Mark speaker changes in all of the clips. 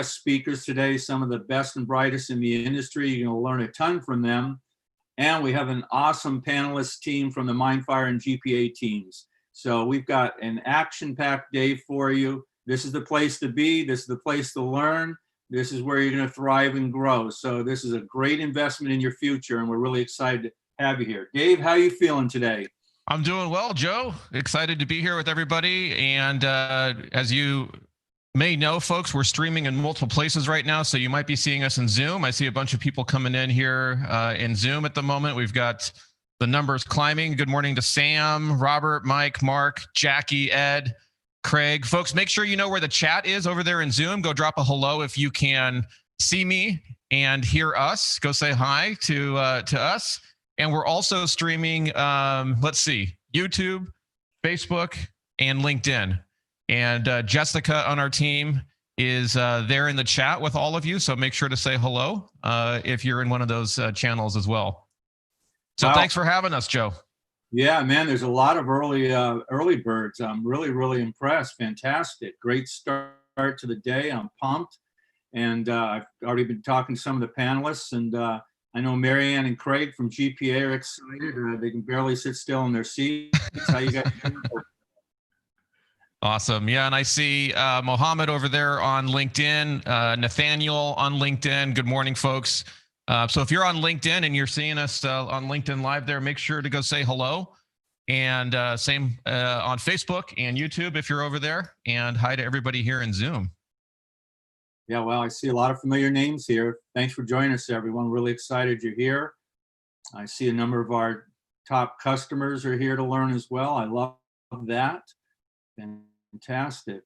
Speaker 1: speakers today, some of the best and brightest in the industry. You're going to learn a ton from them. And we have an awesome panelist team from the Mindfire and GPA teams. So we've got an action-packed day for you. This is the place to be. This is the place to learn. This is where you're going to thrive and grow. So this is a great investment in your future, and we're really excited to have you here. Dave, how are you feeling today?
Speaker 2: I'm doing well, Joe. Excited to be here with everybody. And as you may know, folks, we're streaming in multiple places right now, so you might be seeing us in Zoom. I see a bunch of people coming in here in Zoom at the moment. We've got the numbers climbing. Good morning to Sam, Robert, Mike, Mark, Jackie, Ed, Craig. Folks, make sure you know where the chat is over there in Zoom. Go drop a hello if you can see me and hear us. Go say hi to us. And we're also streaming, let's see, YouTube, Facebook, and LinkedIn. And Jessica on our team is there in the chat with all of you. So make sure to say hello if you're in one of those channels as well. So Thanks for having us, Joe.
Speaker 1: Yeah, man, there's a lot of early birds. I'm really, really impressed. Fantastic. Great start to the day. I'm pumped. And I've already been talking to some of the panelists. And I know Marianne and Craig from GPA are excited. They can barely sit still in their seats. How you guys doing?
Speaker 2: Awesome. Yeah, and I see Mohammed over there on LinkedIn, Nathaniel on LinkedIn. Good morning, folks. So if you're on LinkedIn and you're seeing us on LinkedIn Live there, make sure to go say hello. And same on Facebook and YouTube if you're over there. And hi to everybody here in Zoom.
Speaker 1: Yeah, well, I see a lot of familiar names here. Thanks for joining us, everyone. Really excited you're here. I see a number of our top customers are here to learn as well. I love that. Fantastic.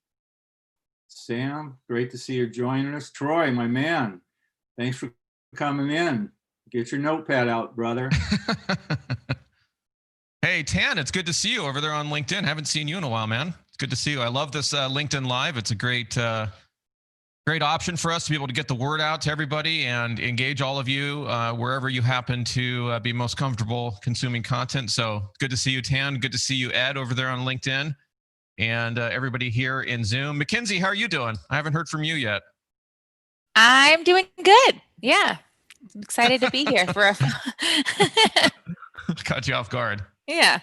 Speaker 1: Sam, great to see you joining us. Troy, my man, thanks for coming in. Get your notepad out, brother.
Speaker 2: Hey, Tan, it's good to see you over there on LinkedIn. Haven't seen you in a while, man. It's good to see you. I love this LinkedIn Live. It's a great option for us to be able to get the word out to everybody and engage all of you wherever you happen to be most comfortable consuming content. So good to see you, Tan. Good to see you, Ed, over there on LinkedIn. And everybody here in Zoom. Mackenzie, how are you doing? I haven't heard from you yet.
Speaker 3: I'm doing good. Yeah. I'm excited to be here for a
Speaker 2: Caught you off guard.
Speaker 3: Yeah.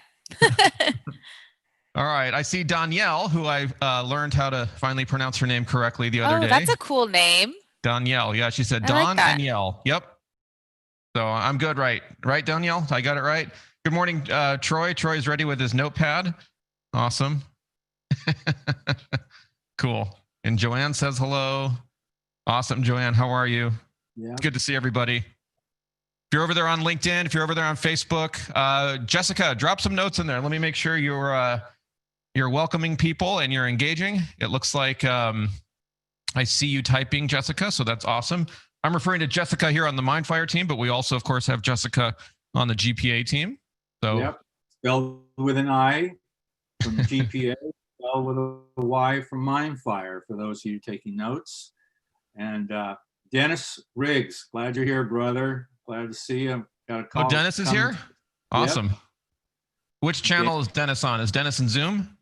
Speaker 2: All right. I see Danielle, who I learned how to finally pronounce her name correctly the other day.
Speaker 3: That's a cool name.
Speaker 2: Danielle. Yeah, she said
Speaker 3: I like
Speaker 2: Don and Yell. Yep. So I'm good, right? Right, Danielle? I got it right. Good morning, Troy. Troy's ready with his notepad. Awesome. Cool. And Joanne says hello. Awesome, Joanne. How are you?
Speaker 1: Yeah.
Speaker 2: It's good to see everybody. If you're over there on LinkedIn, if you're over there on Facebook, Jessica, drop some notes in there. Let me make sure you're welcoming people and you're engaging. It looks like I see you typing, Jessica, so that's awesome. I'm referring to Jessica here on the Mindfire team, but we also, of course, have Jessica on the GPA team. So
Speaker 1: yep, spelled with an I from GPA, spelled with a Y from Mindfire, for those of you taking notes. And Dennis Riggs, glad you're here, brother. Glad to see you. Got a call.
Speaker 2: Oh, Dennis is here? Awesome. Yep. Which channel is Dennis on? Is Dennis in Zoom?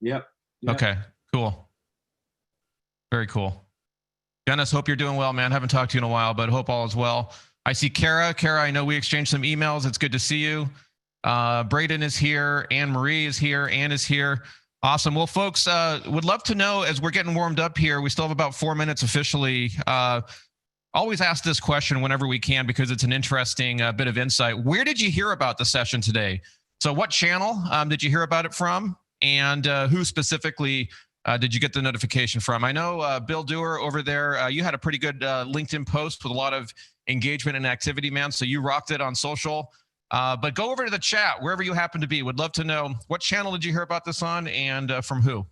Speaker 1: Yep.
Speaker 2: Okay, cool. Very cool. Dennis, hope you're doing well, man. Haven't talked to you in a while, but hope all is well. I see Kara. Kara, I know we exchanged some emails. It's good to see you. Braden is here. Anne Marie is here. Anne is here. Awesome. Well, folks, would love to know, as we're getting warmed up here, we still have about 4 minutes officially. Always ask this question whenever we can because it's an interesting bit of insight. Where did you hear about the session today? So what channel did you hear about it from? And who specifically did you get the notification from? I know Bill Duerr over there, you had a pretty good LinkedIn post with a lot of engagement and activity, man. So you rocked it on social. But go over to the chat, wherever you happen to be. Would love to know what channel did you hear about this on and from who?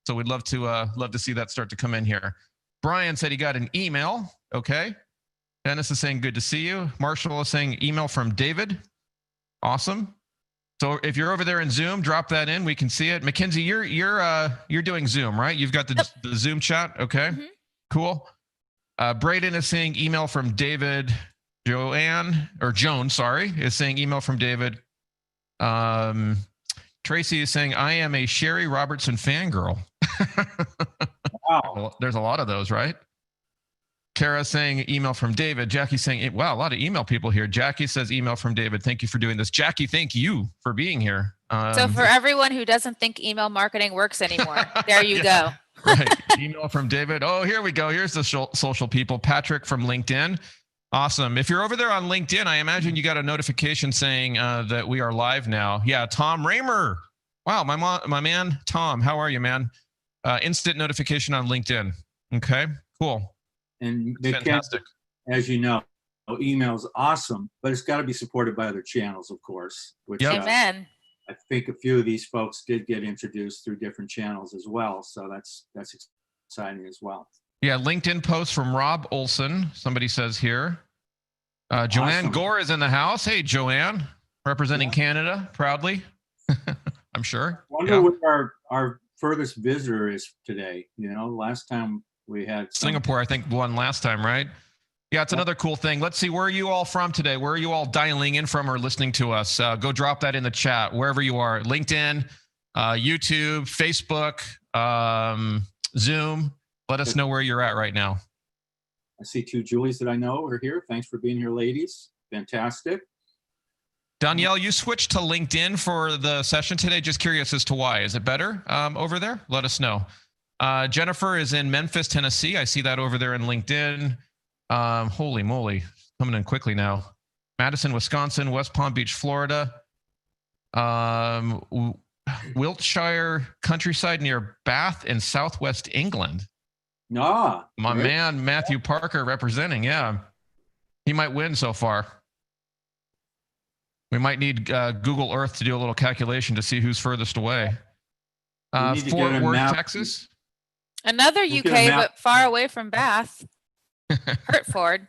Speaker 2: So we'd love to see that start to come in here. Brian said he got an email. Okay. Dennis is saying good to see you. Marshall is saying email from David. Awesome. So if you're over there in Zoom, drop that in. We can see it. Mackenzie, you're doing Zoom, right? You've got the Zoom chat. Okay. Mm-hmm. Cool. Braden is saying email from David. Joan is saying email from David. Tracy is saying, I am a Sheri Robertson fangirl. Wow. Well, there's a lot of those, right? Kara saying email from David. Jackie saying, wow, a lot of email people here. Jackie says email from David. Thank you for doing this. Jackie, thank you for being here.
Speaker 3: So for everyone who doesn't think email marketing works anymore, there you go.
Speaker 2: Right. Email from David. Oh, here we go. Here's the social people. Patrick from LinkedIn. Awesome. If you're over there on LinkedIn, I imagine you got a notification saying that we are live now. Yeah, Tom Raymer. Wow, my man, Tom. How are you, man? Instant notification on LinkedIn. Okay, cool.
Speaker 1: And
Speaker 2: fantastic.
Speaker 1: As you know, email's awesome, but it's got to be supported by other channels, of course. Which,
Speaker 3: Amen.
Speaker 1: I think a few of these folks did get introduced through different channels as well. So that's exciting as well.
Speaker 2: Yeah, LinkedIn post from Rob Olson. Somebody says here. Joanne
Speaker 1: Awesome.
Speaker 2: Gore is in the house. Hey, Joanne, representing Canada proudly. I'm sure.
Speaker 1: I wonder what our furthest visitor is today. You know, last time we had
Speaker 2: Singapore, I think, won last time, right? Yeah, it's another cool thing. Let's see, where are you all from today? Where are you all dialing in from or listening to us? Go drop that in the chat, wherever you are. LinkedIn, YouTube, Facebook, Zoom. Let us know where you're at right now.
Speaker 1: I see two Julies that I know are here. Thanks for being here, ladies. Fantastic.
Speaker 2: Danielle, you switched to LinkedIn for the session today. Just curious as to why. Is it better over there? Let us know. Jennifer is in Memphis, Tennessee. I see that over there in LinkedIn. Holy moly, coming in quickly now. Madison, Wisconsin, West Palm Beach, Florida. Wiltshire countryside near Bath in Southwest England.
Speaker 1: My
Speaker 2: man, Matthew Parker representing. Yeah, he might win so far. We might need Google Earth to do a little calculation to see who's furthest away. Fort Worth, Texas.
Speaker 3: Another UK, but far away from Bath. Hertford.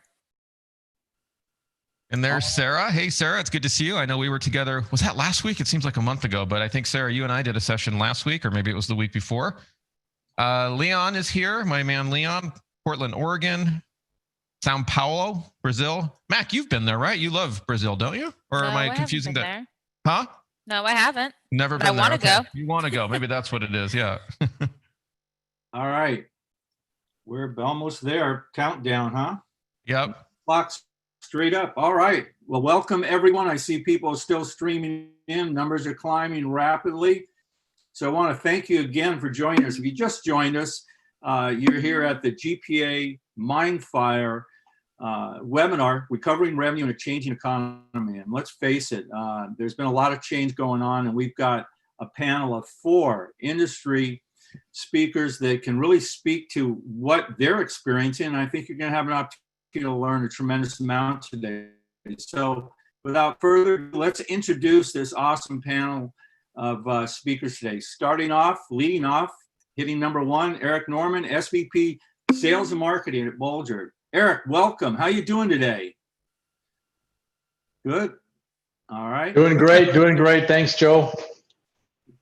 Speaker 2: And there's Sarah. Hey, Sarah, it's good to see you. I know we were together. Was that last week? It seems like a month ago, but I think, Sarah, you and I did a session last week, or maybe it was the week before. Leon is here. My man, Leon. Portland, Oregon. Sao Paulo, Brazil. Mac, you've been there, right? You love Brazil, don't you? Or am I confusing that?
Speaker 3: There.
Speaker 2: Huh?
Speaker 3: No, I haven't.
Speaker 2: Never been there.
Speaker 3: I want to go.
Speaker 2: You want to go. Maybe that's what it is. Yeah.
Speaker 1: All right. We're almost there. Countdown, huh?
Speaker 2: Yep.
Speaker 1: Clock's straight up. All right. Well, welcome everyone. I see people still streaming in. Numbers are climbing rapidly. So I want to thank you again for joining us. If you just joined us, you're here at the GPA Mindfire webinar, Recovering Revenue in a Changing Economy. And let's face it, there's been a lot of change going on, and we've got a panel of 4 industry speakers that can really speak to what they're experiencing. And I think you're going to have an opportunity to learn a tremendous amount today. So without further ado, let's introduce this awesome panel of speakers today. Leading off, hitting number 1, Erik Norman, SVP Sales and Marketing at Bulger. Erik, welcome. How you doing today? Good. All right.
Speaker 4: Doing great. Thanks, Joe.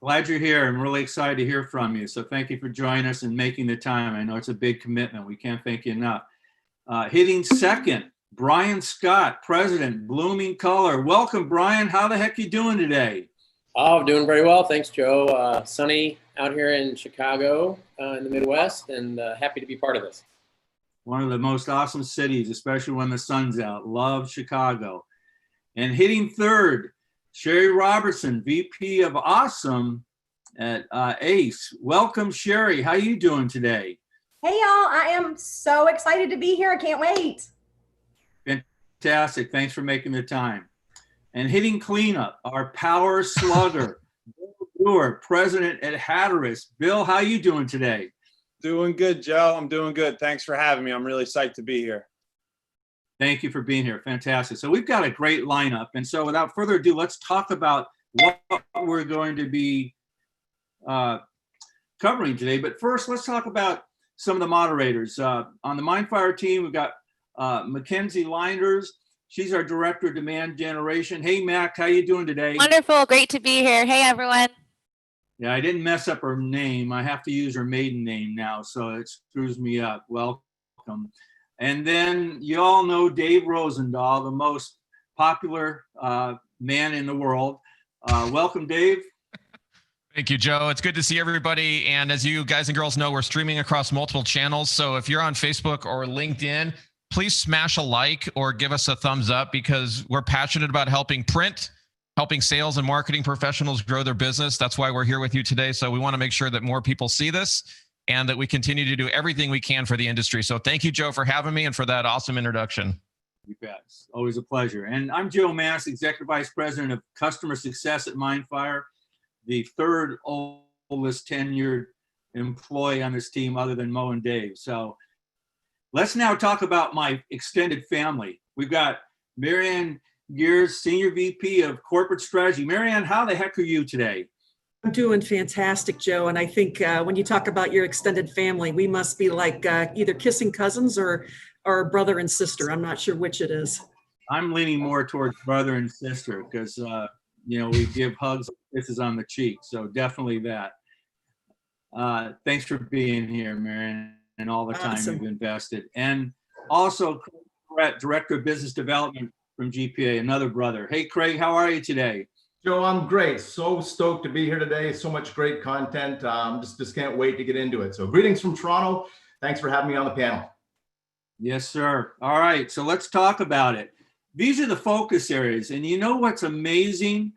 Speaker 1: Glad you're here. I'm really excited to hear from you. So thank you for joining us and making the time. I know it's a big commitment. We can't thank you enough. Hitting second, Brian Scott, President, Blooming Color. Welcome, Brian. How the heck you doing today?
Speaker 5: Oh, doing very well. Thanks, Joe. Sunny out here in Chicago in the Midwest, and happy to be part of this.
Speaker 1: One of the most awesome cities, especially when the sun's out. Love Chicago. And hitting third, Sheri Robertson, VP of Awesome at ACE. Welcome, Sheri. How you doing today?
Speaker 6: Hey, y'all. I am so excited to be here. I can't wait.
Speaker 1: Fantastic. Thanks for making the time. And hitting cleanup, our power slugger, Bill Duerr, President at Hatteras. Bill, how you doing today?
Speaker 7: Doing good, Joe. I'm doing good. Thanks for having me. I'm really psyched to be here.
Speaker 1: Thank you for being here. Fantastic. So we've got a great lineup. And so without further ado, let's talk about what we're going to be covering today. But first, let's talk about some of the moderators. On the Mindfire team, we've got Mackenzie Linders. She's our Director of Demand Generation. Hey, Mac, how you doing today?
Speaker 3: Wonderful. Great to be here. Hey, everyone.
Speaker 1: Yeah, I didn't mess up her name. I have to use her maiden name now, so it screws me up. Welcome. And then you all know Dave Rosendahl, the most popular man in the world. Welcome, Dave.
Speaker 2: Thank you, Joe. It's good to see everybody. And as you guys and girls know, we're streaming across multiple channels. So if you're on Facebook or LinkedIn, please smash a like or give us a thumbs up, because we're passionate about helping print, helping sales and marketing professionals grow their business. That's why we're here with you today. So we want to make sure that more people see this and that we continue to do everything we can for the industry. So thank you, Joe, for having me and for that awesome introduction.
Speaker 1: You bet. It's always a pleasure. And I'm Joe Mass, Executive Vice President of Customer Success at Mindfire, the third oldest tenured employee on this team other than Mo and Dave. So let's now talk about my extended family. We've got Marianne Gears, Senior VP of Corporate Strategy. Marianne, how the heck are you today?
Speaker 8: I'm doing fantastic, Joe. And I think when you talk about your extended family, we must be like either kissing cousins or brother and sister. I'm not sure which it is.
Speaker 1: I'm leaning more towards brother and sister because, we give hugs and kisses on the cheek. So definitely that. Thanks for being here, Marianne, and all the time
Speaker 8: Awesome.
Speaker 1: you've invested. And also, Craig Brett, Director of Business Development from GPA, another brother. Hey, Craig, how are you today?
Speaker 9: Joe, I'm great. So stoked to be here today. So much great content. Just can't wait to get into it. So greetings from Toronto. Thanks for having me on the panel.
Speaker 1: Yes, sir. All right, so let's talk about it. These are the focus areas. And you know what's amazing?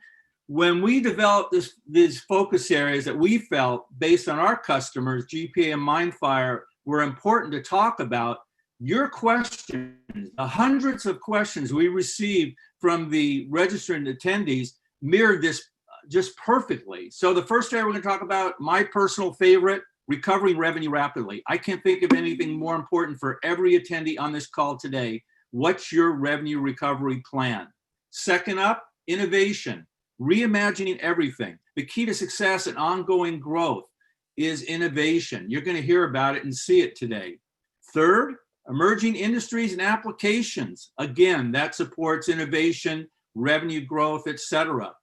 Speaker 1: When we developed these focus areas that we felt based on our customers, GPA and Mindfire, were important to talk about, your questions, the hundreds of questions we received from the registered attendees mirrored this just perfectly. So the first area we're going to talk about, my personal favorite, recovering revenue rapidly. I can't think of anything more important for every attendee on this call today. What's your revenue recovery plan? Second up, innovation, reimagining everything. The key to success and ongoing growth is innovation. You're going to hear about it and see it today. Third, emerging industries and applications. Again, that supports innovation, revenue growth, etc.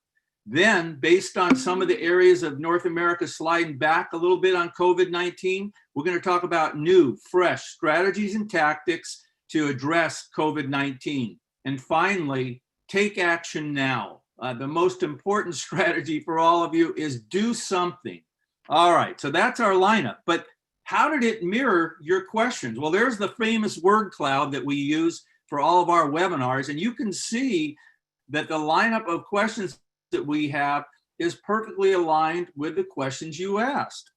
Speaker 1: Then, based on some of the areas of North America sliding back a little bit on COVID-19, we're going to talk about new, fresh strategies and tactics to address COVID-19. And finally, take action now. The most important strategy for all of you is do something. All right, so that's our lineup. But how did it mirror your questions? Well, there's the famous word cloud that we use for all of our webinars, and you can see that the lineup of questions that we have is perfectly aligned with the questions you asked.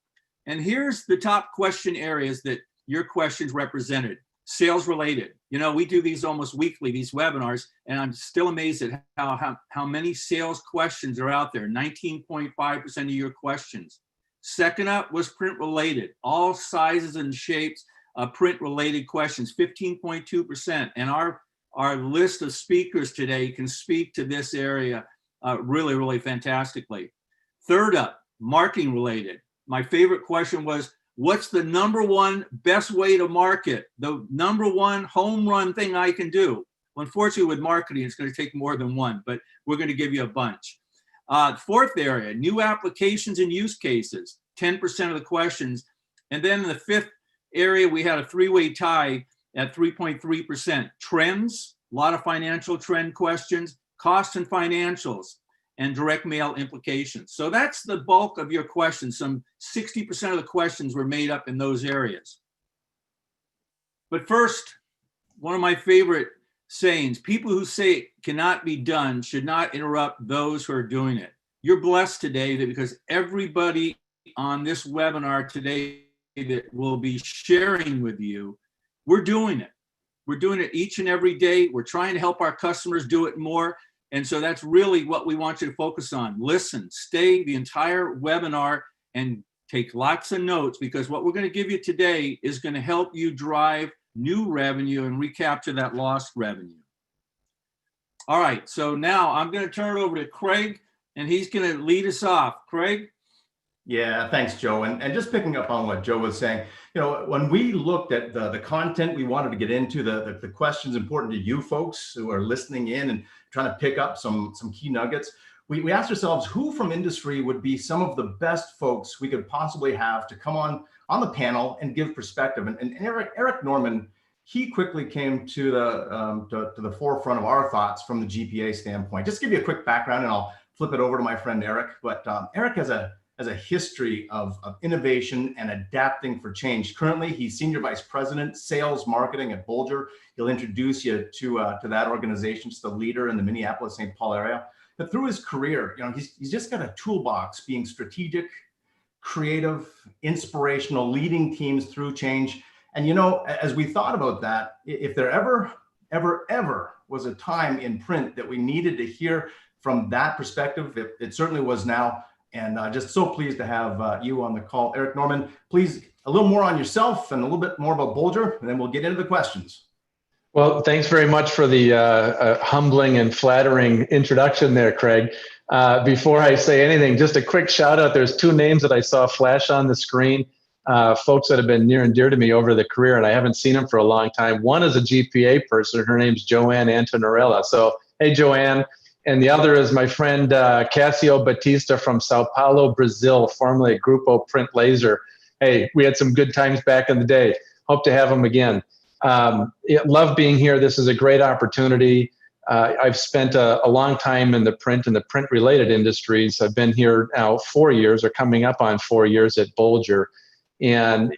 Speaker 1: And here's the top question areas that your questions represented. Sales related. You know, we do these almost weekly, these webinars, and I'm still amazed at how many sales questions are out there, 19.5% of your questions. Second up was print related, all sizes and shapes of print related questions, 15.2%. And our list of speakers today can speak to this area really, really fantastically. Third up, marketing related. My favorite question was, what's the number one best way to market? The number one home run thing I can do? Well, unfortunately, with marketing, it's going to take more than one, but we're going to give you a bunch. Fourth area, new applications and use cases, 10% of the questions. And then in the fifth area, we had a three-way tie at 3.3%. Trends, a lot of financial trend questions, cost and financials, and direct mail implications. So that's the bulk of your questions. Some 60% of the questions were made up in those areas. But first, one of my favorite sayings, people who say it cannot be done should not interrupt those who are doing it. You're blessed today because everybody on this webinar today that will be sharing with you, we're doing it. We're doing it each and every day. We're trying to help our customers do it more. And so that's really what we want you to focus on. Listen, stay the entire webinar and take lots of notes, because what we're going to give you today is going to help you drive new revenue and recapture that lost revenue. All right, so now I'm going to turn it over to Craig, and he's going to lead us off. Craig?
Speaker 9: Yeah, thanks, Joe. And just picking up on what Joe was saying, you know, when we looked at the content we wanted to get into, the questions important to you folks who are listening in and trying to pick up some key nuggets, we asked ourselves who from industry would be some of the best folks we could possibly have to come on the panel and give perspective. And Erik Norman, he quickly came to the forefront of our thoughts from the GPA standpoint. Just to give you a quick background, and I'll flip it over to my friend Erik. But Erik has a has a history of innovation and adapting for change. Currently, he's Senior Vice President, Sales Marketing at Bolger. He'll introduce you to that organization, just the leader in the Minneapolis-St. Paul area. But through his career, he's just got a toolbox, being strategic, creative, inspirational, leading teams through change. And, as we thought about that, if there ever was a time in print that we needed to hear from that perspective, it certainly was now. And just so pleased to have you on the call. Erik Norman, please, a little more on yourself and a little bit more about Bolger, and then we'll get into the questions.
Speaker 4: Well, thanks very much for the humbling and flattering introduction there, Craig. Before I say anything, just a quick shout out. There's two names that I saw flash on the screen, folks that have been near and dear to me over the career, and I haven't seen them for a long time. One is a GPA person. Her name's Joanne Antonarella. So, hey, Joanne. And the other is my friend Cassio Batista from Sao Paulo, Brazil, formerly at Grupo Print Laser. Hey, we had some good times back in the day. Hope to have him again. Love being here. This is a great opportunity. I've spent a long time in the print and the print-related industries. I've been here now 4 years, or coming up on 4 years at Bolger. And,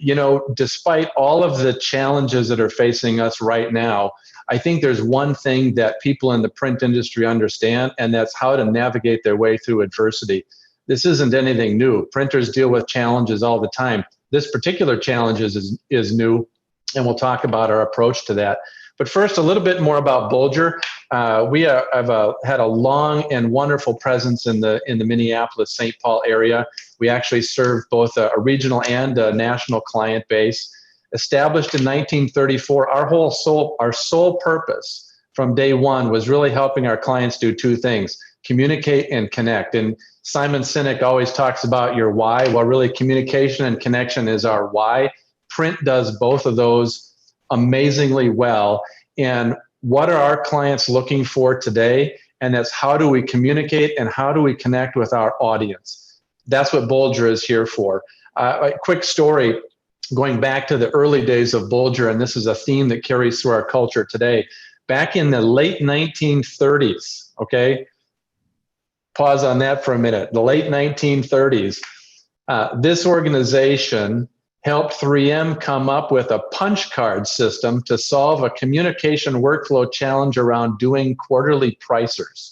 Speaker 4: despite all of the challenges that are facing us right now, I think there's one thing that people in the print industry understand, and that's how to navigate their way through adversity. This isn't anything new. Printers deal with challenges all the time. This particular challenge is new, and we'll talk about our approach to that. But first, a little bit more about Bolger. We have had a long and wonderful presence in the Minneapolis-St. Paul area. We actually serve both a regional and a national client base. Established in 1934, our sole purpose from day one was really helping our clients do two things: communicate and connect. And Simon Sinek always talks about your why. Well, really, communication and connection is our why. Print does both of those amazingly well. And what are our clients looking for today? And that's how do we communicate and how do we connect with our audience? That's what Bolger is here for. A quick story. Going back to the early days of Bolger, and this is a theme that carries through our culture today. Back in the late 1930s, okay? Pause on that for a minute. The late 1930s, this organization helped 3M come up with a punch card system to solve a communication workflow challenge around doing quarterly pricers.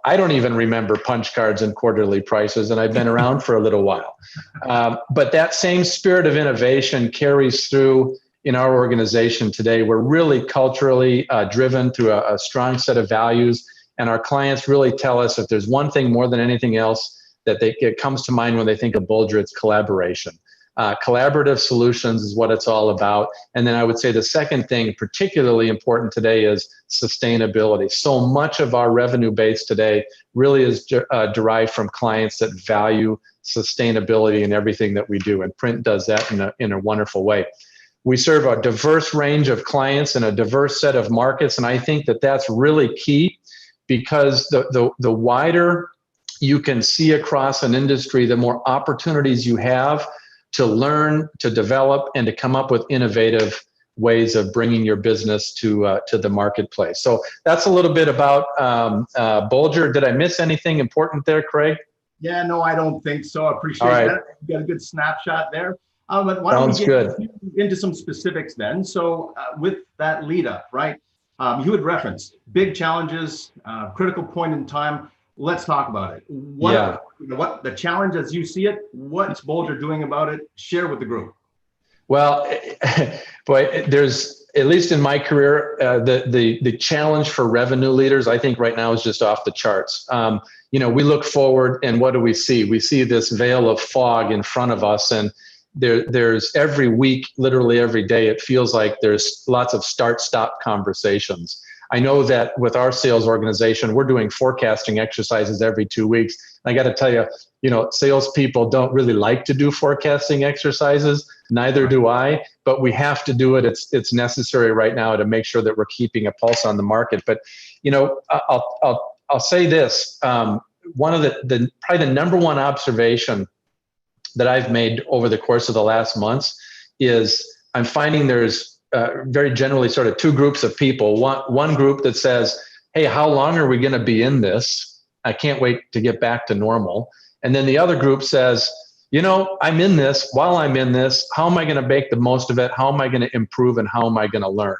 Speaker 4: I don't even remember punch cards and quarterly prices, and I've been around for a little while. But that same spirit of innovation carries through in our organization today. We're really culturally driven through a strong set of values, and our clients really tell us if there's one thing more than anything else that it comes to mind when they think of Bolger, it's collaboration. Collaborative solutions is what it's all about. And then I would say the second thing particularly important today is sustainability. So much of our revenue base today really is derived from clients that value sustainability in everything that we do. And print does that in a wonderful way. We serve a diverse range of clients in a diverse set of markets. And I think that that's really key, because the wider you can see across an industry, the more opportunities you have to learn, to develop, and to come up with innovative ways of bringing your business to the marketplace. So that's a little bit about Bolger. Did I miss anything important there, Craig?
Speaker 9: Yeah, no, I don't think so. I appreciate that. You got a good snapshot there. But why don't we get into some specifics then? So with that lead up, right? You had referenced big challenges, critical point in time. Let's talk about it. What the challenge as you see it, what's Bolger doing about it? Share with the group.
Speaker 4: Well, boy, there's, at least in my career, the challenge for revenue leaders, I think right now is just off the charts. We look forward and what do we see? We see this veil of fog in front of us, and there's every week, literally every day, it feels like there's lots of start-stop conversations. I know that with our sales organization, we're doing forecasting exercises every 2 weeks. I got to tell you, salespeople don't really like to do forecasting exercises. Neither do I, but we have to do it. It's necessary right now to make sure that we're keeping a pulse on the market. But, I'll say this. One of probably the number one observation that I've made over the course of the last months is I'm finding there's very generally sort of two groups of people. One group that says, hey, how long are we going to be in this? I can't wait to get back to normal. And then the other group says, you know, I'm in this. While I'm in this, how am I going to make the most of it? How am I going to improve, and how am I going to learn?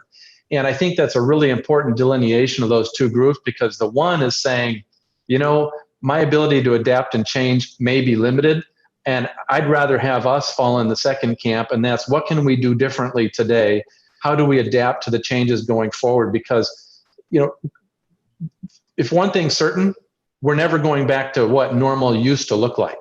Speaker 4: And I think that's a really important delineation of those two groups, because the one is saying, you know, my ability to adapt and change may be limited, and I'd rather have us fall in the second camp, and that's what can we do differently today? How do we adapt to the changes going forward? Because, you know, if one thing's certain, we're never going back to what normal used to look like.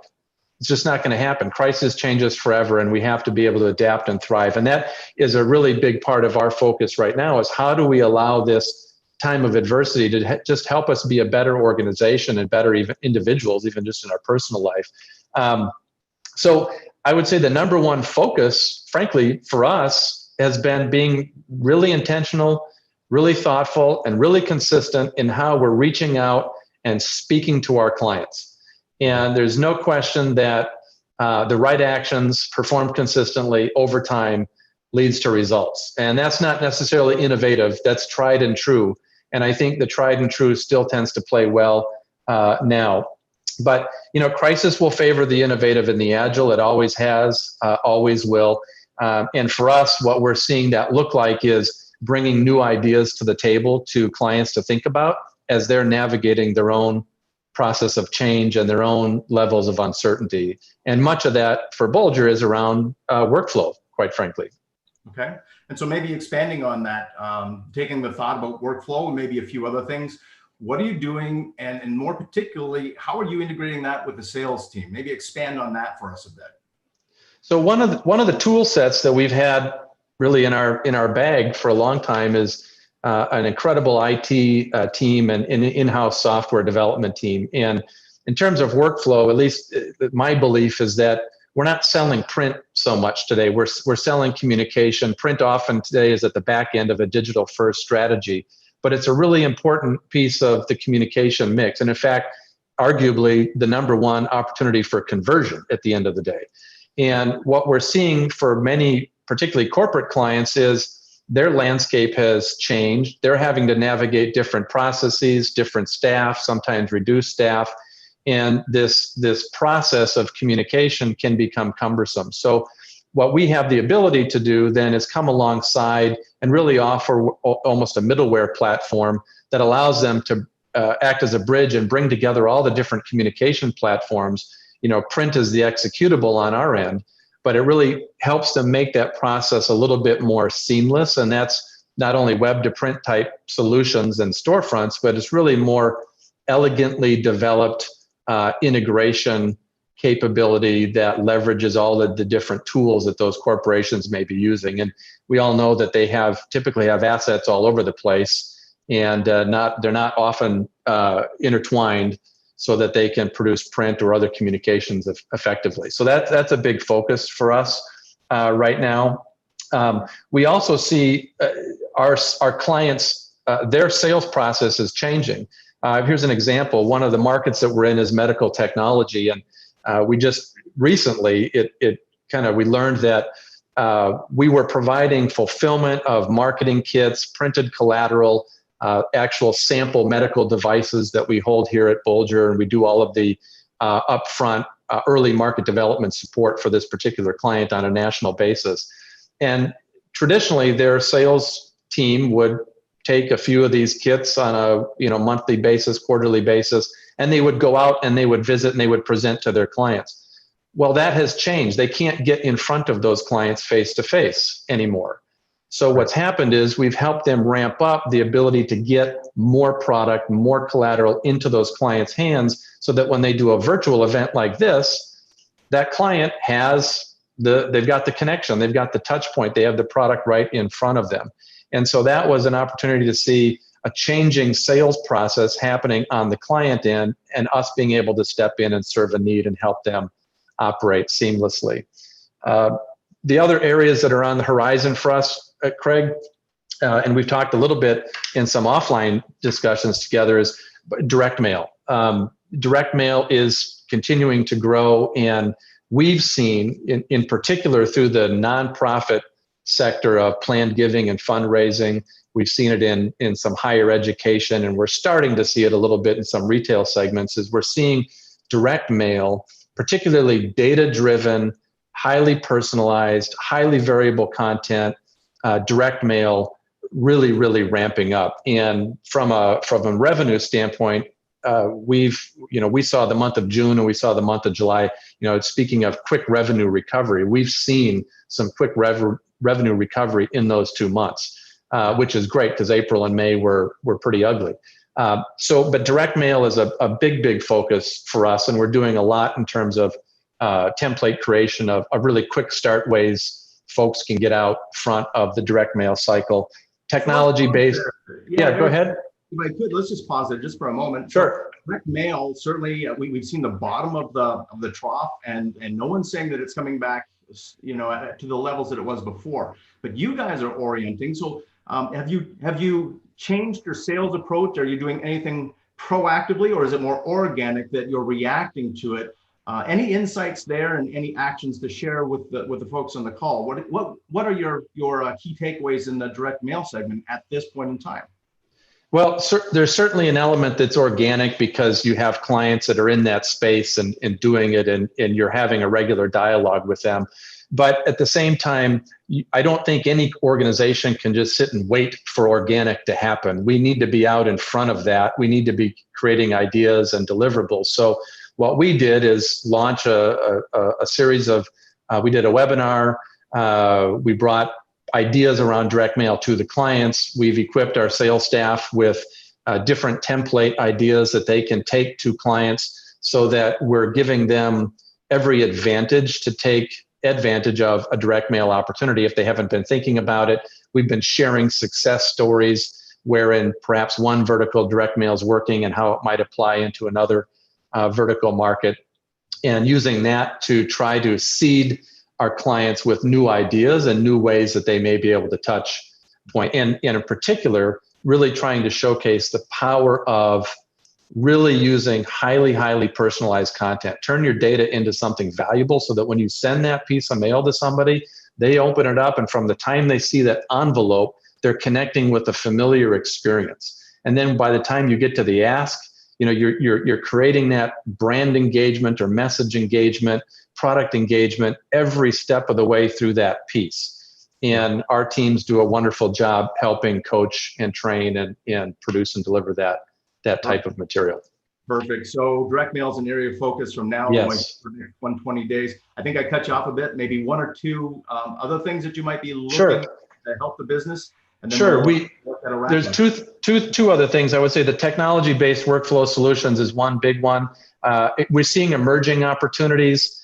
Speaker 4: It's just not going to happen. Crisis changes forever, and we have to be able to adapt and thrive. And that is a really big part of our focus right now, is how do we allow this time of adversity to just help us be a better organization and better even individuals, even just in our personal life. So I would say the number one focus, frankly, for us has been being really intentional, really thoughtful, and really consistent in how we're reaching out and speaking to our clients. And there's no question that the right actions performed consistently over time leads to results. And that's not necessarily innovative. That's tried and true. And I think the tried and true still tends to play well now. But, you know, crisis will favor the innovative and the agile. It always has, always will. And for us, what we're seeing that look like is bringing new ideas to the table to clients to think about as they're navigating their own process of change and their own levels of uncertainty. And much of that for Bulger is around workflow, quite frankly.
Speaker 9: Okay. And so maybe expanding on that, taking the thought about workflow and maybe a few other things, what are you doing? And more particularly, how are you integrating that with the sales team? Maybe expand on that for us a bit.
Speaker 4: So one of the tool sets that we've had really in our bag for a long time is an incredible IT team and an in-house software development team. And in terms of workflow, at least my belief is that we're not selling print so much today. We're selling communication. Print often today is at the back end of a digital first strategy, but it's a really important piece of the communication mix. And in fact, arguably the number one opportunity for conversion at the end of the day. And what we're seeing for many, particularly corporate clients, is their landscape has changed. They're having to navigate different processes, different staff, sometimes reduced staff. And this process of communication can become cumbersome. So what we have the ability to do then is come alongside and really offer almost a middleware platform that allows them to act as a bridge and bring together all the different communication platforms. You know, print is the executable on our end, but it really helps them make that process a little bit more seamless. And that's not only web to print type solutions and storefronts, but it's really more elegantly developed integration capability that leverages all of the different tools that those corporations may be using. And we all know that they typically have assets all over the place, and they're not often intertwined so that they can produce print or other communications effectively. So that's a big focus for us right now. We also see our clients, their sales process is changing. Here's an example. One of the markets that we're in is medical technology, and we just recently we learned that we were providing fulfillment of marketing kits, printed collateral, actual sample medical devices that we hold here at Bulger, and we do all of the upfront early market development support for this particular client on a national basis. And traditionally, their sales team would take a few of these kits on a monthly basis, quarterly basis, and they would go out and they would visit and they would present to their clients. Well, that has changed. They can't get in front of those clients face to face anymore. So what's happened is we've helped them ramp up the ability to get more product, more collateral into those clients' hands, so that when they do a virtual event like this, that client they've got the connection, they've got the touch point, they have the product right in front of them. And so that was an opportunity to see a changing sales process happening on the client end, and us being able to step in and serve a need and help them operate seamlessly. The other areas that are on the horizon for us, Craig, and we've talked a little bit in some offline discussions together, is direct mail. Direct mail is continuing to grow, and we've seen, in particular through the nonprofit sector of planned giving and fundraising, we've seen it in some higher education, and we're starting to see it a little bit in some retail segments, is we're seeing direct mail, particularly data-driven, highly personalized, highly variable content, direct mail, really ramping up. And from a revenue standpoint, we saw the month of June and we saw the month of July. Speaking of quick revenue recovery, we've seen some quick revenue recovery in those 2 months, which is great because April and May were pretty ugly. But direct mail is a big focus for us, and we're doing a lot in terms of template creation of really quick start ways folks can get out front of the direct mail cycle. Technology based. Yeah, go ahead.
Speaker 9: If I could, let's just pause it just for a moment.
Speaker 4: Sure.
Speaker 9: So, direct mail, certainly we've seen the bottom of the trough, and no one's saying that it's coming back, to the levels that it was before. But you guys are orienting. So have you changed your sales approach? Are you doing anything proactively, or is it more organic that you're reacting to it? Any insights there and any actions to share with the folks on the call? What are your key takeaways in the direct mail segment at this point in time?
Speaker 4: Well, there's certainly an element that's organic because you have clients that are in that space and doing it, and you're having a regular dialogue with them. But at the same time, I don't think any organization can just sit and wait for organic to happen. We need to be out in front of that. We need to be creating ideas and deliverables. So what we did is launch a series of, we did a webinar. We brought ideas around direct mail to the clients. We've equipped our sales staff with different template ideas that they can take to clients so that we're giving them every advantage to take advantage of a direct mail opportunity if they haven't been thinking about it. We've been sharing success stories wherein perhaps one vertical direct mail is working and how it might apply into another vertical market, and using that to try to seed our clients with new ideas and new ways that they may be able to touch point. And in particular, really trying to showcase the power of really using highly personalized content. Turn your data into something valuable so that when you send that piece of mail to somebody, they open it up, and from the time they see that envelope, they're connecting with a familiar experience. And then by the time you get to the ask, you're creating that brand engagement or message engagement, product engagement every step of the way through that piece. And our teams do a wonderful job helping coach and train and produce and deliver that type of material.
Speaker 9: Perfect. So direct mail is an area of focus from now on for the next 120 days. I think I cut you off a bit, maybe one or two other things that you might be looking to help the business. And then there's two other things. I would say the technology-based workflow solutions is one big one. We're seeing emerging opportunities.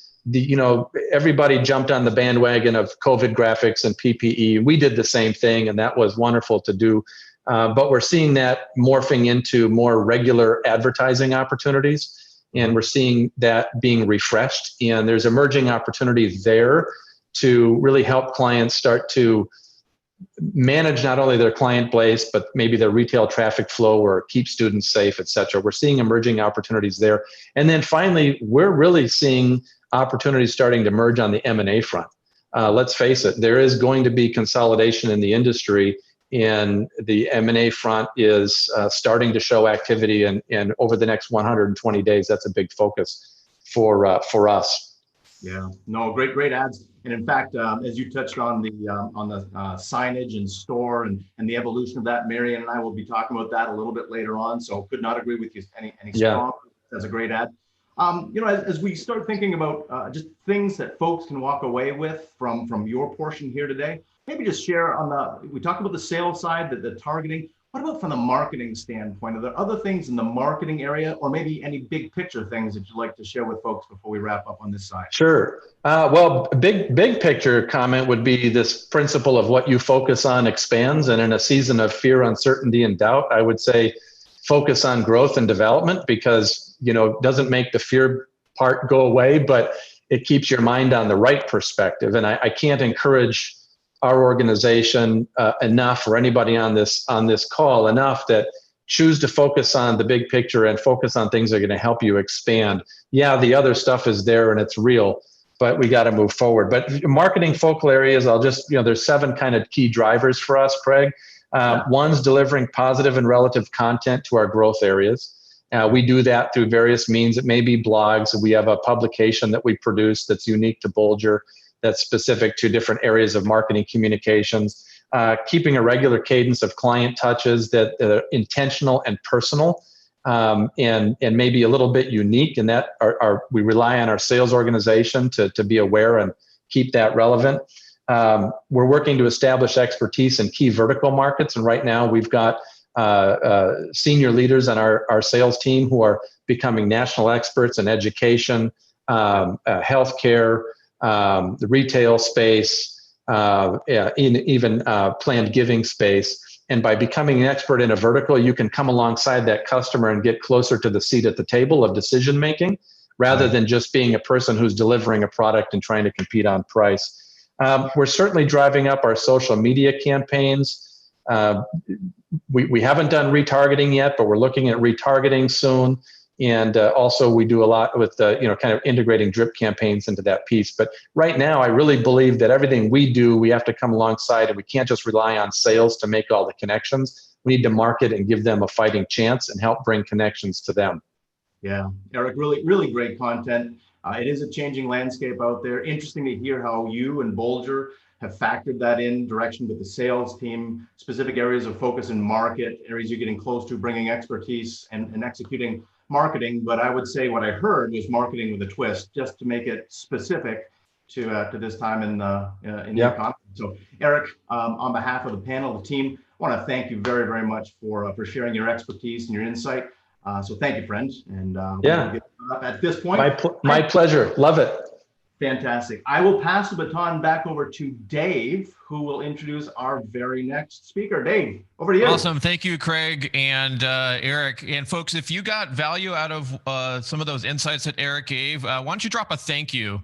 Speaker 9: Everybody jumped on the bandwagon of COVID graphics and PPE. We did the same thing, and that was wonderful to do. But we're seeing that morphing into more regular advertising opportunities, and we're seeing that being refreshed. And there's emerging opportunities there to really help clients start to manage not only their client base, but maybe their retail traffic flow or keep students safe, et cetera. We're seeing emerging opportunities there. And then finally, we're really seeing opportunities starting to emerge on the M&A front. Let's face it, there is going to be consolidation in the industry, and the M&A front is starting to show activity. And over the next 120 days, that's a big focus for us. Yeah, no, great ads. And in fact, as you touched on the signage and store and the evolution of that, Marion and I will be talking about that a little bit later on. So could not agree with you any strong. That's a great ad. As we start thinking about just things that folks can walk away with from your portion here today, maybe just share we talked about the sales side, the targeting. What about from the marketing standpoint? Are there other things in the marketing area, or maybe any big picture things that you'd like to share with folks before we wrap up on this side?
Speaker 4: Sure. Well, big picture comment would be this principle of what you focus on expands. And in a season of fear, uncertainty, and doubt, I would say focus on growth and development, because it doesn't make the fear part go away, but it keeps your mind on the right perspective. And I can't encourage our organization enough, or anybody on this call enough, that choose to focus on the big picture and focus on things that are going to help you expand. Yeah, the other stuff is there and it's real, but we got to move forward. But marketing focal areas, there's 7 kind of key drivers for us, Craig. One's delivering positive and relative content to our growth areas. We do that through various means. It may be blogs. We have a publication that we produce that's unique to Bolger, that's specific to different areas of marketing communications. Keeping a regular cadence of client touches that are intentional and personal, and maybe a little bit unique, and that we rely on our sales organization to be aware and keep that relevant. We're working to establish expertise in key vertical markets, and right now we've got senior leaders on our sales team who are becoming national experts in education, healthcare, the retail space, in even planned giving space. And by becoming an expert in a vertical, you can come alongside that customer and get closer to the seat at the table of decision making, rather than just being a person who's delivering a product and trying to compete on price. We're certainly driving up our social media campaigns. We haven't done retargeting yet, but we're looking at retargeting soon. And also we do a lot with kind of integrating drip campaigns into that piece. But right now, I really believe that everything we do, we have to come alongside, and we can't just rely on sales to make all the connections. We need to market and give them a fighting chance and help bring connections to them.
Speaker 9: Yeah, Erik, really, really great content. It is a changing landscape out there. Interesting to hear how you and Bolger have factored that in direction with the sales team, specific areas of focus in market, areas you're getting close to, bringing expertise and executing marketing. But I would say what I heard was marketing with a twist, just to make it specific to this time in the conference. So Erik, on behalf of the panel, the team, I want to thank you very, very much for sharing your expertise and your insight. So thank you, friends. And we'll get up at this point.
Speaker 4: My pleasure. Love it.
Speaker 9: Fantastic. I will pass the baton back over to Dave, who will introduce our very next speaker. Dave, over to you.
Speaker 2: Awesome. Thank you, Craig and Erik. And folks, if you got value out of some of those insights that Erik gave, why don't you drop a thank you,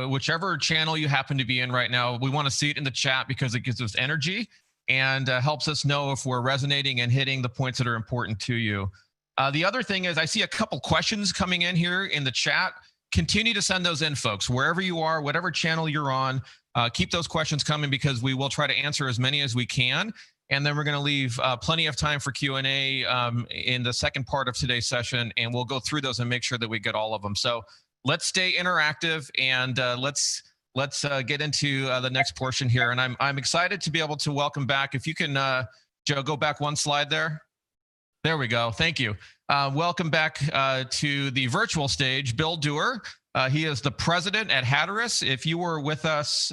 Speaker 2: whichever channel you happen to be in right now. We want to see it in the chat because it gives us energy and helps us know if we're resonating and hitting the points that are important to you. The other thing is I see a couple questions coming in here in the chat. Continue to send those in, folks, wherever you are, whatever channel you're on. Keep those questions coming because we will try to answer as many as we can. And then we're going to leave plenty of time for Q&A in the second part of today's session, and we'll go through those and make sure that we get all of them. So let's stay interactive, and let's get into the next portion here. And I'm excited to be able to welcome back. If you can, Joe, go back one slide there. There we go. Thank you. Welcome back to the virtual stage, Bill Duerr. He is the president at Hatteras. If you were with us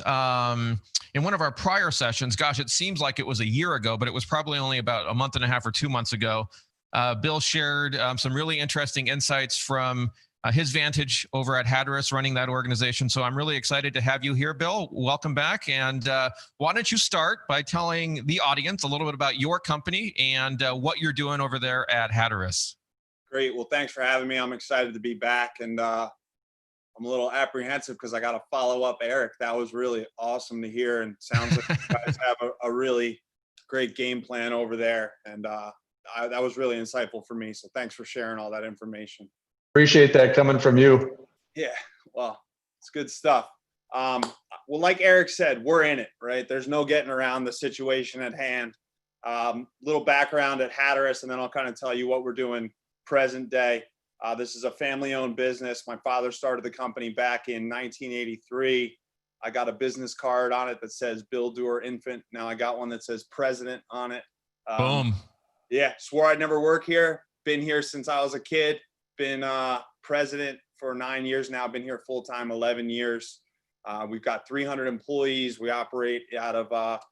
Speaker 2: in one of our prior sessions, gosh, it seems like it was a year ago, but it was probably only about a month and a half or 2 months ago. Bill shared some really interesting insights from his vantage over at Hatteras, running that organization. So I'm really excited to have you here, Bill. Welcome back. And why don't you start by telling the audience a little bit about your company and what you're doing over there at Hatteras.
Speaker 7: Great. Well, thanks for having me. I'm excited to be back. And I'm a little apprehensive because I got to follow up Erik. That was really awesome to hear. And sounds like you guys have a really great game plan over there. And that was really insightful for me. So thanks for sharing all that information.
Speaker 4: Appreciate that coming from you.
Speaker 7: Yeah, well, it's good stuff. Well, like Erik said, we're in it, right? There's no getting around the situation at hand. Little background at Hatteras, and then I'll kind of tell you what we're doing present day. This is a family-owned business. My father started the company back in 1983. I got a business card on it that says Bill Duerr Infant. Now I got one that says President on it.
Speaker 2: Boom.
Speaker 7: Yeah, swore I'd never work here. Been here since I was a kid. Been president for 9 years now. Been here full-time 11 years. We've got 300 employees. We operate out of about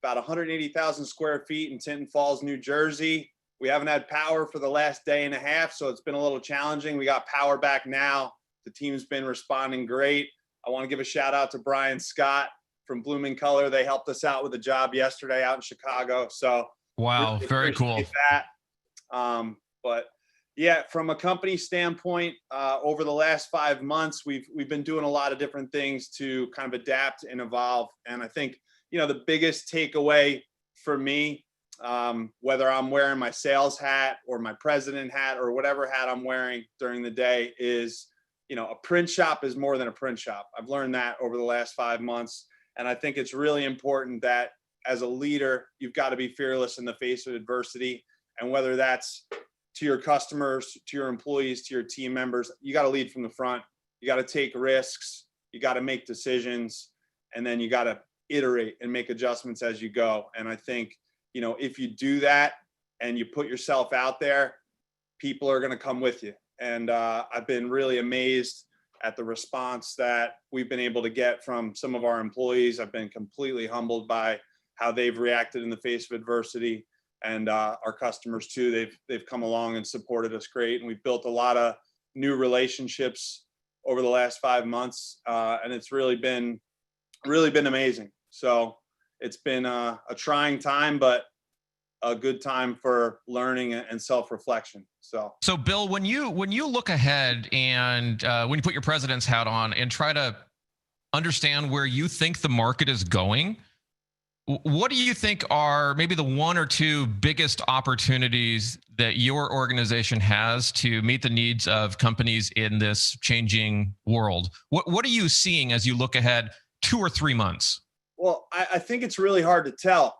Speaker 7: 180,000 square feet in Tinton Falls, New Jersey. We haven't had power for the last day and a half, so it's been a little challenging. We got power back now. The team's been responding great. I want to give a shout out to Brian Scott from Blooming Color. They helped us out with a job yesterday out in Chicago. So
Speaker 2: wow,
Speaker 7: really
Speaker 2: very cool.
Speaker 7: That. But yeah, from a company standpoint, over the last 5 months, we've been doing a lot of different things to kind of adapt and evolve. And I think, the biggest takeaway for me, whether I'm wearing my sales hat or my president hat or whatever hat I'm wearing during the day is, a print shop is more than a print shop. I've learned that over the last 5 months. And I think it's really important that as a leader, you've got to be fearless in the face of adversity. And whether that's to your customers, to your employees, to your team members, you got to lead from the front. You got to take risks. You got to make decisions, and then you got to iterate and make adjustments as you go. And I think, if you do that and you put yourself out there, people are going to come with you. And I've been really amazed at the response that we've been able to get from some of our employees. I've been completely humbled by how they've reacted in the face of adversity, and our customers too. They've come along and supported us great, and we've built a lot of new relationships over the last 5 months, and it's really been amazing. So it's been a trying time, but a good time for learning and self-reflection. So
Speaker 2: Bill, when you look ahead and when you put your president's hat on and try to understand where you think the market is going, what do you think are maybe the one or two biggest opportunities that your organization has to meet the needs of companies in this changing world? What are you seeing as you look ahead 2 or 3 months?
Speaker 7: Well, I think it's really hard to tell.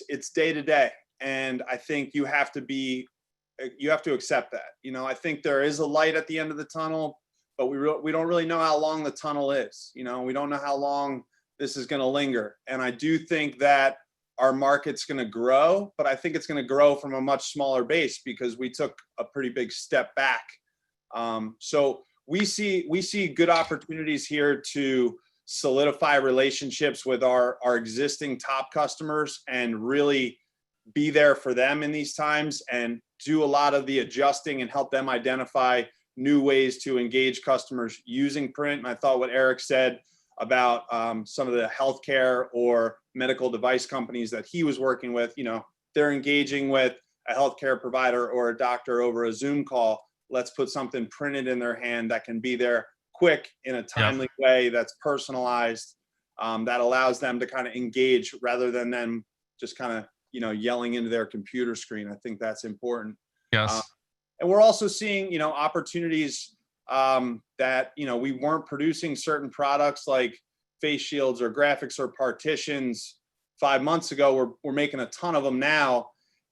Speaker 7: It's day to day, and I think you have to accept that. I think there is a light at the end of the tunnel, but we don't really know how long the tunnel is. We don't know how long this is going to linger. And I do think that our market's going to grow, but I think it's going to grow from a much smaller base because we took a pretty big step back. So we see good opportunities here to solidify relationships with our existing top customers and really be there for them in these times and do a lot of the adjusting and help them identify new ways to engage customers using print. And I thought what Erik said about some of the healthcare or medical device companies that he was working with, they're engaging with a healthcare provider or a doctor over a Zoom call. Let's put something printed in their hand that can be there quick in a timely way that's personalized, that allows them to kind of engage rather than them just kind of, yelling into their computer screen. I think that's important.
Speaker 2: Yes.
Speaker 7: And we're also seeing, opportunities that, we weren't producing certain products like face shields or graphics or partitions 5 months ago. We're making a ton of them now.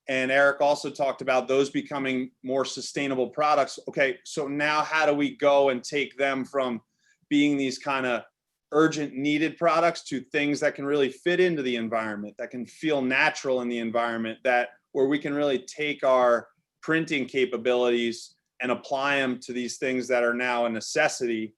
Speaker 7: And Erik also talked about those becoming more sustainable products. Okay, so now how do we go and take them from being these kind of urgent needed products to things that can really fit into the environment, that can feel natural in the environment, where we can really take our printing capabilities and apply them to these things that are now a necessity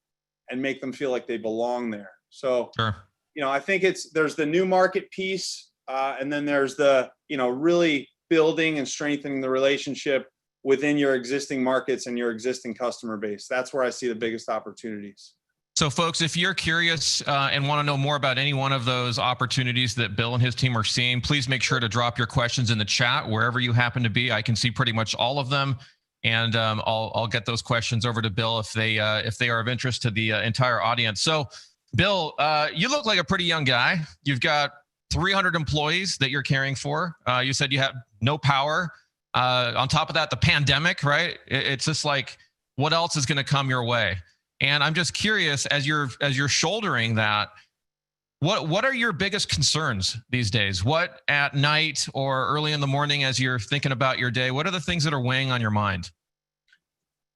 Speaker 7: and make them feel like they belong there. So,
Speaker 2: sure.
Speaker 7: I think there's the new market piece, and then there's the, really building and strengthening the relationship within your existing markets and your existing customer base. That's where I see the biggest opportunities.
Speaker 2: So folks, if you're curious and want to know more about any one of those opportunities that Bill and his team are seeing, please make sure to drop your questions in the chat wherever you happen to be. I can see pretty much all of them, and I'll get those questions over to Bill if they are of interest to the entire audience. So Bill, you look like a pretty young guy. You've got 300 employees that you're caring for. You said you have no power. On top of that, the pandemic, right? It's just like, what else is going to come your way? And I'm just curious, as you're shouldering that, what are your biggest concerns these days? What at night or early in the morning as you're thinking about your day, what are the things that are weighing on your mind?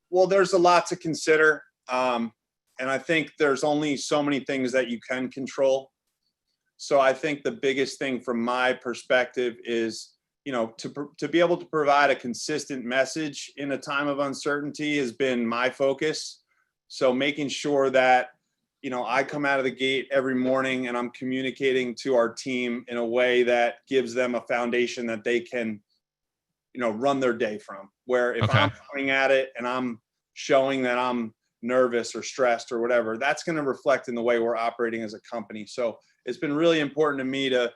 Speaker 7: Well, there's a lot to consider. And I think there's only so many things that you can control. So I think the biggest thing from my perspective is, to be able to provide a consistent message in a time of uncertainty has been my focus. So making sure that, I come out of the gate every morning and I'm communicating to our team in a way that gives them a foundation that they can, run their day from. Where if I'm coming at it and I'm showing that I'm nervous or stressed or whatever, that's going to reflect in the way we're operating as a company. So it's been really important to me to,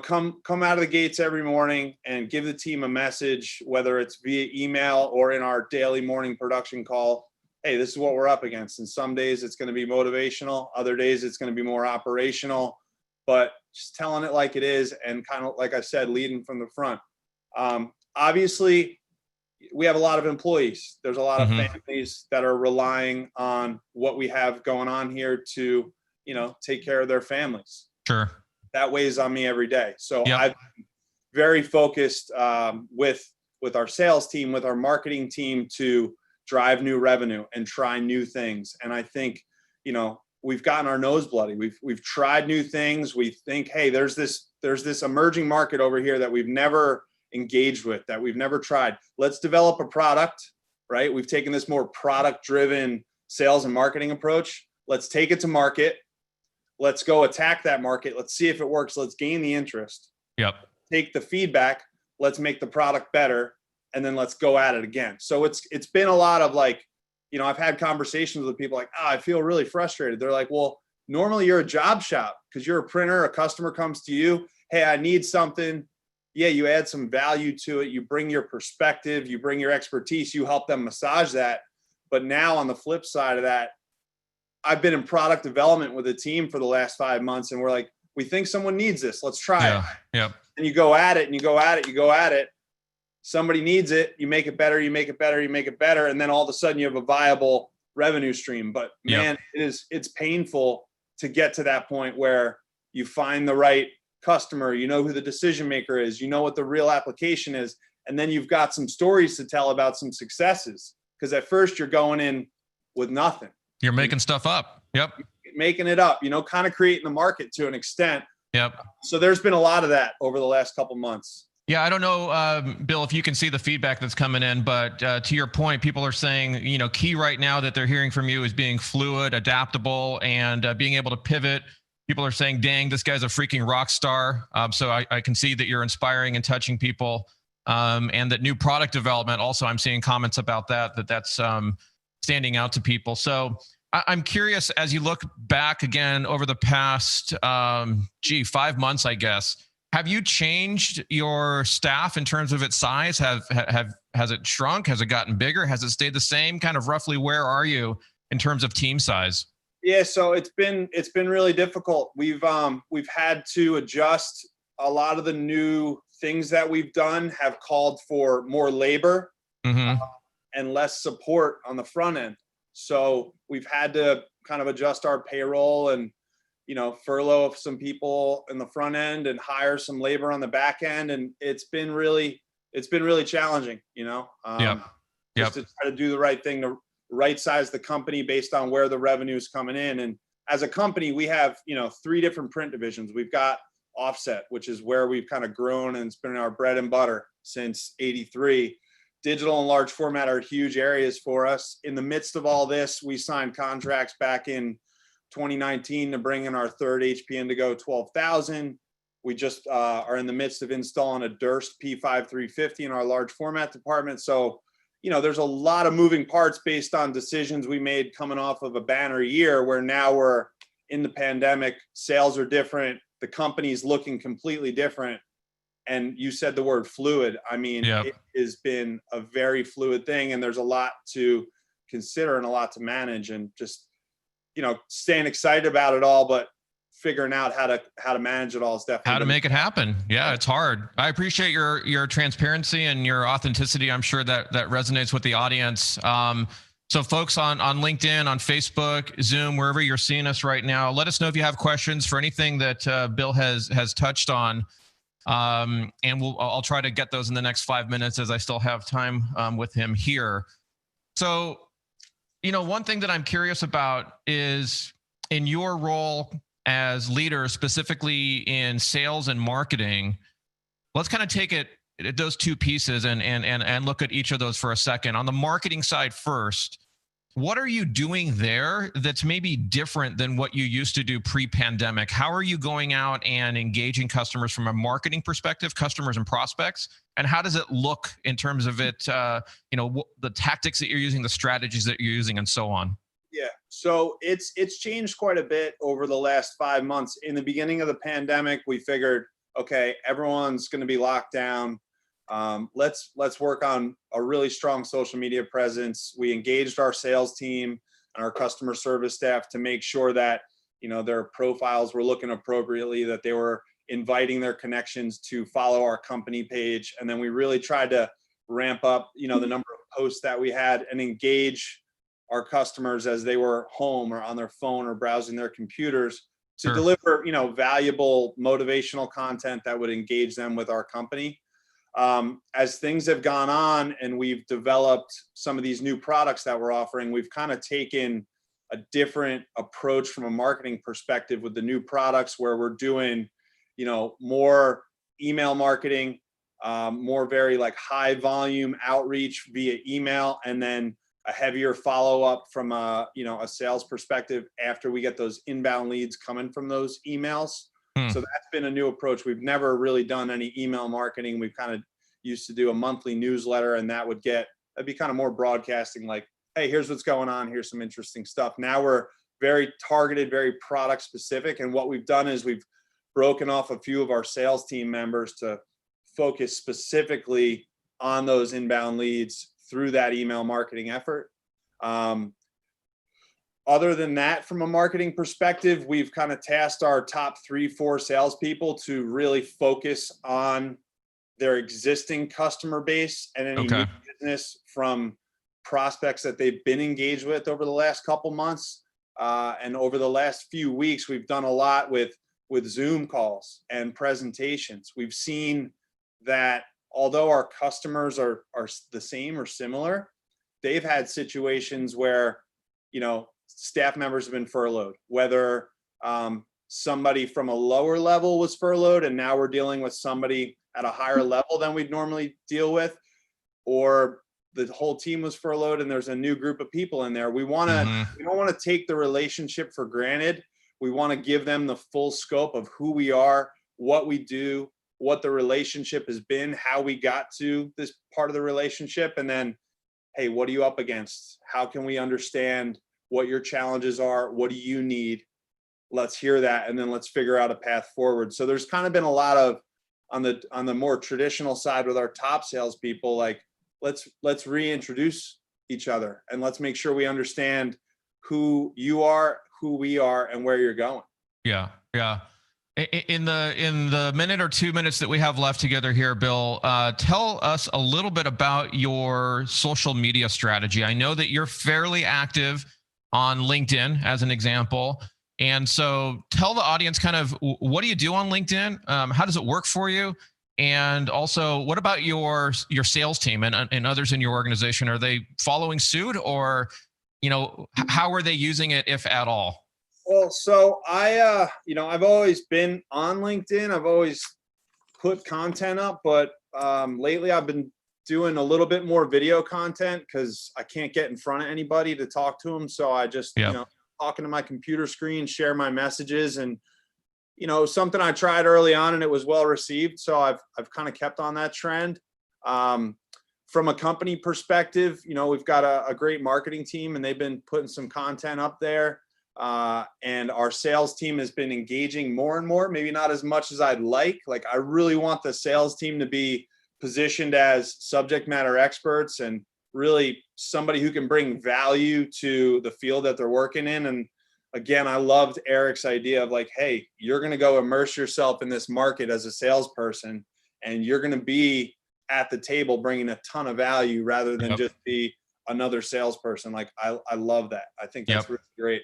Speaker 7: come out of the gates every morning and give the team a message, whether it's via email or in our daily morning production call. Hey, this is what we're up against. And some days it's going to be motivational. Other days it's going to be more operational, but just telling it like it is. And kind of, like I said, leading from the front. Obviously we have a lot of employees. There's a lot of families that are relying on what we have going on here to, take care of their families. Sure. That weighs on me every day. So I've been very focused with with our sales team, with our marketing team to drive new revenue and try new things. And I think, you know, we've gotten our nose bloody. We've tried new things. We think, hey, there's this emerging market over here that we've never engaged with, that we've never tried. Let's develop a product, right? We've taken this more product-driven sales and marketing approach. Let's take it to market. Let's go attack that market. Let's see if it works. Let's gain the interest.
Speaker 2: Yep.
Speaker 7: Take the feedback. Let's make the product better. And then let's go at it again. So it's been a lot of like, you know, I've had conversations with people like, I feel really frustrated. They're like, well, normally you're a job shop because you're a printer, a customer comes to you. Hey, I need something. Yeah, you add some value to it. You bring your perspective, you bring your expertise, you help them massage that. But now on the flip side of that, I've been in product development with a team for the last 5 months, and we're like, we think someone needs this. Let's try it.
Speaker 2: Yep.
Speaker 7: And you go at it and you go at it, you go at it. Somebody needs it. You make it better, you make it better, you make it better. And then all of a sudden you have a viable revenue stream. But man, it's painful to get to that point where you find the right customer, you know who the decision maker is, you know what the real application is. And then you've got some stories to tell about some successes. Because at first you're going in with nothing.
Speaker 2: You're making stuff up. Yep.
Speaker 7: Making it up, you know, kind of creating the market to an extent.
Speaker 2: Yep.
Speaker 7: So there's been a lot of that over the last couple months.
Speaker 2: Yeah, I don't know, Bill, if you can see the feedback that's coming in, but to your point, people are saying, you know, key right now that they're hearing from you is being fluid, adaptable, and being able to pivot. People are saying, dang, this guy's a freaking rock star. So I can see that you're inspiring and touching people. And that new product development, also, I'm seeing comments about that's standing out to people. So I'm curious, as you look back again over the past, 5 months, I guess, have you changed your staff in terms of its size? Has it shrunk? Has it gotten bigger? Has it stayed the same? Kind of roughly, where are you in terms of team size?
Speaker 7: Yeah, so it's been really difficult. We've had to adjust. A lot of the new things that we've done have called for more labor and less support on the front end. So we've had to kind of adjust our payroll and, you know, furlough some people in the front end and hire some labor on the back end. And it's been really challenging, you know, just to try to do the right thing, to right size the company based on where the revenue is coming in. And as a company, we have, you know, 3 different print divisions. We've got offset, which is where we've kind of grown and it's been our bread and butter since '83. Digital and large format are huge areas for us. In the midst of all this, we signed contracts back in 2019 to bring in our third HP Indigo 12,000. We just are in the midst of installing a Duerr P5350 in our large format department. So, you know, there's a lot of moving parts based on decisions we made coming off of a banner year where now we're in the pandemic, sales are different, the company's looking completely different. And you said the word fluid. I mean, It has been a very fluid thing, and there's a lot to consider and a lot to manage, and just, you know, staying excited about it all, but figuring out how to manage it all is definitely
Speaker 2: how to make it happen. Yeah, it's hard. I appreciate your transparency and your authenticity. I'm sure that resonates with the audience. So folks on LinkedIn, on Facebook, Zoom, wherever you're seeing us right now, let us know if you have questions for anything that Bill has touched on. And I'll try to get those in the next 5 minutes as I still have time with him here. So, you know, one thing that I'm curious about is in your role as leader, specifically in sales and marketing, let's kind of take it those two pieces and look at each of those for a second. On the marketing side first, what are you doing there that's maybe different than what you used to do pre-pandemic? How are you going out and engaging customers from a marketing perspective, customers and prospects? And how does it look in terms of it, you know, the tactics that you're using, the strategies that you're using, and so on?
Speaker 7: Yeah, so it's changed quite a bit over the last 5 months. In the beginning of the pandemic, we figured, okay, everyone's going to be locked down. Let's work on a really strong social media presence. We engaged our sales team and our customer service staff to make sure that, you know, their profiles were looking appropriately, that they were inviting their connections to follow our company page. And then we really tried to ramp up, you know, the number of posts that we had and engage our customers as they were home or on their phone or browsing their computers to deliver, you know, valuable motivational content that would engage them with our company. as things have gone on and we've developed some of these new products that we're offering, we've kind of taken a different approach from a marketing perspective with the new products, where we're doing, you know, more email marketing, more very like high volume outreach via email, and then a heavier follow-up from a, you know, a sales perspective after we get those inbound leads coming from those emails. So that's been a new approach. We've never really done any email marketing. We've kind of used to do a monthly newsletter, and that'd be kind of more broadcasting, like, hey, here's what's going on. Here's some interesting stuff. Now we're very targeted, very product specific. And what we've done is we've broken off a few of our sales team members to focus specifically on those inbound leads through that email marketing effort. Other than that, from a marketing perspective, we've kind of tasked our top 3-4 salespeople to really focus on their existing customer base and any new business from prospects that they've been engaged with over the last couple months. And over the last few weeks, we've done a lot with Zoom calls and presentations. We've seen that although our customers are the same or similar, they've had situations where, you know, staff members have been furloughed, whether somebody from a lower level was furloughed and now we're dealing with somebody at a higher level than we'd normally deal with, or the whole team was furloughed and there's a new group of people in there. We don't want to take the relationship for granted. We want to give them the full scope of who we are, what we do, what the relationship has been, how we got to this part of the relationship, and then, hey, what are you up against? How can we understand what your challenges are? What do you need? Let's hear that, and then let's figure out a path forward. So there's kind of been a lot of, on the more traditional side with our top salespeople, like, let's reintroduce each other and let's make sure we understand who you are, who we are, and where you're going.
Speaker 2: Yeah. In the minute or 2 minutes that we have left together here, Bill, tell us a little bit about your social media strategy. I know that you're fairly active on LinkedIn, as an example. And so tell the audience kind of, what do you do on LinkedIn? How does it work for you? And also, what about your sales team and others in your organization? Are they following suit, or, you know, how are they using it, if at all?
Speaker 7: Well, so I've always been on LinkedIn. I've always put content up, but lately I've been doing a little bit more video content because I can't get in front of anybody to talk to them. So I just, you know, talking to my computer screen, share my messages, and, you know, something I tried early on and it was well received. So I've kind of kept on that trend. From a company perspective, you know, we've got a great marketing team and they've been putting some content up there. And our sales team has been engaging more and more, maybe not as much as I'd like. Like, I really want the sales team to be positioned as subject matter experts and really somebody who can bring value to the field that they're working in. And again, I loved Erik's idea of like, hey, you're going to go immerse yourself in this market as a salesperson, and you're going to be at the table bringing a ton of value rather than just be another salesperson. Like, I love that. I think that's really great.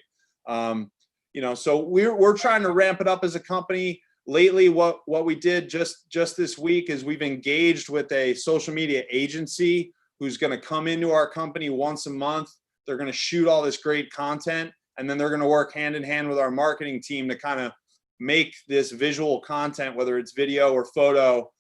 Speaker 7: You know, so we're trying to ramp it up as a company. Lately, what we did just this week is we've engaged with a social media agency who's going to come into our company once a month. They're going to shoot all this great content, and then they're going to work hand in hand with our marketing team to kind of make this visual content, whether it's video or photo,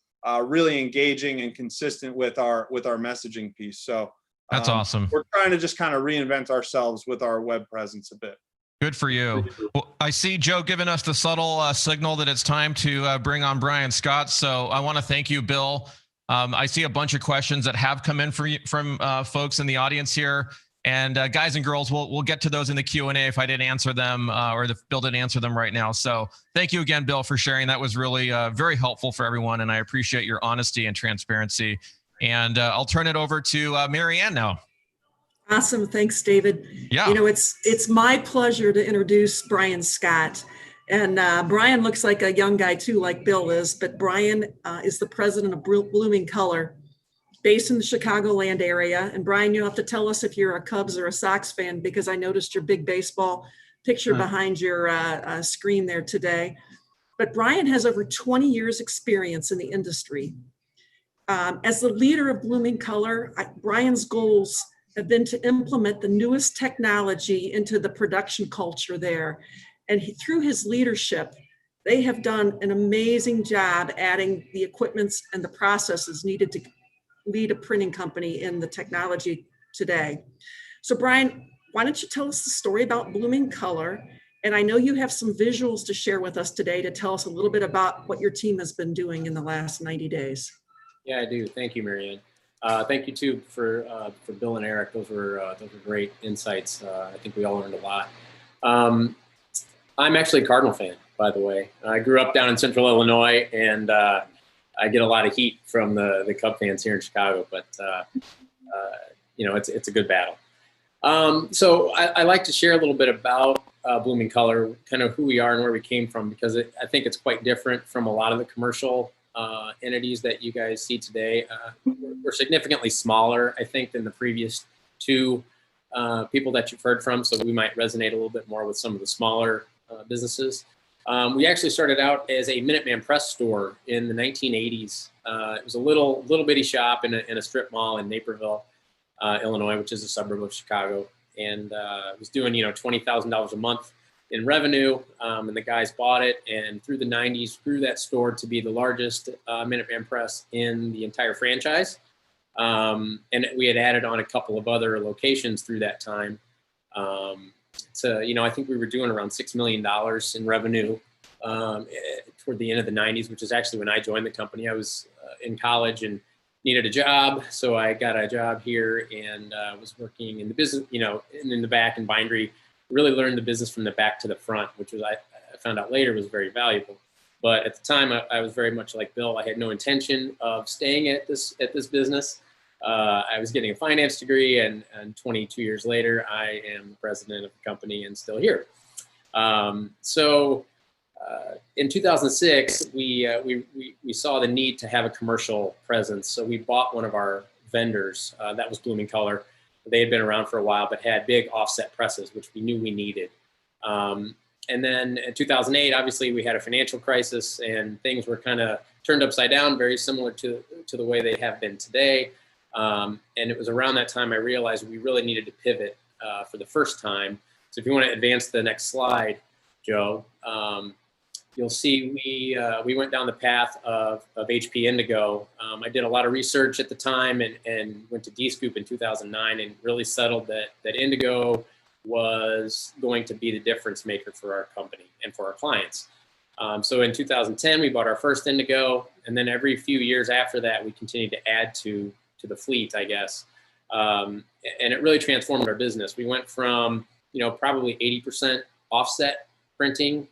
Speaker 7: really engaging and consistent with our messaging piece. So
Speaker 2: that's awesome.
Speaker 7: We're trying to just kind of reinvent ourselves with our web presence a bit.
Speaker 2: Good for you. Well, I see Joe giving us the subtle signal that it's time to bring on Brian Scott. So I want to thank you, Bill. I see a bunch of questions that have come in from folks in the audience here. And guys and girls, we'll get to those in the Q&A if I didn't answer them or if Bill didn't answer them right now. So thank you again, Bill, for sharing. That was really very helpful for everyone. And I appreciate your honesty and transparency. And I'll turn it over to Mary Ann now.
Speaker 8: Awesome. Thanks, David.
Speaker 2: Yeah.
Speaker 8: You know, it's my pleasure to introduce Brian Scott. And Brian looks like a young guy too, like Bill is, but Brian is the president of Blooming Color, based in the Chicagoland area. And Brian, you'll have to tell us if you're a Cubs or a Sox fan, because I noticed your big baseball picture behind your screen there today. But Brian has over 20 years experience in the industry. As the leader of Blooming Color, Brian's goals have been to implement the newest technology into the production culture there. And through his leadership, they have done an amazing job adding the equipments and the processes needed to lead a printing company in the technology today. So Brian, why don't you tell us the story about Blooming Color? And I know you have some visuals to share with us today to tell us a little bit about what your team has been doing in the last 90 days.
Speaker 5: Yeah, I do. Thank you, Marianne. Thank you too for Bill and Eric. Those were great insights. I think we all learned a lot. I'm actually a Cardinal fan, by the way. I grew up down in Central Illinois, and I get a lot of heat from the Cub fans here in Chicago. But you know, it's a good battle. So I like to share a little bit about Blooming Color, kind of who we are and where we came from, because I think it's quite different from a lot of the commercial entities that you guys see today. We're significantly smaller, I think, than the previous two people that you've heard from, so we might resonate a little bit more with some of the smaller businesses. We actually started out as a Minuteman Press store in the 1980s. It was a little bitty shop in a strip mall in Naperville, Illinois, which is a suburb of Chicago, and it was doing $20,000 a month in revenue, and the guys bought it, and through the 90s grew that store to be the largest Minuteman Press in the entire franchise. And we had added on a couple of other locations through that time. So, I think we were doing around $6 million in revenue toward the end of the 90s, which is actually when I joined the company. I was in college and needed a job, so I got a job here and was working in the business, in the back in bindery. Really learned the business from the back to the front, which was I found out later was very valuable. But at the time, I was very much like Bill. I had no intention of staying at this business. I was getting a finance degree, and 22 years later, I am the president of the company and still here. So in 2006, we saw the need to have a commercial presence. So we bought one of our vendors. That was Blooming Color. They had been around for a while, but had big offset presses, which we knew we needed. And then in 2008, obviously, we had a financial crisis, and things were kind of turned upside down, very similar to the way they have been today. And it was around that time I realized we really needed to pivot for the first time. So if you want to advance the next slide, Joe, you'll see we went down the path of HP Indigo. I did a lot of research at the time and went to D-Scoop in 2009 and really settled that Indigo was going to be the difference maker for our company and for our clients. So in 2010, we bought our first Indigo, and then every few years after that, we continued to add to the fleet, I guess. And it really transformed our business. We went from, probably 80% offset printing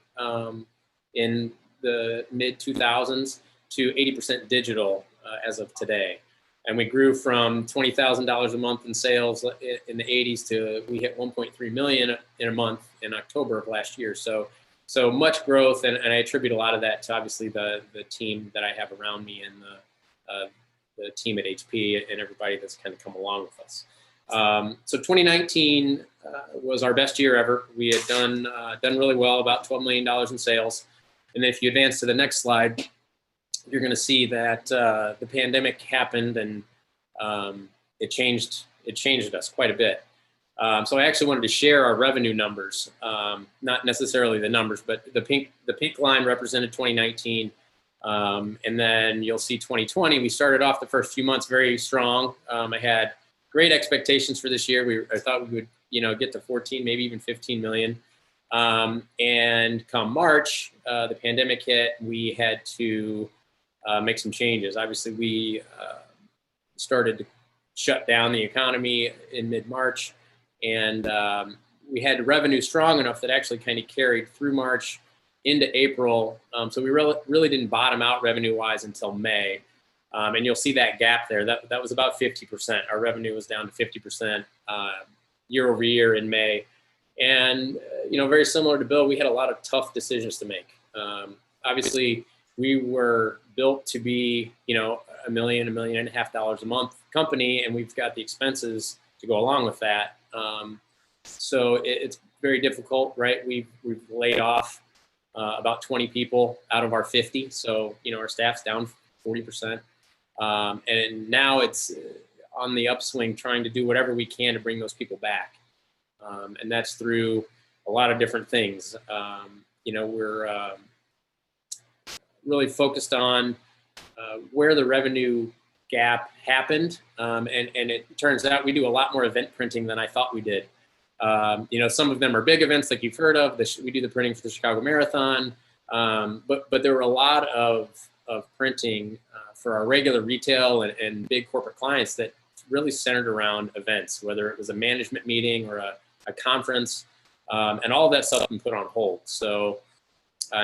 Speaker 5: in the mid 2000s to 80% digital as of today. And we grew from $20,000 a month in sales in the 80s to we hit 1.3 million in a month in October of last year. So much growth, and I attribute a lot of that to obviously the team that I have around me and the team at HP and everybody that's kind of come along with us. So 2019 was our best year ever. We had done really well, about $12 million in sales. And then if you advance to the next slide, you're going to see that the pandemic happened, and it changed us quite a bit. So I actually wanted to share our revenue numbers, not necessarily the numbers, but the pink line represented 2019. And then you'll see 2020, we started off the first few months very strong. I had great expectations for this year. I thought we would, get to 14, maybe even 15 million. And come March, the pandemic hit. We had to make some changes. Obviously, we started to shut down the economy in mid-March, and we had revenue strong enough that actually kind of carried through March into April. So we really didn't bottom out revenue-wise until May. And you'll see that gap there. That was about 50%. Our revenue was down to 50% year over year in May. And, very similar to Bill, we had a lot of tough decisions to make. Obviously, we were built to be, $1 million, $1.5 million a month company, and we've got the expenses to go along with that. So it's very difficult, right? We've laid off about 20 people out of our 50. So, our staff's down 40%. And now it's on the upswing, trying to do whatever we can to bring those people back. And that's through a lot of different things. We're really focused on where the revenue gap happened. And it turns out we do a lot more event printing than I thought we did. Some of them are big events like you've heard of. We do the printing for the Chicago Marathon. But there were a lot of printing for our regular retail and big corporate clients that really centered around events, whether it was a management meeting or a conference, and all of that stuff has been put on hold. So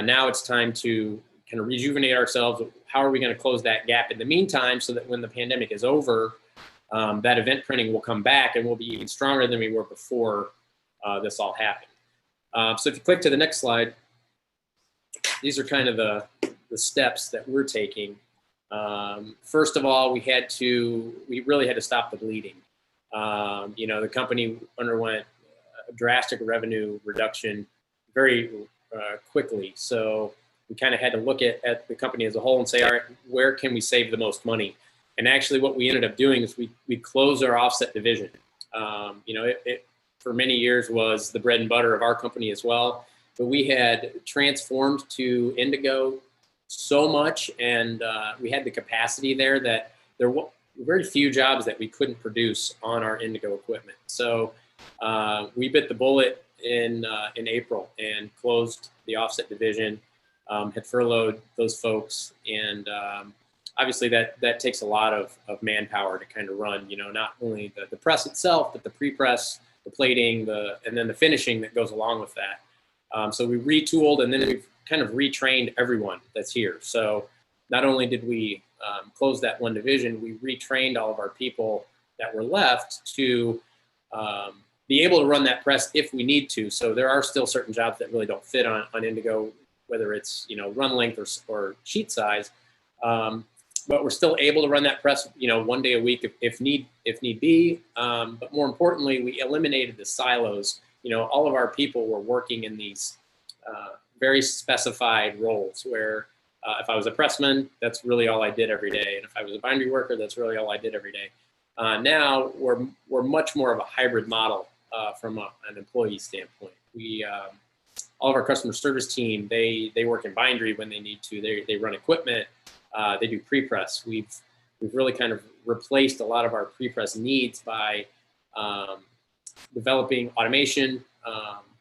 Speaker 5: now it's time to kind of rejuvenate ourselves. How are we going to close that gap in the meantime so that when the pandemic is over, that event printing will come back and we'll be even stronger than we were before this all happened. So if you click to the next slide, these are kind of the steps that we're taking. First of all, we really had to stop the bleeding. The company underwent a drastic revenue reduction very quickly. So we kind of had to look at the company as a whole and say, all right, where can we save the most money? And actually what we ended up doing is we closed our offset division. It for many years was the bread and butter of our company as well. But we had transformed to Indigo so much, and we had the capacity there that there were very few jobs that we couldn't produce on our Indigo equipment. So we bit the bullet in April and closed the offset division, had furloughed those folks, and obviously that takes a lot of manpower to kind of run, not only the press itself, but the pre-press, the plating, and then the finishing that goes along with that. So we retooled, and then we've kind of retrained everyone that's here. So not only did we close that one division, we retrained all of our people that were left to be able to run that press if we need to. So there are still certain jobs that really don't fit on Indigo, whether it's run length or sheet size. But we're still able to run that press, one day a week if need be. But more importantly, we eliminated the silos. All of our people were working in these very specified roles where if I was a pressman, that's really all I did every day. And if I was a bindery worker, that's really all I did every day. Now we're much more of a hybrid model from an employee standpoint. All of our customer service team, they work in bindery when they need to. They run equipment. They do pre-press. We've really kind of replaced a lot of our pre-press needs by developing automation,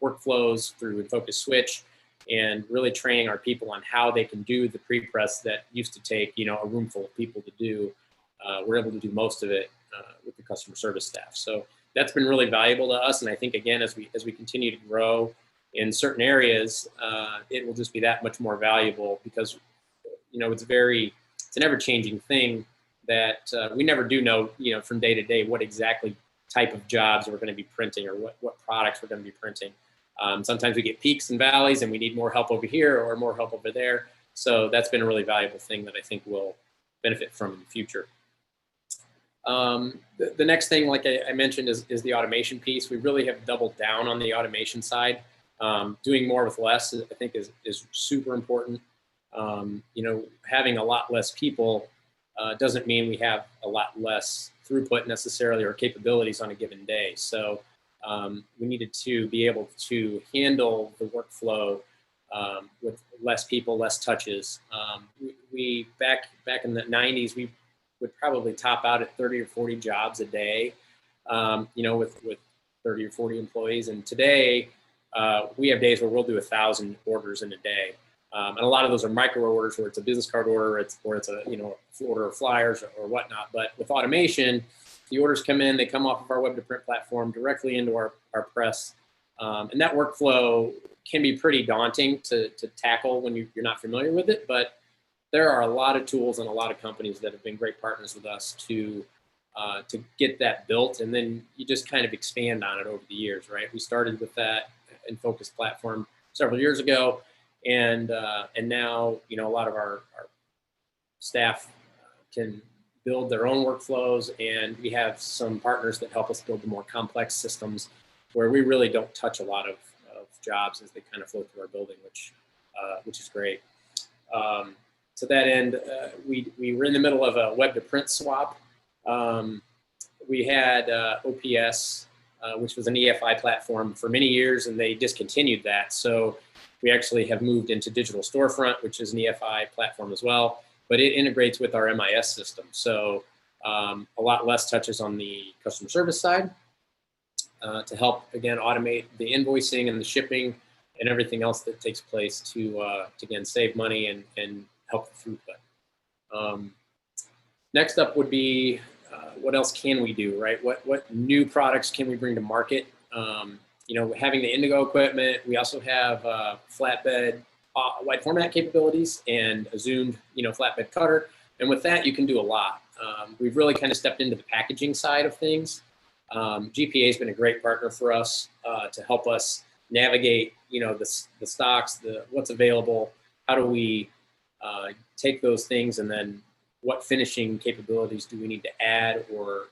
Speaker 5: workflows through Focus Switch, and really training our people on how they can do the pre-press that used to take, a room full of people to do. We're able to do most of it with the customer service staff. So that's been really valuable to us. And I think, again, as we continue to grow in certain areas, it will just be that much more valuable because, it's an ever-changing thing that we never do know, from day to day what exactly type of jobs we're going to be printing or what products we're going to be printing. Sometimes we get peaks and valleys and we need more help over here or more help over there. So that's been a really valuable thing that I think we'll benefit from in the future. The next thing, like I mentioned, is the automation piece. We really have doubled down on the automation side. Doing more with less, I think, is super important. Having a lot less people doesn't mean we have a lot less throughput necessarily or capabilities on a given day. So we needed to be able to handle the workflow with less people, less touches. We back in the 90s, we would probably top out at 30 or 40 jobs a day, with 30 or 40 employees. And today we have days where we'll do 1,000 orders in a day. And a lot of those are micro orders where it's a business card order, or it's a order of flyers or whatnot. But with automation, the orders come in, they come off of our web to print platform directly into our press. And that workflow can be pretty daunting to tackle when you're not familiar with it. But there are a lot of tools and a lot of companies that have been great partners with us to get that built. And then you just kind of expand on it over the years, right? We started with that in Focus platform several years ago. And now, a lot of our staff can build their own workflows, and we have some partners that help us build the more complex systems where we really don't touch a lot of jobs as they kind of flow through our building, which is great. to that end, we were in the middle of a web to print swap. We had OPS, which was an EFI platform for many years, and they discontinued that. So we actually have moved into Digital Storefront, which is an EFI platform as well, but it integrates with our MIS system. So a lot less touches on the customer service side to help, again, automate the invoicing and the shipping and everything else that takes place to again, save money and help the throughput. Next up would be, what else can we do, right? What new products can we bring to market? You know, having the Indigo equipment, we also have flatbed wide format capabilities and a zoomed, you know, flatbed cutter. And with that, you can do a lot. We've really kind of stepped into the packaging side of things. GPA has been a great partner for us to help us navigate, you know, the stocks, what's available. How do we take those things, and then what finishing capabilities do we need to add or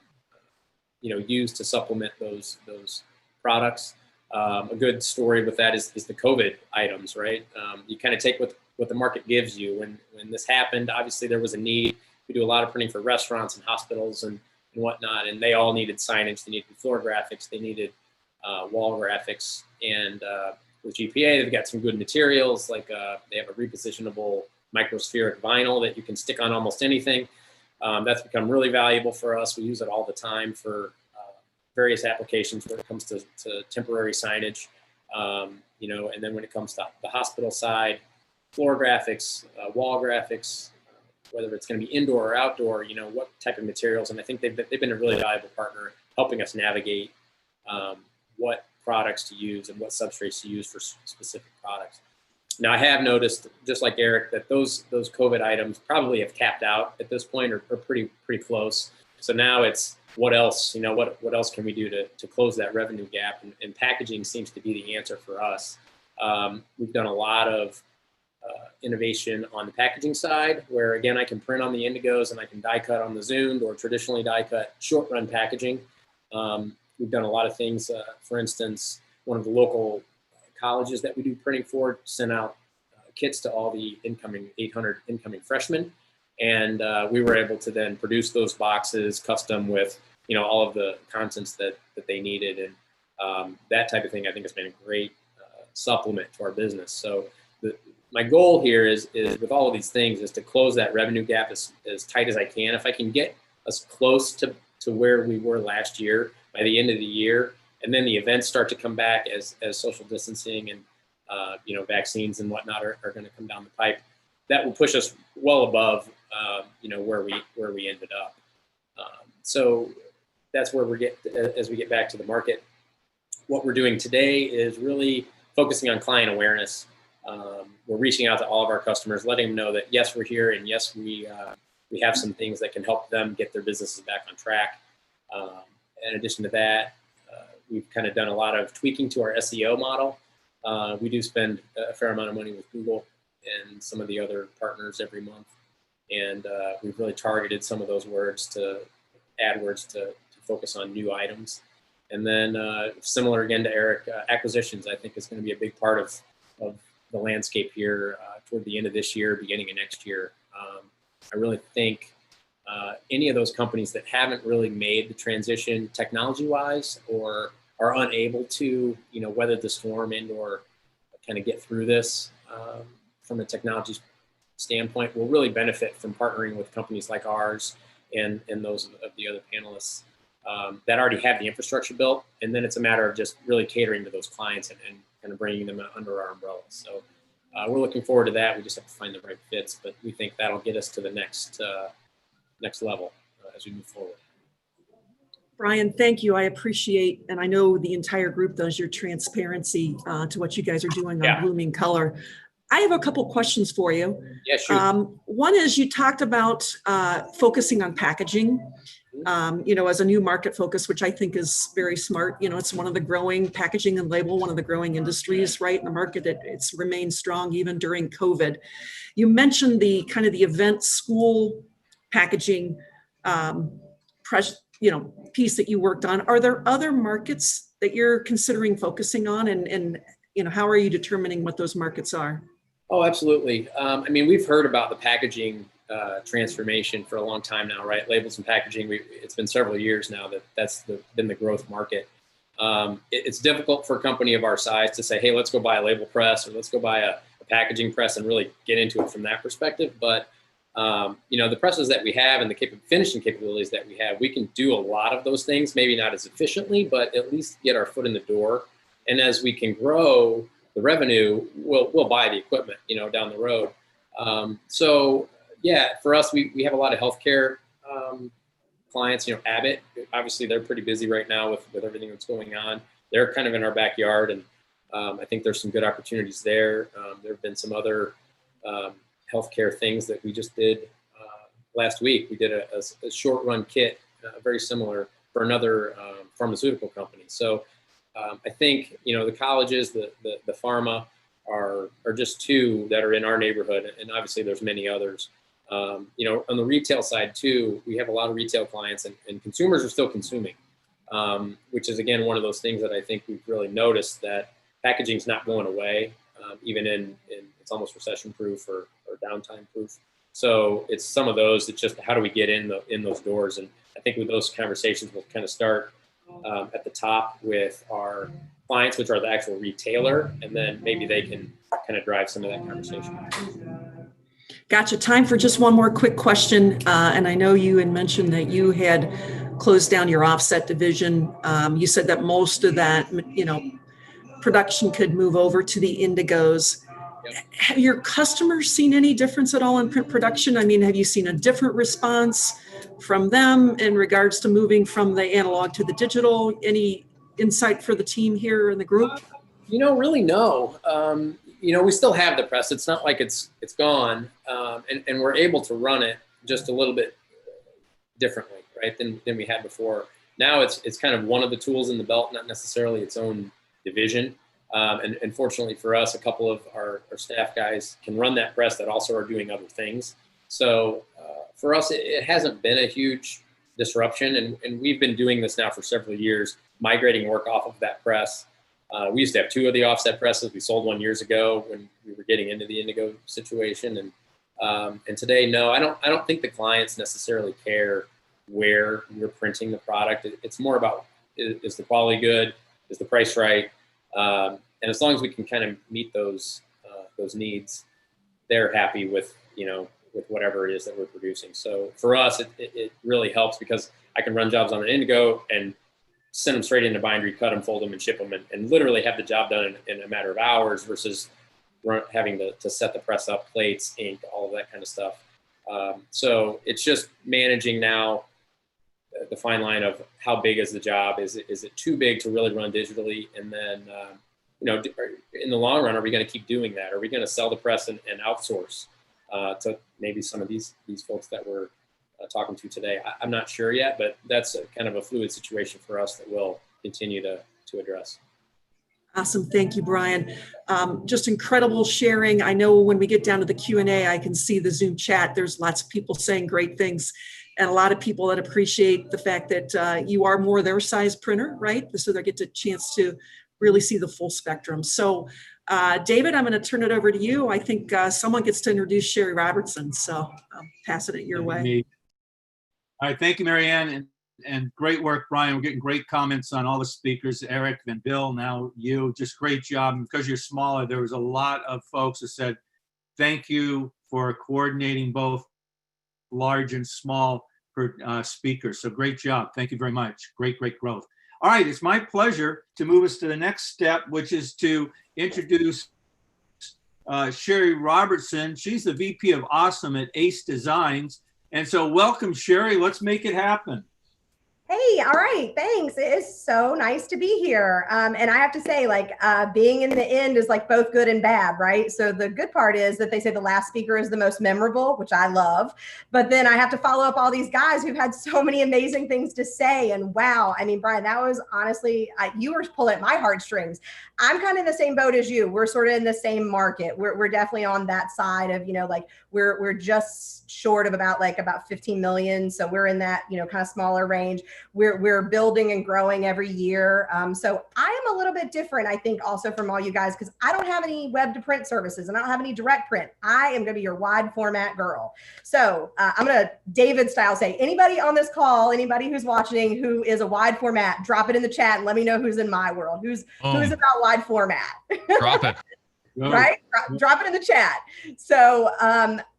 Speaker 5: you know, use to supplement those products? A good story with that is the COVID items, right? You kind of take what the market gives you. When this happened, obviously there was a need. We do a lot of printing for restaurants and hospitals and whatnot, and they all needed signage. They needed floor graphics. They needed wall graphics. And with GPA, they've got some good materials, like they have a repositionable microspheric vinyl that you can stick on almost anything. That's become really valuable for us. We use it all the time for various applications when it comes to temporary signage, you know, and then when it comes to the hospital side, floor graphics, wall graphics, whether it's going to be indoor or outdoor, you know, what type of materials. And I think they've been a really valuable partner helping us navigate what products to use and what substrates to use for specific products. Now, I have noticed, just like Eric, that those COVID items probably have capped out at this point, or pretty close. So now it's what else, you know, what else can we do to close that revenue gap? And packaging seems to be the answer for us. We've done a lot of innovation on the packaging side, where again, I can print on the Indigos and I can die cut on the zoomed or traditionally die cut short run packaging. We've done a lot of things. For instance, one of the local colleges that we do printing for sent out kits to all the 800 incoming freshmen. And we were able to then produce those boxes custom with, you know, all of the contents that they needed. And that type of thing, I think, has been a great supplement to our business. So my goal here is with all of these things is to close that revenue gap as tight as I can. If I can get us close to where we were last year by the end of the year, and then the events start to come back as social distancing and you know, vaccines and whatnot are going to come down the pipe, that will push us well above you know, where we ended up. So that's where as we get back to the market. What we're doing today is really focusing on client awareness. We're reaching out to all of our customers, letting them know that yes, we're here, and yes, we have some things that can help them get their businesses back on track. In addition to that, we've kind of done a lot of tweaking to our SEO model. We do spend a fair amount of money with Google and some of the other partners every month. And we've really targeted some of those AdWords to focus on new items. And then similar again to Eric, acquisitions, I think, is going to be a big part of the landscape here toward the end of this year, beginning of next year. I really think any of those companies that haven't really made the transition technology-wise or are unable to, you know, weather the storm and/or kind of get through this from a technology standpoint, will really benefit from partnering with companies like ours and those of the other panelists that already have the infrastructure built. And then it's a matter of just really catering to those clients and kind of bringing them under our umbrella. So we're looking forward to that. We just have to find the right fits, but we think that'll get us to the next level as we move forward.
Speaker 8: Brian, thank you. I appreciate, and I know the entire group does, your transparency to what you guys are doing on Blooming Color. I have a couple questions for you.
Speaker 5: Yeah, sure.
Speaker 8: One is, you talked about focusing on packaging, you know, as a new market focus, which I think is very smart. You know, it's one of the growing, packaging and label, one of the growing industries, right, in the market. It's remained strong even during COVID. You mentioned the kind of the event school packaging you know, piece that you worked on. Are there other markets that you're considering focusing on, and you know, how are you determining what those markets are?
Speaker 5: Oh, absolutely. I mean, we've heard about the packaging transformation for a long time now, right? Labels and packaging. It's been several years now that's been the growth market. It's difficult for a company of our size to say, hey, let's go buy a label press or let's go buy a packaging press and really get into it from that perspective. But the presses that we have and the finishing capabilities that we have, we can do a lot of those things, maybe not as efficiently, but at least get our foot in the door. And as we can grow the revenue, we'll buy the equipment, down the road. So yeah, for us, we have a lot of healthcare clients. Abbott, obviously they're pretty busy right now with everything that's going on. They're kind of in our backyard, and I think there's some good opportunities there. There have been some other healthcare things that we just did last week. We did a short run kit, very similar for another pharmaceutical company. So I think the colleges, the pharma are just two that are in our neighborhood, and obviously there's many others. On the retail side too, we have a lot of retail clients, and consumers are still consuming, which is again one of those things that I think we've really noticed, that packaging is not going away, even in it's almost recession proof or downtime proof. So it's some of those. It's just how do we get in those doors, and I think with those conversations we'll kind of start at the top with our clients, which are the actual retailer, and then maybe they can kind of drive some of that conversation.
Speaker 8: Gotcha. Time for just one more quick question. And I know you had mentioned that you had closed down your offset division. You said that most of that, production could move over to the Indigos.
Speaker 5: Yep.
Speaker 8: Have your customers seen any difference at all in print production? I mean, have you seen a different response from them in regards to moving from the analog to the digital? Any insight for the team here in the group?
Speaker 5: Really no. We still have the press. It's not like it's gone, and we're able to run it just a little bit differently, right, than we had before. Now it's kind of one of the tools in the belt, not necessarily its own division. And fortunately for us, a couple of our staff guys can run that press that also are doing other things. So for us, it hasn't been a huge disruption, and we've been doing this now for several years, migrating work off of that press. We used to have two of the offset presses. We sold one years ago when we were getting into the Indigo situation, and today, no, I don't think the clients necessarily care where you're printing the product. It's more about is the quality good, is the price right, and as long as we can kind of meet those needs, they're happy with with whatever it is that we're producing. So for us, it really helps because I can run jobs on an Indigo and send them straight into bindery, cut them, fold them, and ship them, and literally have the job done in a matter of hours versus having to set the press up, plates, ink, all of that kind of stuff. So it's just managing now the fine line of how big is the job? Is it too big to really run digitally? And then, in the long run, are we going to keep doing that? Are we going to sell the press and outsource to maybe some of these folks that we're talking to today? I'm not sure yet, but that's kind of a fluid situation for us that we'll continue to address.
Speaker 8: Awesome. Thank you, Brian. Just incredible sharing. I know when we get down to the Q&A, I can see the Zoom chat. There's lots of people saying great things, and a lot of people that appreciate the fact that you are more their size printer, right? So they get a chance to really see the full spectrum. So David, I'm going to turn it over to you. I think someone gets to introduce Sheri Robertson, so I'm passing it your way.
Speaker 1: All right, thank you, Marianne, and great work, Brian. We're getting great comments on all the speakers, Erik, then Bill, now you. Just great job. And because you're smaller, there was a lot of folks that said thank you for coordinating both large and small speakers. So great job. Thank you very much. Great growth. All right, it's my pleasure to move us to the next step, which is to introduce Sheri Robertson. She's the VP of Awesome at Ace Designs. And so welcome, Sheri. Let's make it happen.
Speaker 6: Hey, all right, thanks. It is so nice to be here. And I have to say, being in the end is like both good and bad, right? So the good part is that they say the last speaker is the most memorable, which I love. But then I have to follow up all these guys who've had so many amazing things to say. And wow, I mean, Brian, that was honestly, you were pulling at my heartstrings. I'm kind of in the same boat as you. We're sort of in the same market. We're definitely on that side of, we're just short of about 15 million. So we're in that, kind of smaller range. we're building and growing every year. So I am a little bit different, I think, also from all you guys, because I don't have any web to print services and I don't have any direct print. I am going to be your wide format girl. So I'm going to David style say, anybody on this call, anybody who's watching who is a wide format, drop it in the chat and let me know who's in my world, who's about wide format.
Speaker 2: Drop it.
Speaker 6: Right? Drop it in the chat. So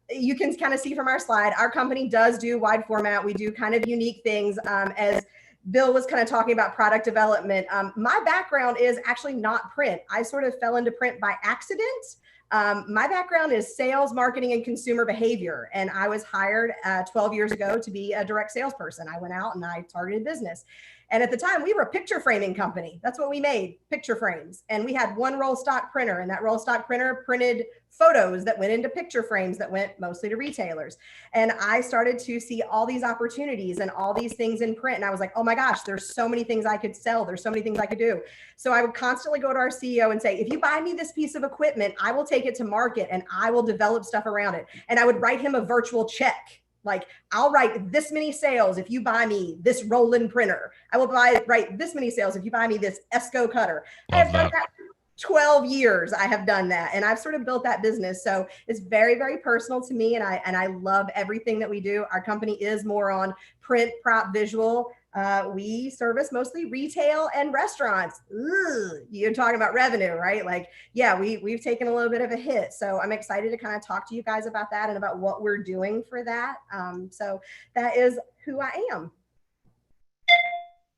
Speaker 6: you can kind of see from our slide, our company does do wide format. We do kind of unique things. As Bill was kind of talking about product development, my background is actually not print. I sort of fell into print by accident. My background is sales, marketing, and consumer behavior. And I was hired 12 years ago to be a direct salesperson. I went out and I targeted business. And at the time, we were a picture framing company. That's what we made, picture frames. And we had one roll stock printer, and that roll stock printer printed photos that went into picture frames that went mostly to retailers. And I started to see all these opportunities and all these things in print. And I was like, oh my gosh, there's so many things I could sell. There's so many things I could do. So I would constantly go to our CEO and say, if you buy me this piece of equipment, I will take it to market and I will develop stuff around it. And I would write him a virtual check. Like, I'll write this many sales if you buy me this Roland printer. I will write this many sales if you buy me this Esco cutter. I have done that for 12 years. I have done that, and I've sort of built that business. So it's very, very personal to me, and I love everything that we do. Our company is more on print, prop, visual. We service mostly retail and restaurants. You're talking about revenue, right? Like, yeah, we've taken a little bit of a hit. So I'm excited to kind of talk to you guys about that and about what we're doing for that. So that is who I am.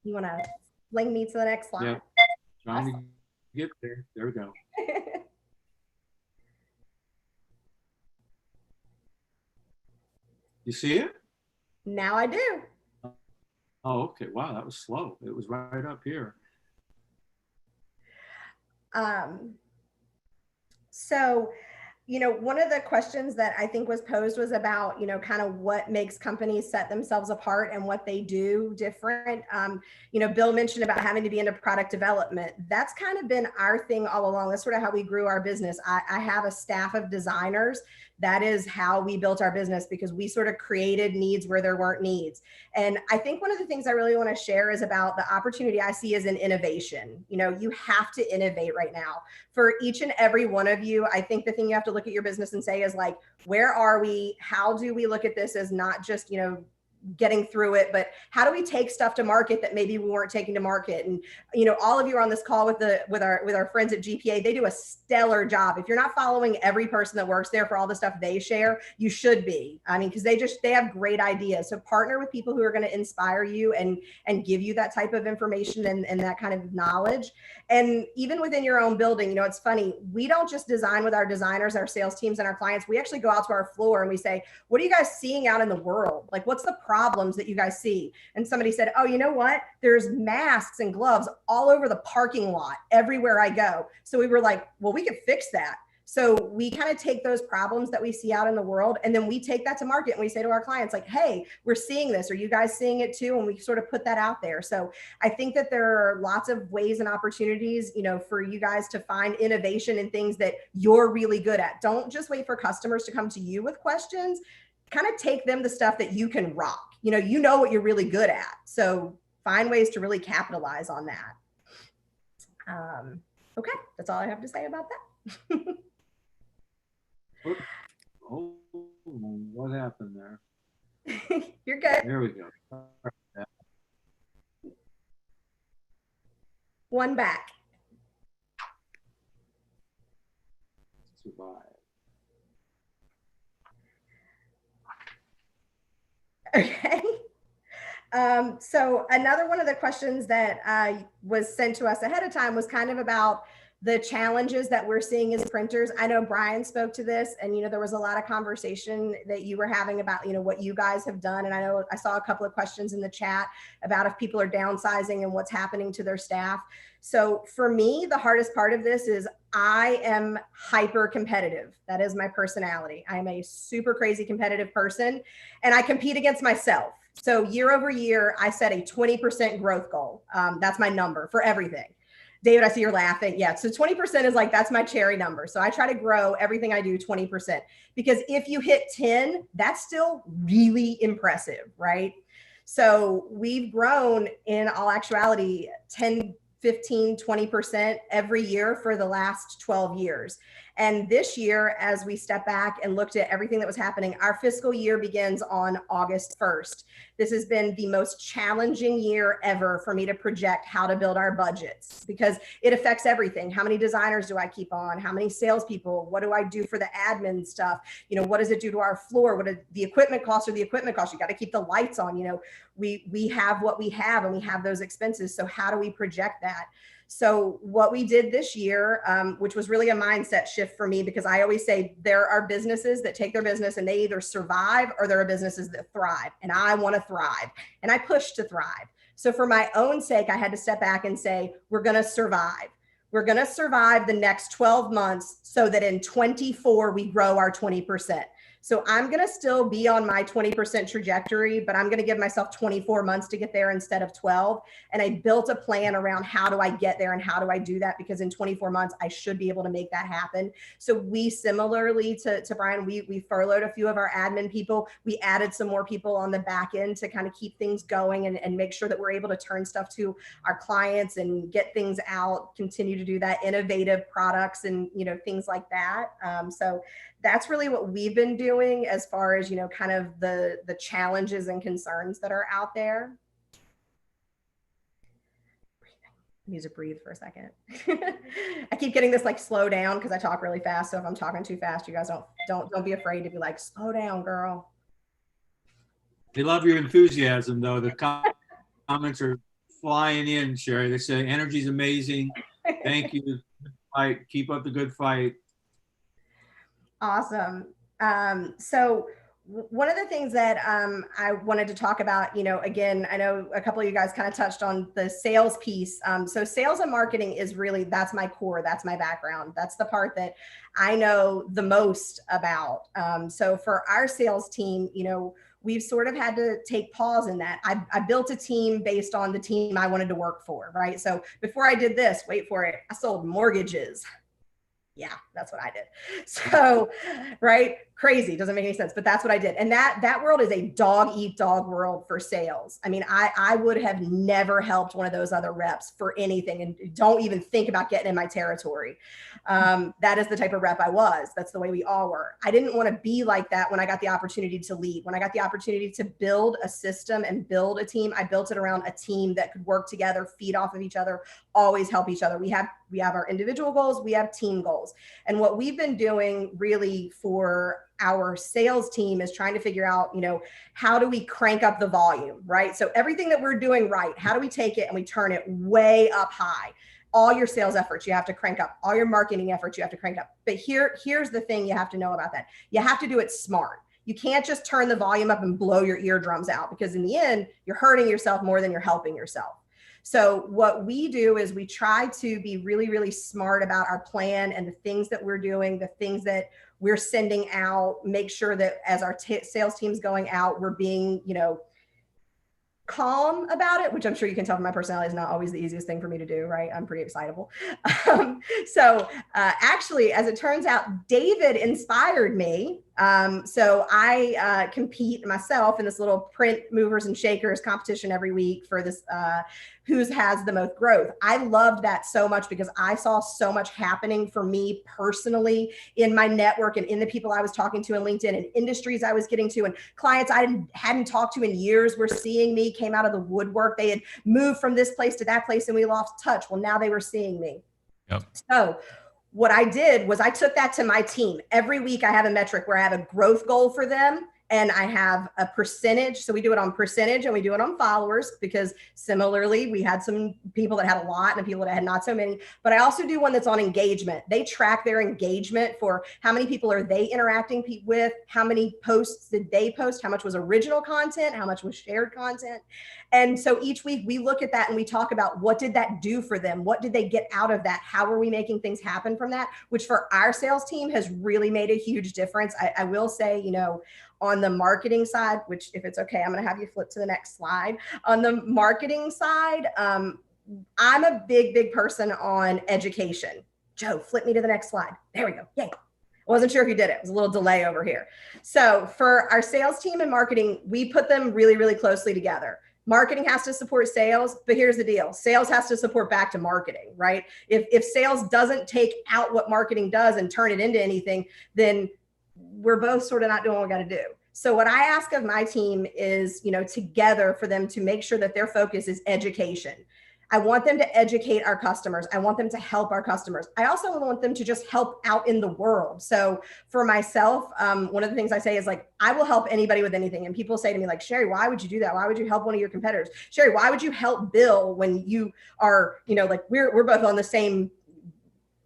Speaker 6: You want to fling me to the next slide?
Speaker 1: Yeah. Trying to get there. There we go. You see it?
Speaker 6: Now I do.
Speaker 1: Oh, okay. Wow, that was slow. It was right up here.
Speaker 6: So, you know, one of the questions that I think was posed was about, you know, kind of what makes companies set themselves apart and what they do different. You know, Bill mentioned about having to be into product development. That's kind of been our thing all along. That's sort of how we grew our business. I have a staff of designers. That is how we built our business, because we sort of created needs where there weren't needs. And I think one of the things I really want to share is about the opportunity I see as an innovation. You know, you have to innovate right now. For each and every one of you, I think the thing you have to look at your business and say is like, where are we? How do we look at this as not just, you know, getting through it, but how do we take stuff to market that maybe we weren't taking to market? And, you know, all of you are on this call with our friends at GPA. They do a stellar job. If you're not following every person that works there for all the stuff they share, you should be. I mean, because they have great ideas. So partner with people who are going to inspire you and give you that type of information and that kind of knowledge. And even within your own building, you know, it's funny. We don't just design with our designers, our sales teams, and our clients. We actually go out to our floor and we say, what are you guys seeing out in the world? Like, what's the problems that you guys see? And somebody said, oh, you know what? There's masks and gloves all over the parking lot everywhere I go. So we were like, well, we could fix that. So we kind of take those problems that we see out in the world, and then we take that to market and we say to our clients, like, hey, we're seeing this. Are you guys seeing it too? And we sort of put that out there. So I think that there are lots of ways and opportunities, you know, for you guys to find innovation in things that you're really good at. Don't just wait for customers to come to you with questions. Kind of take them the stuff that you can rock. You know what you're really good at. So find ways to really capitalize on that. Okay, that's all I have to say about that.
Speaker 1: Oh, what happened there?
Speaker 6: You're good.
Speaker 1: There we go.
Speaker 6: One back.
Speaker 1: Survive.
Speaker 6: Okay. So another one of the questions that was sent to us ahead of time was kind of about the challenges that we're seeing as printers. I know Brian spoke to this, and, you know, there was a lot of conversation that you were having about, you know, what you guys have done. And I know I saw a couple of questions in the chat about if people are downsizing and what's happening to their staff. So for me, the hardest part of this is I am hyper competitive. That is my personality. I am a super crazy competitive person, and I compete against myself. So year over year, I set a 20% growth goal. That's my number for everything. David, I see you're laughing. Yeah, so 20% is like, that's my cherry number. So I try to grow everything I do 20%, because if you hit 10, that's still really impressive, right? So we've grown in all actuality 10, 15, 20% every year for the last 12 years. And this year, as we step back and looked at everything that was happening, our fiscal year begins on August 1st. This has been the most challenging year ever for me to project how to build our budgets, because it affects everything. How many designers do I keep on? How many salespeople? What do I do for the admin stuff? You know, what does it do to our floor? What are the equipment costs? Or the equipment costs? You got to keep the lights on. You know, we have what we have, and we have those expenses. So how do we project that? So what we did this year, which was really a mindset shift for me, because I always say there are businesses that take their business and they either survive, or there are businesses that thrive, and I want to thrive, and I push to thrive. So for my own sake, I had to step back and say, we're going to survive. We're going to survive the next 12 months so that in 24, we grow our 20%. So I'm going to still be on my 20% trajectory, but I'm going to give myself 24 months to get there instead of 12. And I built a plan around how do I get there and how do I do that? Because in 24 months, I should be able to make that happen. So we similarly to Brian, we furloughed a few of our admin people. We added some more people on the back end to kind of keep things going and make sure that we're able to turn stuff to our clients and get things out, continue to do that, innovative products and, you know, things like that. So that's really what we've been doing as far as, you know, kind of the challenges and concerns that are out there. Music, breathe for a second. I keep getting this like slow down because I talk really fast. So if I'm talking too fast, you guys don't be afraid to be like, slow down, girl.
Speaker 1: They love your enthusiasm, though. The comments are flying in, Sheri. They say energy's amazing. Thank you. Fight. Keep up the good fight.
Speaker 6: Awesome. So one of the things that I wanted to talk about, you know, again, I know a couple of you guys kind of touched on the sales piece. So sales and marketing is really, that's my core, that's my background. That's the part that I know the most about. So for our sales team, you know, we've sort of had to take pause in that. I built a team based on the team I wanted to work for, right? So before I did this, wait for it, I sold mortgages. Yeah, that's what I did. So, right? Crazy. Doesn't make any sense, but that's what I did. And that world is a dog eat dog world for sales. I mean, I would have never helped one of those other reps for anything. And don't even think about getting in my territory. That is the type of rep I was. That's the way we all were. I didn't want to be like that when I got the opportunity to lead. When I got the opportunity to build a system and build a team, I built it around a team that could work together, feed off of each other, always help each other. We have our individual goals, we have team goals. And what we've been doing really for our sales team is trying to figure out, you know, how do we crank up the volume, right? So everything that we're doing right, how do we take it and we turn it way up high? All your sales efforts, you have to crank up. All your marketing efforts, you have to crank up. But here's the thing you have to know about that. You have to do it smart. You can't just turn the volume up and blow your eardrums out, because in the end, you're hurting yourself more than you're helping yourself. So what we do is we try to be really, really smart about our plan and the things that we're doing, the things that we're sending out, make sure that as our sales team's going out, we're being, you know, calm about it, which I'm sure you can tell from my personality is not always the easiest thing for me to do, right? I'm pretty excitable. Actually, as it turns out, David inspired me. So I compete myself in this little print movers and shakers competition every week for this, who has the most growth. I loved that so much because I saw so much happening for me personally in my network and in the people I was talking to in LinkedIn and industries I was getting to, and clients I hadn't talked to in years were seeing me, came out of the woodwork. They had moved from this place to that place and we lost touch. Well, now they were seeing me.
Speaker 2: Yep.
Speaker 6: So what I did was I took that to my team. Every week I have a metric where I have a growth goal for them and I have a percentage. So we do it on percentage and we do it on followers, because similarly, we had some people that had a lot and people that had not so many, but I also do one that's on engagement. They track their engagement for how many people are they interacting with, how many posts did they post, how much was original content, how much was shared content. And so each week we look at that and we talk about what did that do for them? What did they get out of that? How are we making things happen from that? Which for our sales team has really made a huge difference. I will say, you know, on the marketing side, which if it's okay, I'm going to have you flip to the next slide. On the marketing side, I'm a big person on education. Joe, flip me to the next slide. There we go. Yay. wasn't sure if you did it. It was a little delay over here. So for our sales team and marketing, we put them really, really closely together. Marketing has to support sales, but here's the deal. Sales has to support back to marketing, right? If sales doesn't take out what marketing does and turn it into anything, then we're both sort of not doing what we got to do. So what I ask of my team is, together for them to make sure that their focus is education. I want them to educate our customers. I want them to help our customers. I also want them to just help out in the world. So for myself, one of the things I say is like, I will help anybody with anything. And people say to me like, Sheri, why would you do that? Why would you help one of your competitors? Sheri, why would you help Bill when you are, like we're both on the same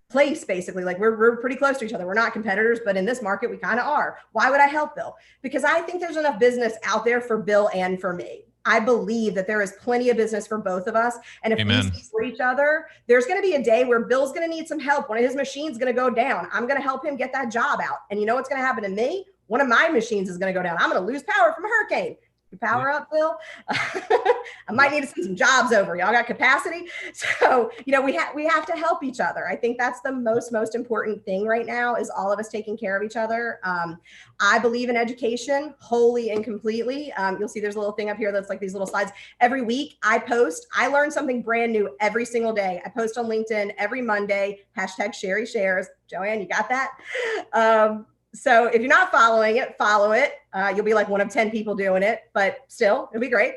Speaker 6: place, basically. Like we're pretty close to each other. We're not competitors, but in this market, we kind of are. Why would I help Bill? Because I think there's enough business out there for Bill and for me. I believe that there is plenty of business for both of us. And if
Speaker 2: Amen.
Speaker 6: we support each other, there's going to be a day where Bill's going to need some help. One of his machines is going to go down. I'm going to help him get that job out. And you know what's going to happen to me? One of my machines is going to go down. I'm going to lose power from a hurricane. You power up, Bill? I might need to send some jobs over. Y'all got capacity? So, we have to help each other. I think that's the most important thing right now is all of us taking care of each other. I believe in education wholly and completely. You'll see there's a little thing up here that's like these little slides. Every week I learn something brand new every single day. I post on LinkedIn every Monday, #Sheri Shares. Joanne, you got that? So if you're not following it, follow it. You'll be like one of 10 people doing it, but still, it'll be great.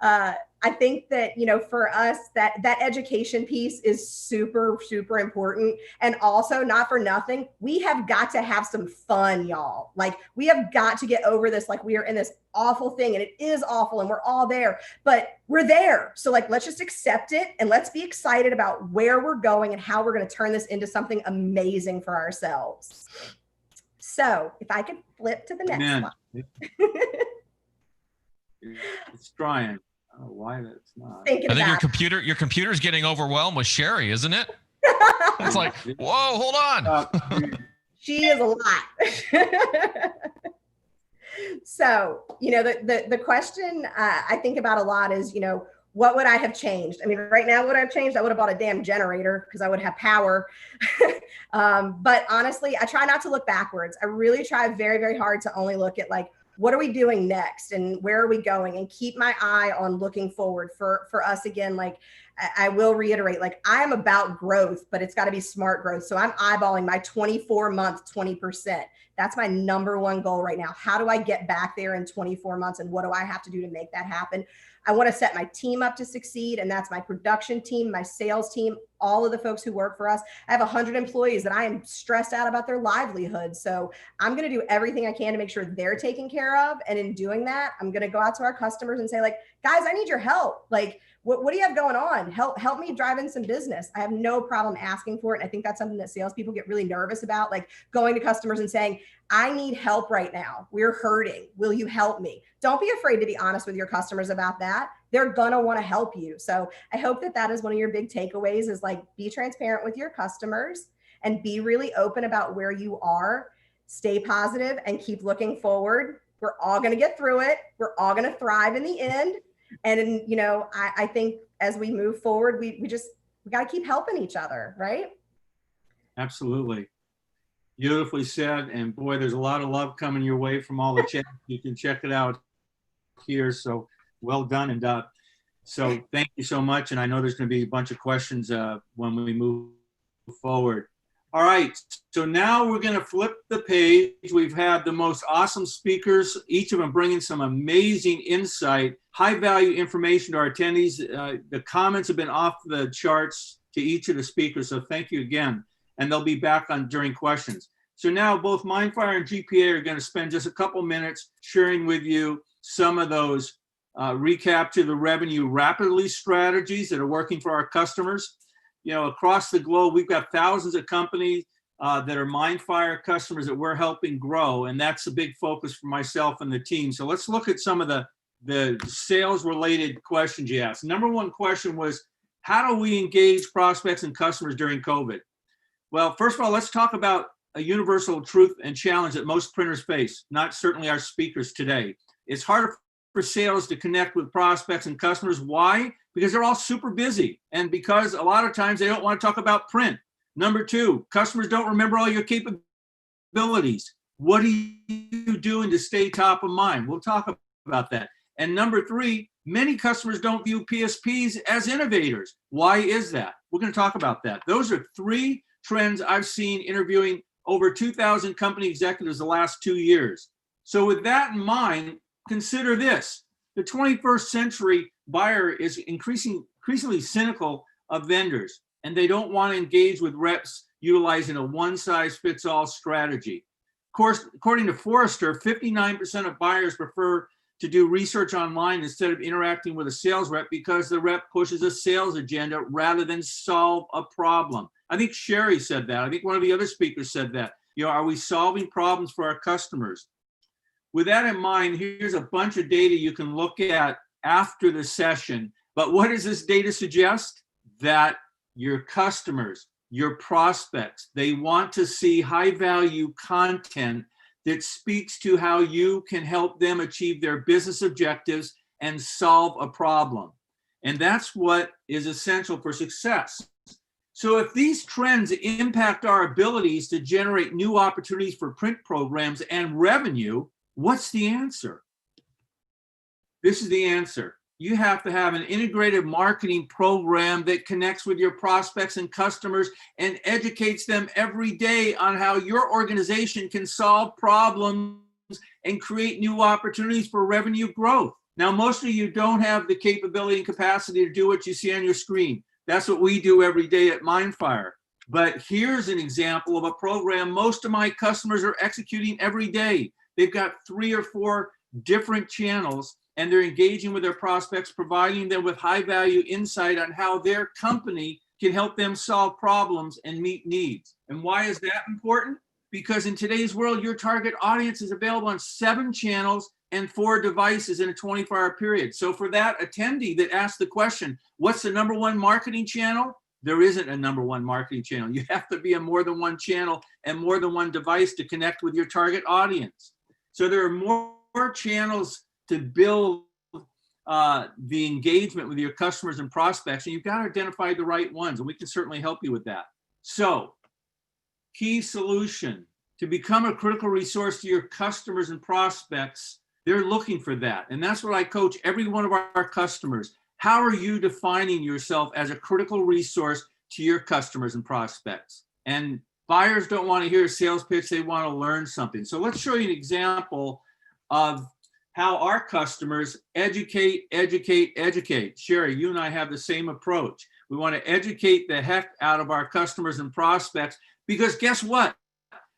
Speaker 6: I think that, for us, that education piece is super, super important. And also, not for nothing, we have got to have some fun, y'all. Like, we have got to get over this. Like, we are in this awful thing, and it is awful, and we're all there, but we're there. So, like, let's just accept it, and let's be excited about where we're going and how we're going to turn this into something amazing for ourselves. So if I could flip to the next one.
Speaker 1: It's trying. I don't know why that's not.
Speaker 2: I think your computer's getting overwhelmed with Sheri, isn't it? It's like, whoa, hold on.
Speaker 6: She is a lot. So, the question I think about a lot is, what would I have changed? I mean, right now, what I've changed, I would have bought a damn generator because I would have power. But honestly, I try not to look backwards. I really try very, very hard to only look at like, what are we doing next and where are we going, and keep my eye on looking forward for us again. Like I will reiterate, like I am about growth, but it's got to be smart growth. So I'm eyeballing my 24-month, 20%. That's my number one goal right now. How do I get back there in 24 months? And what do I have to do to make that happen? I want to set my team up to succeed. And that's my production team, my sales team, all of the folks who work for us. I have 100 employees that I am stressed out about their livelihood. So I'm going to do everything I can to make sure they're taken care of. And in doing that, I'm going to go out to our customers and say like, guys, I need your help. Like, what do you have going on? Help me drive in some business. I have no problem asking for it. And I think that's something that salespeople get really nervous about, like going to customers and saying, I need help right now. We're hurting. Will you help me? Don't be afraid to be honest with your customers about that. They're going to want to help you. So I hope that is one of your big takeaways is like, be transparent with your customers and be really open about where you are. Stay positive and keep looking forward. We're all going to get through it. We're all going to thrive in the end. And, I think as we move forward, we got to keep helping each other, right?
Speaker 1: Absolutely. Beautifully said. And boy, there's a lot of love coming your way from all the chat. You can check it out here. So well done and done. So thank you so much. And I know there's going to be a bunch of questions when we move forward. All right, so now we're going to flip the page. We've had the most awesome speakers, each of them bringing some amazing insight, high-value information to our attendees. The comments have been off the charts to each of the speakers, so thank you again. And they'll be back on during questions. So now both Mindfire and GPA are going to spend just a couple minutes sharing with you some of those recap to the revenue rapidly strategies that are working for our customers. Across the globe, we've got thousands of companies that are Mindfire customers that we're helping grow. And that's a big focus for myself and the team. So let's look at some of the sales related questions you asked. Number one question was, how do we engage prospects and customers during COVID? Well, first of all, let's talk about a universal truth and challenge that most printers face, not certainly our speakers today. It's harder for sales to connect with prospects and customers. Why? Because they're all super busy, and because a lot of times they don't want to talk about print. Number two, customers don't remember all your capabilities capabilities. What are you doing to stay top of mind? We'll talk about that. And number 3, many customers don't view PSPs as innovators. Why is that? We're going to talk about that. Those are 3 trends I've seen interviewing over 2,000 company executives the last 2 years. So with that in mind, consider this. The 21st century buyer is increasingly cynical of vendors, and they don't want to engage with reps utilizing a one-size-fits-all strategy. Of course, according to Forrester, 59% of buyers prefer to do research online instead of interacting with a sales rep because the rep pushes a sales agenda rather than solve a problem. I think Sheri said that. I think one of the other speakers said that. You know, are we solving problems for our customers? With that in mind, here's a bunch of data you can look at after the session. But what does this data suggest? That your customers, your prospects, they want to see high value content that speaks to how you can help them achieve their business objectives and solve a problem. And that's what is essential for success. So if these trends impact our abilities to generate new opportunities for print programs and revenue, what's the answer? This is the answer. You have to have an integrated marketing program that connects with your prospects and customers and educates them every day on how your organization can solve problems and create new opportunities for revenue growth. Now, most of you don't have the capability and capacity to do what you see on your screen. That's what we do every day at Mindfire. But here's an example of a program most of my customers are executing every day. They've got 3 or 4 different channels, and they're engaging with their prospects, providing them with high value insight on how their company can help them solve problems and meet needs. And why is that important? Because in today's world, your target audience is available on 7 channels and 4 devices in a 24-hour period. So for that attendee that asked the question, what's the number 1 marketing channel? There isn't a number 1 marketing channel. You have to be on more than 1 channel and more than 1 device to connect with your target audience. So there are more channels to build the engagement with your customers and prospects, and you've got to identify the right ones, and we can certainly help you with that. So, key solution: to become a critical resource to your customers and prospects, they're looking for that. And that's what I coach every one of our customers. How are you defining yourself as a critical resource to your customers and prospects? And buyers don't want to hear a sales pitch, they want to learn something. So let's show you an example of how our customers educate. Sheri, you and I have the same approach. We want to educate the heck out of our customers and prospects, because guess what?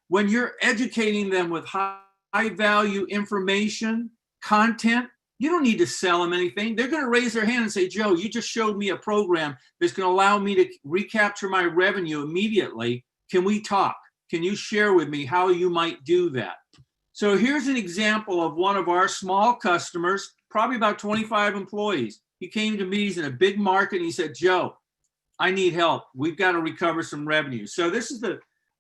Speaker 1: When you're educating them with high value information, content, you don't need to sell them anything. They're going to raise their hand and say, Joe, you just showed me a program that's going to allow me to recapture my revenue immediately. Can we talk? Can you share with me how you might do that? So here's an example of one of our small customers, probably about 25 employees. He came to me, he's in a big market, and he said, Joe, I need help. We've got to recover some revenue. So this is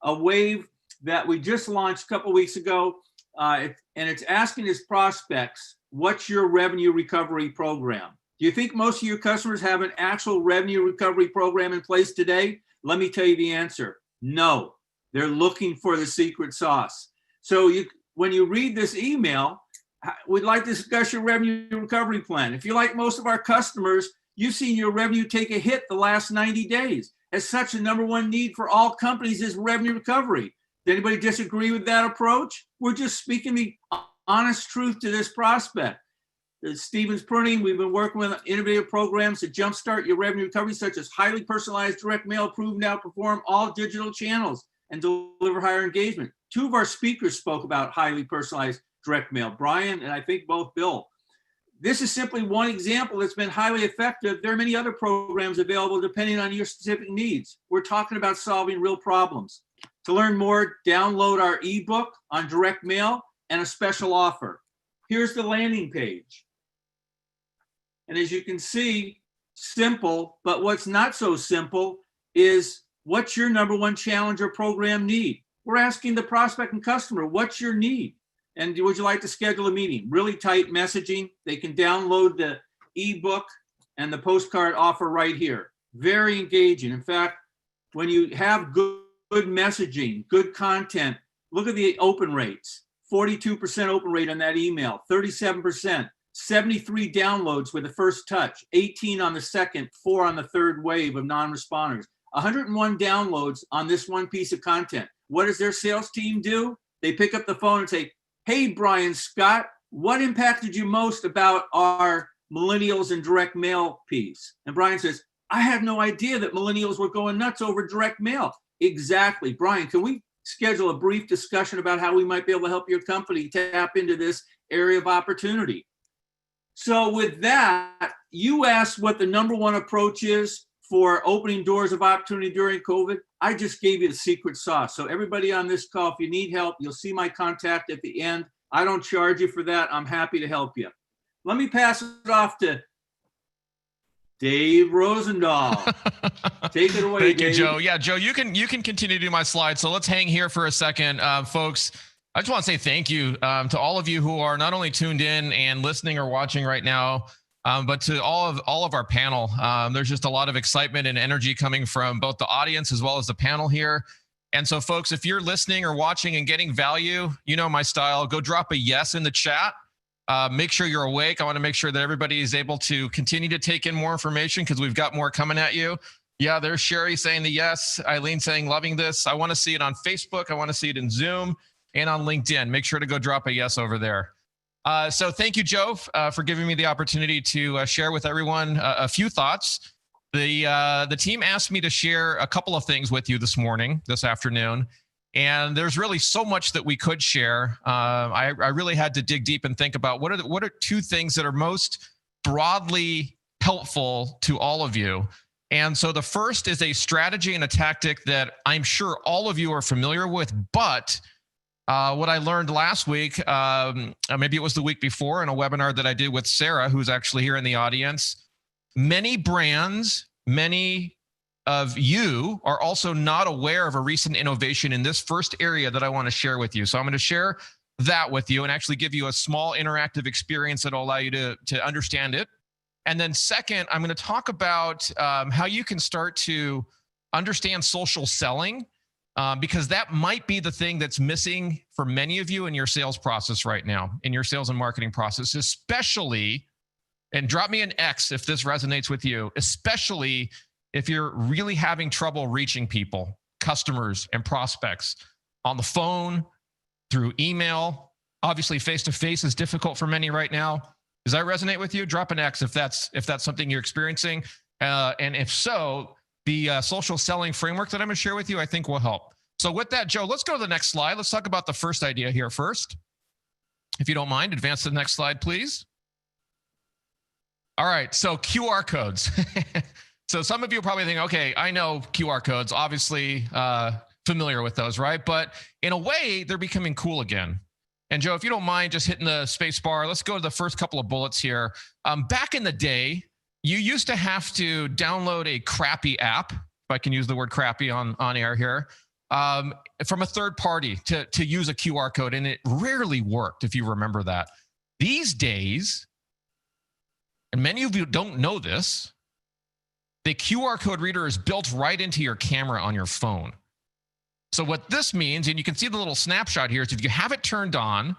Speaker 1: a wave that we just launched a couple of weeks ago, and it's asking his prospects, what's your revenue recovery program? Do you think most of your customers have an actual revenue recovery program in place today? Let me tell you the answer. No, they're looking for the secret sauce. So when you read this email, we'd like to discuss your revenue recovery plan. If you're like most of our customers, you've seen your revenue take a hit the last 90 days. As such, the number 1 need for all companies is revenue recovery. Does anybody disagree with that approach? We're just speaking the honest truth to this prospect. Stevens Pruning, we've been working with innovative programs to jumpstart your revenue recovery, such as highly personalized direct mail, proven to outperform all digital channels and deliver higher engagement. 2 of our speakers spoke about highly personalized direct mail, Brian and I think both Bill. This is simply one example that's been highly effective. There are many other programs available depending on your specific needs. We're talking about solving real problems. To learn more, download our ebook on direct mail and a special offer. Here's the landing page. And as you can see, simple, but what's not so simple is what's your number 1 challenge or program need? We're asking the prospect and customer, what's your need? And would you like to schedule a meeting? Really tight messaging. They can download the ebook and the postcard offer right here. Very engaging. In fact, when you have good messaging, good content, Look at the open rates. 42% open rate on that email, 37%, 73 downloads with the first touch, 18 on the second, 4 on the third wave of non-responders, 101 downloads on this one piece of content. What does their sales team do? They pick up the phone and say, hey, Brian Scott, what impacted you most about our millennials and direct mail piece? And Brian says, I had no idea that millennials were going nuts over direct mail. Exactly. Brian, can we schedule a brief discussion about how we might be able to help your company tap into this area of opportunity? So with that, you asked what the number one approach is for opening doors of opportunity during COVID. I just gave you the secret sauce. So everybody on this call, if you need help, you'll see my contact at the end. I don't charge you for that. I'm happy to help you. Let me pass it off to Dave Rosendahl. Take it away,
Speaker 2: Thank
Speaker 1: Dave.
Speaker 2: you, Joe. Yeah, Joe, you can continue to do my slides. So let's hang here for a second, folks. I just want to say thank you to all of you who are not only tuned in and listening or watching right now, but to all of our panel. There's just a lot of excitement and energy coming from both the audience as well as the panel here. And so, folks, if you're listening or watching and getting value, you know my style. Go drop a yes in the chat. Make sure you're awake. I want to make sure that everybody is able to continue to take in more information because we've got more coming at you. Yeah, there's Sheri saying the yes. Eileen saying loving this. I want to see it on Facebook. I want to see it in Zoom and on LinkedIn. Make sure to go drop a yes over there. So thank you, Joe, for giving me the opportunity to share with everyone a few thoughts. The team asked me to share a couple of things with you this afternoon. And there's really so much that we could share. I really had to dig deep and think about what are two things that are most broadly helpful to all of you. And so the first is a strategy and a tactic that I'm sure all of you are familiar with, but what I learned last week, maybe it was the week before in a webinar that I did with Sarah, who's actually here in the audience, many brands, many of you are also not aware of a recent innovation in this first area that I want to share with you. So I'm going to share that with you and actually give you a small interactive experience that will allow you to understand it. And then second, I'm going to talk about how you can start to understand social selling, because that might be the thing that's missing for many of you in your sales process right now, in your sales and marketing process, especially, and drop me an X if this resonates with you, especially if you're really having trouble reaching people, customers and prospects on the phone, through email. Obviously, face-to-face is difficult for many right now. Does that resonate with you? Drop an X if that's something you're experiencing. And if so, the social selling framework that I'm going to share with you, I think will help. So with that, Joe, let's go to the next slide. Let's talk about the first idea here first. If you don't mind, advance to the next slide, please. All right, so QR codes. So some of you are probably thinking, okay, I know QR codes, obviously familiar with those, right? But in a way, they're becoming cool again. And Joe, if you don't mind just hitting the space bar, let's go to the first couple of bullets here. Back in the day, you used to have to download a crappy app, if I can use the word crappy on air here, from a third party to use a QR code, and it rarely worked, if you remember that. These days, and many of you don't know this, the QR code reader is built right into your camera on your phone. So what this means, and you can see the little snapshot here, is if you have it turned on,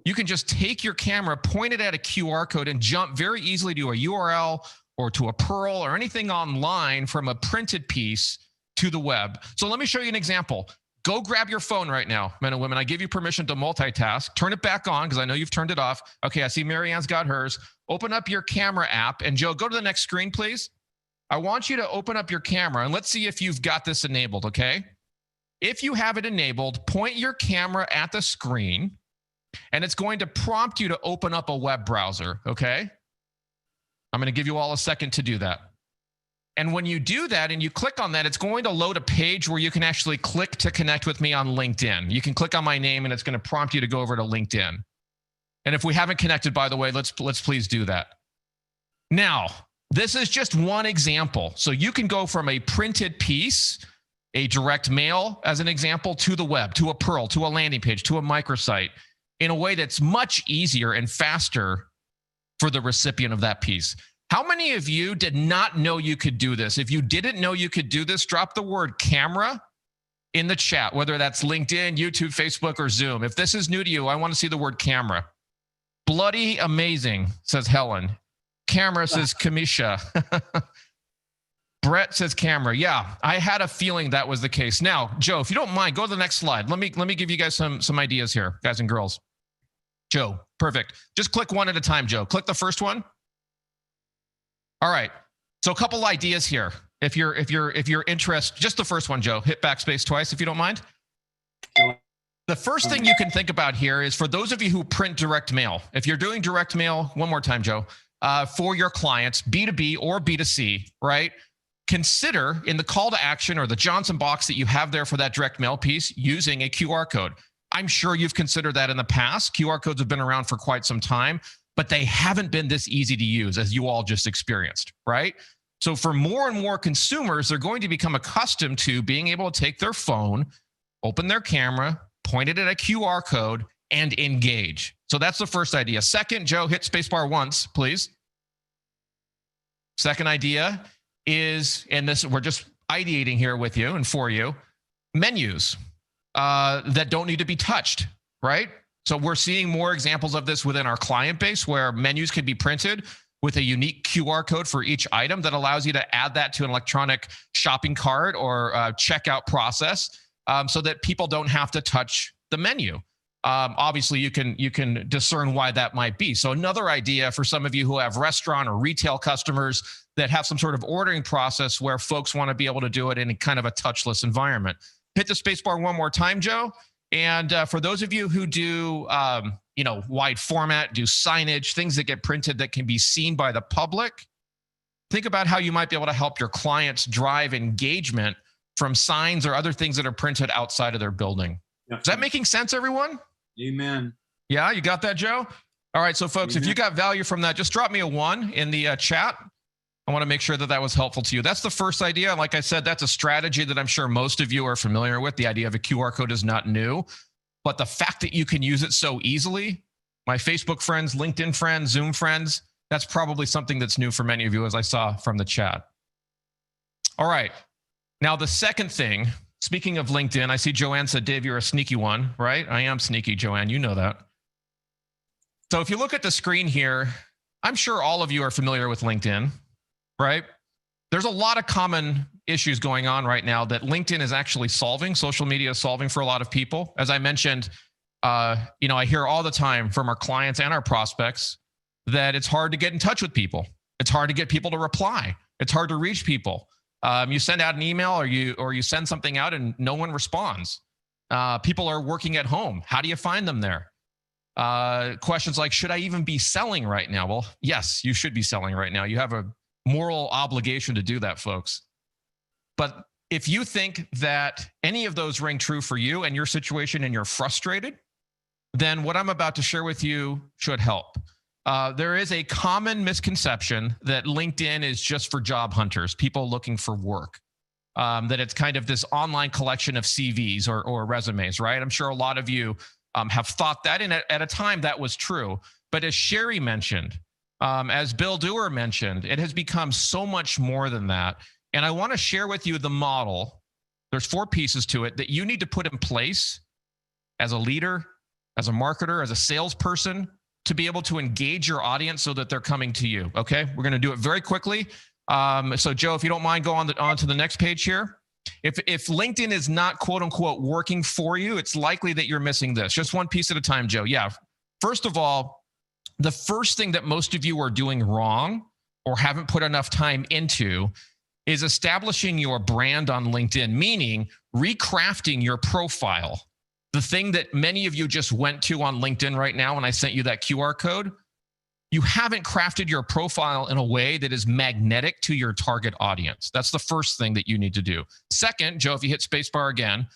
Speaker 2: you can just take your camera, point it at a QR code, and jump very easily to a URL or to a Pearl or anything online from a printed piece to the web. So let me show you an example. Go grab your phone right now, men and women. I give you permission to multitask. Turn it back on because I know you've turned it off. Okay, I see Marianne's got hers. Open up your camera app. And Joe, go to the next screen, please. I want you to open up your camera and let's see if you've got this enabled, okay? If you have it enabled, point your camera at the screen and it's going to prompt you to open up a web browser, okay? I'm going to give you all a second to do that. And when you do that and you click on that, it's going to load a page where you can actually click to connect with me on LinkedIn. You can click on my name and it's going to prompt you to go over to LinkedIn. And if we haven't connected, by the way, let's please do that. Now, this is just one example. So you can go from a printed piece, a direct mail as an example, to the web, to a Pearl, to a landing page, to a microsite in a way that's much easier and faster for the recipient of that piece. How many of you did not know you could do this? If you didn't know you could do this, drop the word camera in the chat, whether that's LinkedIn, YouTube, Facebook, or Zoom. If this is new to you, I want to see the word camera. Bloody amazing, says Helen. Camera, says Kamisha. Brett says camera. Yeah, I had a feeling that was the case. Now, Joe, if you don't mind, go to the next slide. Let me give you guys some ideas here, guys and girls. Joe, perfect. Just click one at a time, Joe. Click the first one. All right. So a couple ideas here. If you're interested, just the first one, Joe. Hit backspace twice if you don't mind. The first thing you can think about here is for those of you who print direct mail. If you're doing direct mail, one more time, Joe, for your clients, B2B or B2C, right? Consider in the call to action or the Johnson box that you have there for that direct mail piece using a QR code. I'm sure you've considered that in the past. QR codes have been around for quite some time, but they haven't been this easy to use as you all just experienced, right? So for more and more consumers, they're going to become accustomed to being able to take their phone, open their camera, point it at a QR code, and engage. So that's the first idea. Second, Joe, hit spacebar once, please. Second idea is, and this we're just ideating here with you and for you, menus that don't need to be touched, right? So we're seeing more examples of this within our client base where menus can be printed with a unique QR code for each item that allows you to add that to an electronic shopping cart or checkout process so that people don't have to touch the menu. Obviously, you can discern why that might be. So another idea for some of you who have restaurant or retail customers that have some sort of ordering process where folks want to be able to do it in kind of a touchless environment. Hit the spacebar one more time, Joe. And for those of you who do, wide format, do signage, things that get printed that can be seen by the public, think about how you might be able to help your clients drive engagement from signs or other things that are printed outside of their building. Is that making sense, everyone?
Speaker 1: Amen.
Speaker 2: Yeah, you got that, Joe? All right, so folks, if you got value from that, just drop me a 1 in the chat. I want to make sure that that was helpful to you. That's the first idea. Like I said, that's a strategy that I'm sure most of you are familiar with. The idea of a QR code is not new, but the fact that you can use it so easily, my Facebook friends, LinkedIn friends, Zoom friends, that's probably something that's new for many of you, as I saw from the chat. All right. Now, the second thing, speaking of LinkedIn, I see Joanne said, Dave, you're a sneaky one, right? I am sneaky, Joanne. You know that. So if you look at the screen here, I'm sure all of you are familiar with LinkedIn, right? There's a lot of common issues going on right now that LinkedIn is actually solving. Social media is solving for a lot of people. As I mentioned, I hear all the time from our clients and our prospects that it's hard to get in touch with people. It's hard to get people to reply. It's hard to reach people. You send out an email or you send something out and no one responds. People are working at home. How do you find them there? Questions like, should I even be selling right now? Well, yes, you should be selling right now. You have a moral obligation to do that, folks. But if you think that any of those ring true for you and your situation and you're frustrated, then what I'm about to share with you should help. There is a common misconception that LinkedIn is just for job hunters, people looking for work, that it's kind of this online collection of CVs or resumes, right? I'm sure a lot of you have thought that, and at a time that was true. But as Sheri mentioned, as Bill Duerr mentioned, it has become so much more than that. And I want to share with you the model. There's 4 pieces to it that you need to put in place as a leader, as a marketer, as a salesperson, to be able to engage your audience so that they're coming to you. Okay, we're going to do it very quickly. So Joe, if you don't mind, go on to the next page here. If LinkedIn is not quote unquote working for you, it's likely that you're missing this. Just one piece at a time, Joe. Yeah. First of all, the first thing that most of you are doing wrong or haven't put enough time into is establishing your brand on LinkedIn, meaning recrafting your profile. The thing that many of you just went to on LinkedIn right now when I sent you that QR code, you haven't crafted your profile in a way that is magnetic to your target audience. That's the first thing that you need to do. Second, Joe, if you hit spacebar again,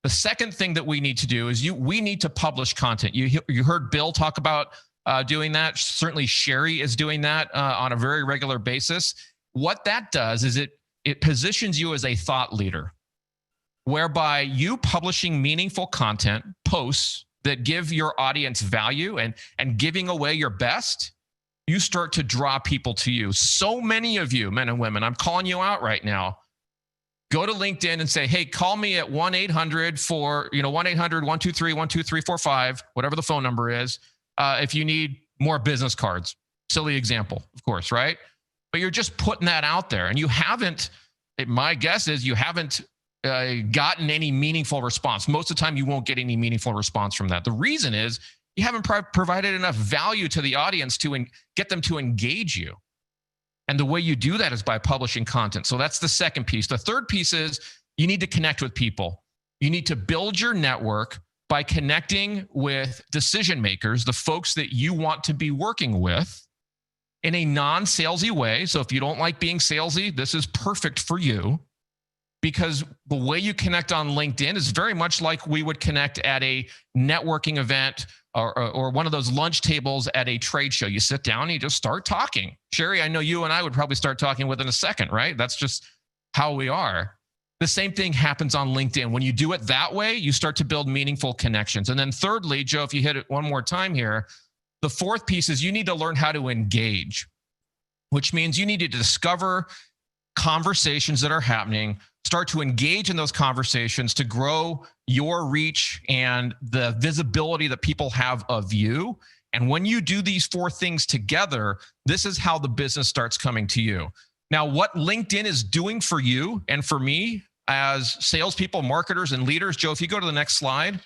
Speaker 2: the second thing that we need to do is we need to publish content. You heard Bill talk about doing that. Certainly Sheri is doing that on a very regular basis. What that does is it positions you as a thought leader, whereby you publishing meaningful content, posts that give your audience value and giving away your best, you start to draw people to you. So many of you, men and women, I'm calling you out right now, Go to LinkedIn and say, hey, call me at 1-800 for, 1-800-123-12345, whatever the phone number is, if you need more business cards. Silly example, of course, right? But you're just putting that out there, and you haven't, my guess is you haven't gotten any meaningful response. Most of the time, you won't get any meaningful response from that. The reason is you haven't provided enough value to the audience to get them to engage you. And the way you do that is by publishing content. So that's the second piece. The third piece is you need to connect with people. You need to build your network by connecting with decision makers, the folks that you want to be working with in a non-salesy way. So if you don't like being salesy, this is perfect for you, because the way you connect on LinkedIn is very much like we would connect at a networking event or one of those lunch tables at a trade show. You sit down and you just start talking. Sheri, I know you and I would probably start talking within a second, right? That's just how we are. The same thing happens on LinkedIn. When you do it that way, you start to build meaningful connections. And then thirdly, Joe, if you hit it one more time here, the fourth piece is you need to learn how to engage, which means you need to discover conversations that are happening, start to engage in those conversations to grow your reach and the visibility that people have of you. And when you do these four things together, this is how the business starts coming to you. Now, what LinkedIn is doing for you and for me as salespeople, marketers, and leaders, Joe, if you go to the next slide,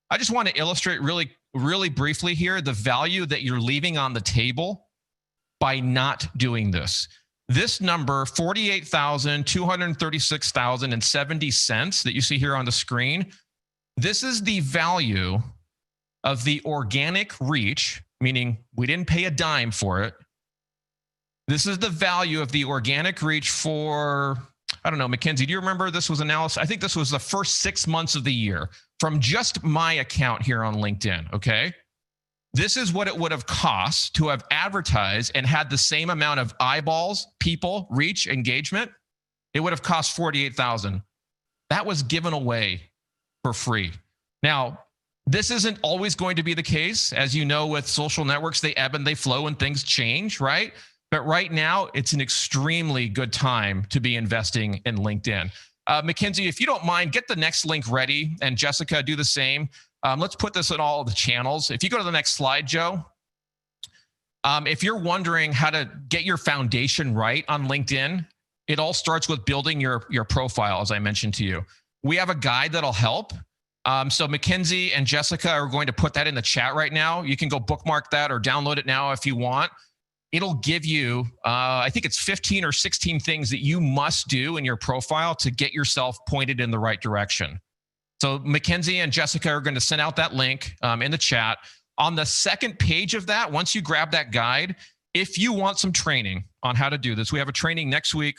Speaker 2: I just want to illustrate really briefly here the value that you're leaving on the table by not doing this. This number, $48,236.70 that you see here on the screen, this is the value of the organic reach, meaning we didn't pay a dime for it. This is the value of the organic reach for, I don't know, Mackenzie, do you remember this was analysis? I think this was the first 6 months of the year from just my account here on LinkedIn, okay? This is what it would have cost to have advertised and had the same amount of eyeballs, people, reach, engagement. It would have cost $48,000. That was given away for free. Now, this isn't always going to be the case. As you know, with social networks, they ebb and they flow and things change, right? But right now, it's an extremely good time to be investing in LinkedIn. Mackenzie, if you don't mind, get the next link ready, and Jessica, do the same. Let's put this in all of the channels. If you go to the next slide, Joe, if you're wondering how to get your foundation right on LinkedIn, it all starts with building your profile, as I mentioned to you. We have a guide that'll help. So Mackenzie and Jessica are going to put that in the chat right now. You can go bookmark that or download it now if you want. It'll give you, I think it's 15 or 16 things that you must do in your profile to get yourself pointed in the right direction. So Mackenzie and Jessica are going to send out that link in the chat. On the second page of that, once you grab that guide, if you want some training on how to do this, we have a training next week,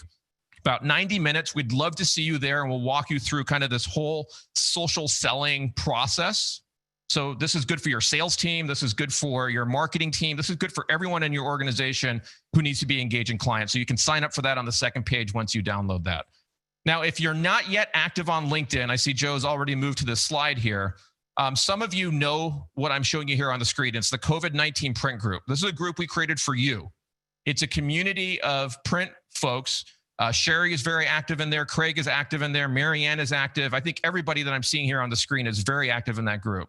Speaker 2: about 90 minutes. We'd love to see you there, and we'll walk you through kind of this whole social selling process. So this is good for your sales team. This is good for your marketing team. This is good for everyone in your organization who needs to be engaging clients. So you can sign up for that on the second page once you download that. Now, if you're not yet active on LinkedIn, I see Joe's already moved to this slide here. Some of you know what I'm showing you here on the screen. It's the COVID-19 print group. This is a group we created for you. It's a community of print folks. Sheri is very active in there. Craig is active in there. Marianne is active. I think everybody that I'm seeing here on the screen is very active in that group.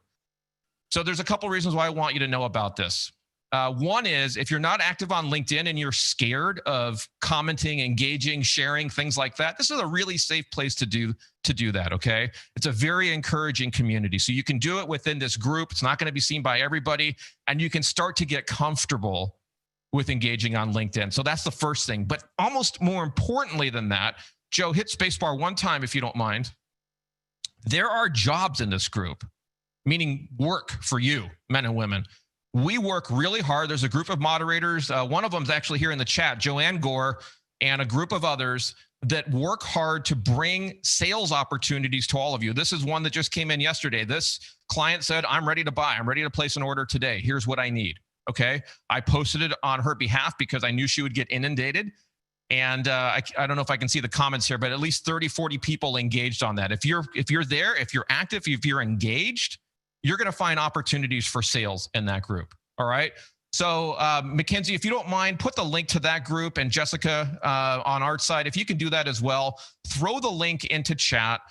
Speaker 2: So there's a couple reasons why I want you to know about this. One is if you're not active on LinkedIn and you're scared of commenting, engaging, sharing, things like that, this is a really safe place to do that, okay? It's a very encouraging community. So you can do it within this group. It's not going to be seen by everybody, and you can start to get comfortable with engaging on LinkedIn. So that's the first thing. But almost more importantly than that, Joe, hit spacebar one time if you don't mind. There are jobs in this group, meaning work for you, men and women. We work really hard. There's a group of moderators. One of them is actually here in the chat, Joanne Gore, and a group of others that work hard to bring sales opportunities to all of you. This is one that just came in yesterday. This client said, I'm ready to buy. I'm ready to place an order today. Here's what I need. Okay. I posted it on her behalf because I knew she would get inundated. And I don't know if I can see the comments here, but at least 30, 40 people engaged on that. If you're there, if you're active, if you're engaged, you're going to find opportunities for sales in that group. All right. So Mackenzie, if you don't mind, put the link to that group, and Jessica on our side, if you can do that as well, throw the link into chat.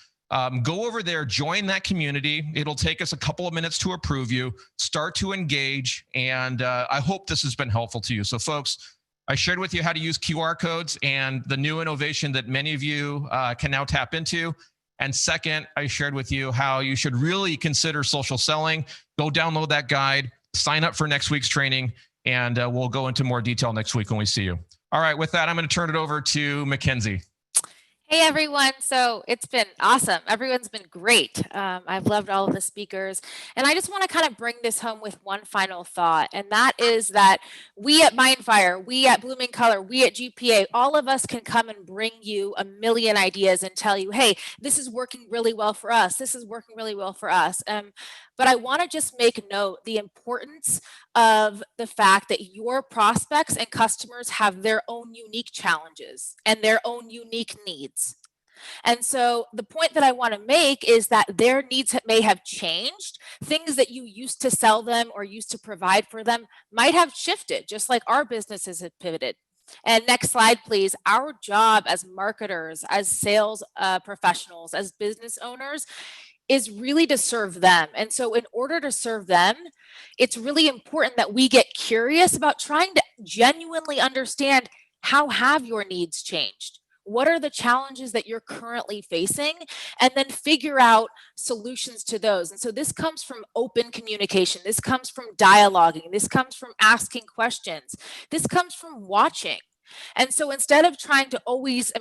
Speaker 2: Go over there, join that community. It'll take us a couple of minutes to approve you, start to engage, and I hope this has been helpful to you. So folks, I shared with you how to use QR codes and the new innovation that many of you can now tap into. And second, I shared with you how you should really consider social selling. Go download that guide, sign up for next week's training, and we'll go into more detail next week when we see you. All right, with that, I'm going to turn it over to Mackenzie.
Speaker 3: Hey everyone, so it's been awesome. Everyone's been great. I've loved all of the speakers, and I just want to kind of bring this home with one final thought, and that is that we at Mindfire, we at Blooming Color, we at GPA, all of us can come and bring you a million ideas and tell you, hey, this is working really well for us. This is working really well for us. But I want to just make note the importance of the fact that your prospects and customers have their own unique challenges and their own unique needs. And so the point that I want to make is that their needs may have changed. Things that you used to sell them or used to provide for them might have shifted, just like our businesses have pivoted. And next slide, please. Our job as marketers, as sales professionals, as business owners is really to serve them. And so in order to serve them, it's really important that we get curious about trying to genuinely understand, how have your needs changed? What are the challenges that you're currently facing? And then figure out solutions to those. And so this comes from open communication. This comes from dialoguing. This comes from asking questions. This comes from watching. And so instead of trying to always,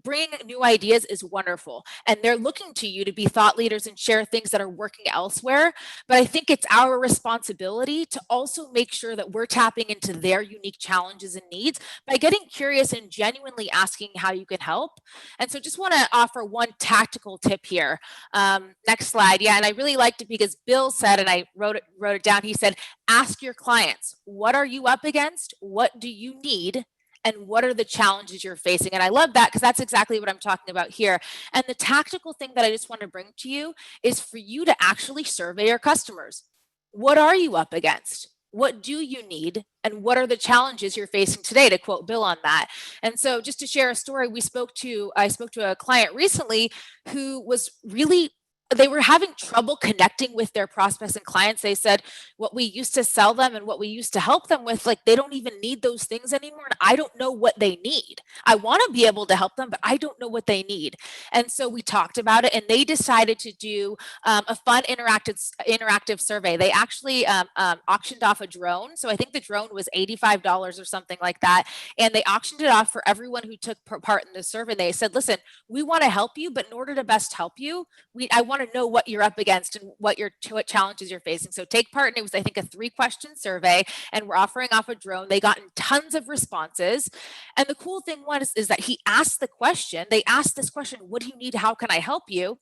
Speaker 3: bringing new ideas is wonderful. And they're looking to you to be thought leaders and share things that are working elsewhere. But I think it's our responsibility to also make sure that we're tapping into their unique challenges and needs by getting curious and genuinely asking how you can help. And so just want to offer one tactical tip here. Next slide. Yeah, and I really liked it because Bill said, and I wrote it down, he said, ask your clients, what are you up against? What do you need? And what are the challenges you're facing? And I love that because that's exactly what I'm talking about here. And the tactical thing that I just want to bring to you is for you to actually survey your customers. What are you up against? What do you need? And what are the challenges you're facing today, to quote Bill on that? And so just to share a story, I spoke to a client recently who was really, they were having trouble connecting with their prospects and clients. They said, what we used to sell them and what we used to help them with, like, they don't even need those things anymore. And I don't know what they need. I want to be able to help them, but I don't know what they need. And so we talked about it, and they decided to do a fun interactive survey. They actually auctioned off a drone. So I think the drone was $85 or something like that. And they auctioned it off for everyone who took part in the survey. They said, listen, we want to help you, but in order to best help you, I want to know what you're up against and what challenges you're facing. So take part. And it was, I think, a 3-question survey, and we're offering off a drone. They got tons of responses. And the cool thing is that he asked the question, they asked this question, what do you need? How can I help you?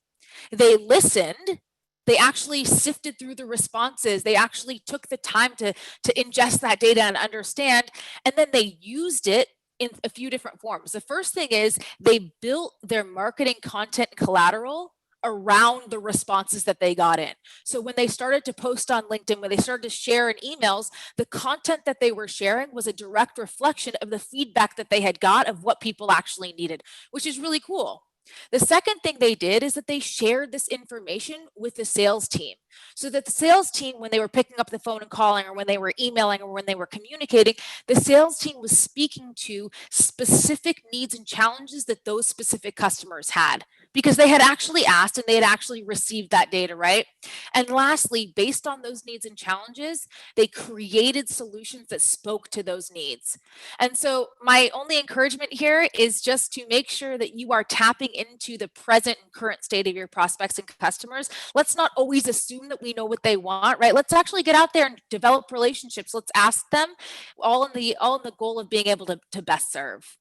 Speaker 3: They listened. They actually sifted through the responses. They actually took the time to ingest that data and understand. And then they used it in a few different forms. The first thing is they built their marketing content collateral around the responses that they got in. So when they started to post on LinkedIn, when they started to share in emails, the content that they were sharing was a direct reflection of the feedback that they had got of what people actually needed, which is really cool. The second thing they did is that they shared this information with the sales team, so that the sales team, when they were picking up the phone and calling, or when they were emailing, or when they were communicating, the sales team was speaking to specific needs and challenges that those specific customers had, because they had actually asked and they had actually received that data, right? And lastly, based on those needs and challenges, they created solutions that spoke to those needs. And so my only encouragement here is just to make sure that you are tapping into the present and current state of your prospects and customers. Let's not always assume that we know what they want, right? Let's actually get out there and develop relationships. Let's ask them, all in the goal of being able to best serve.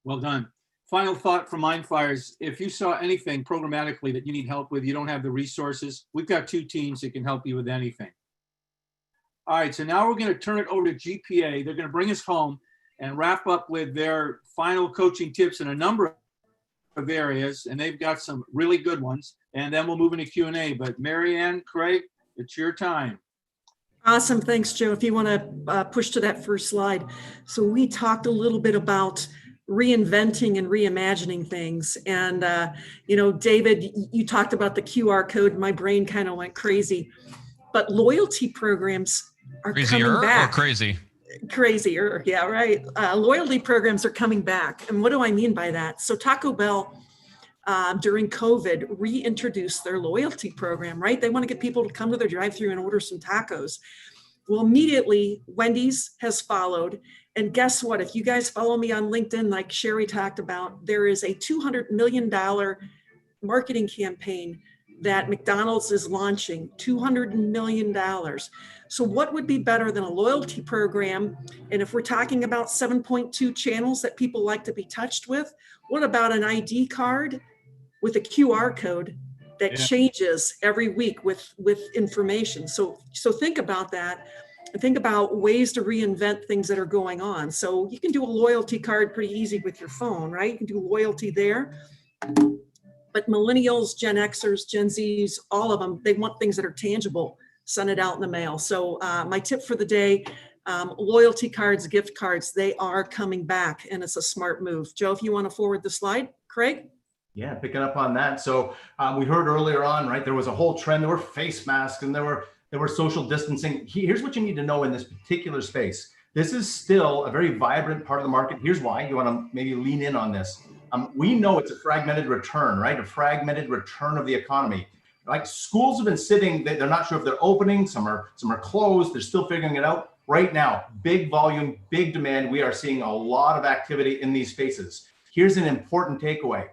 Speaker 1: Well done. Final thought from Mindfire is, if you saw anything programmatically that you need help with, you don't have the resources, we've got 2 teams that can help you with anything. All right, so now we're going to turn it over to GPA. They're going to bring us home and wrap up with their final coaching tips in a number of areas, and they've got some really good ones. And then we'll move into Q&A. But Mary Ann, Craig, it's your time.
Speaker 8: Awesome. Thanks, Joe. If you want to push to that first slide. So we talked a little bit about reinventing and reimagining things. And, David, you talked about the QR code. My brain kind of went crazy. But loyalty programs are
Speaker 2: Crazier
Speaker 8: coming back.
Speaker 2: or crazy?
Speaker 8: Crazier. Yeah, right. Loyalty programs are coming back. And what do I mean by that? So Taco Bell, during COVID, reintroduced their loyalty program, right? They want to get people to come to their drive-thru and order some tacos. Well, immediately, Wendy's has followed. And guess what? If you guys follow me on LinkedIn, like Sheri talked about, there is a $200 million marketing campaign that McDonald's is launching, $200 million. So what would be better than a loyalty program? And if we're talking about 7.2 channels that people like to be touched with, what about an ID card with a QR code that changes every week with information? So think about that. And think about ways to reinvent things that are going on. So you can do a loyalty card pretty easy with your phone, right? You can do loyalty there. But millennials, Gen Xers, Gen Zs, all of them, they want things that are tangible. Send it out in the mail. So my tip for the day, loyalty cards, gift cards, they are coming back, and it's a smart move. Joe, if you want to forward the slide. Craig?
Speaker 9: Yeah, picking up on that. So we heard earlier on, right, there was a whole trend. There were face masks and there were social distancing. Here's what you need to know in this particular space. This is still a very vibrant part of the market. Here's why. You want to maybe lean in on this. We know it's a fragmented return, right? A fragmented return of the economy. Like schools have been sitting, they're not sure if they're opening, some are closed, they're still figuring it out. Right now, big volume, big demand. We are seeing a lot of activity in these spaces. Here's an important takeaway.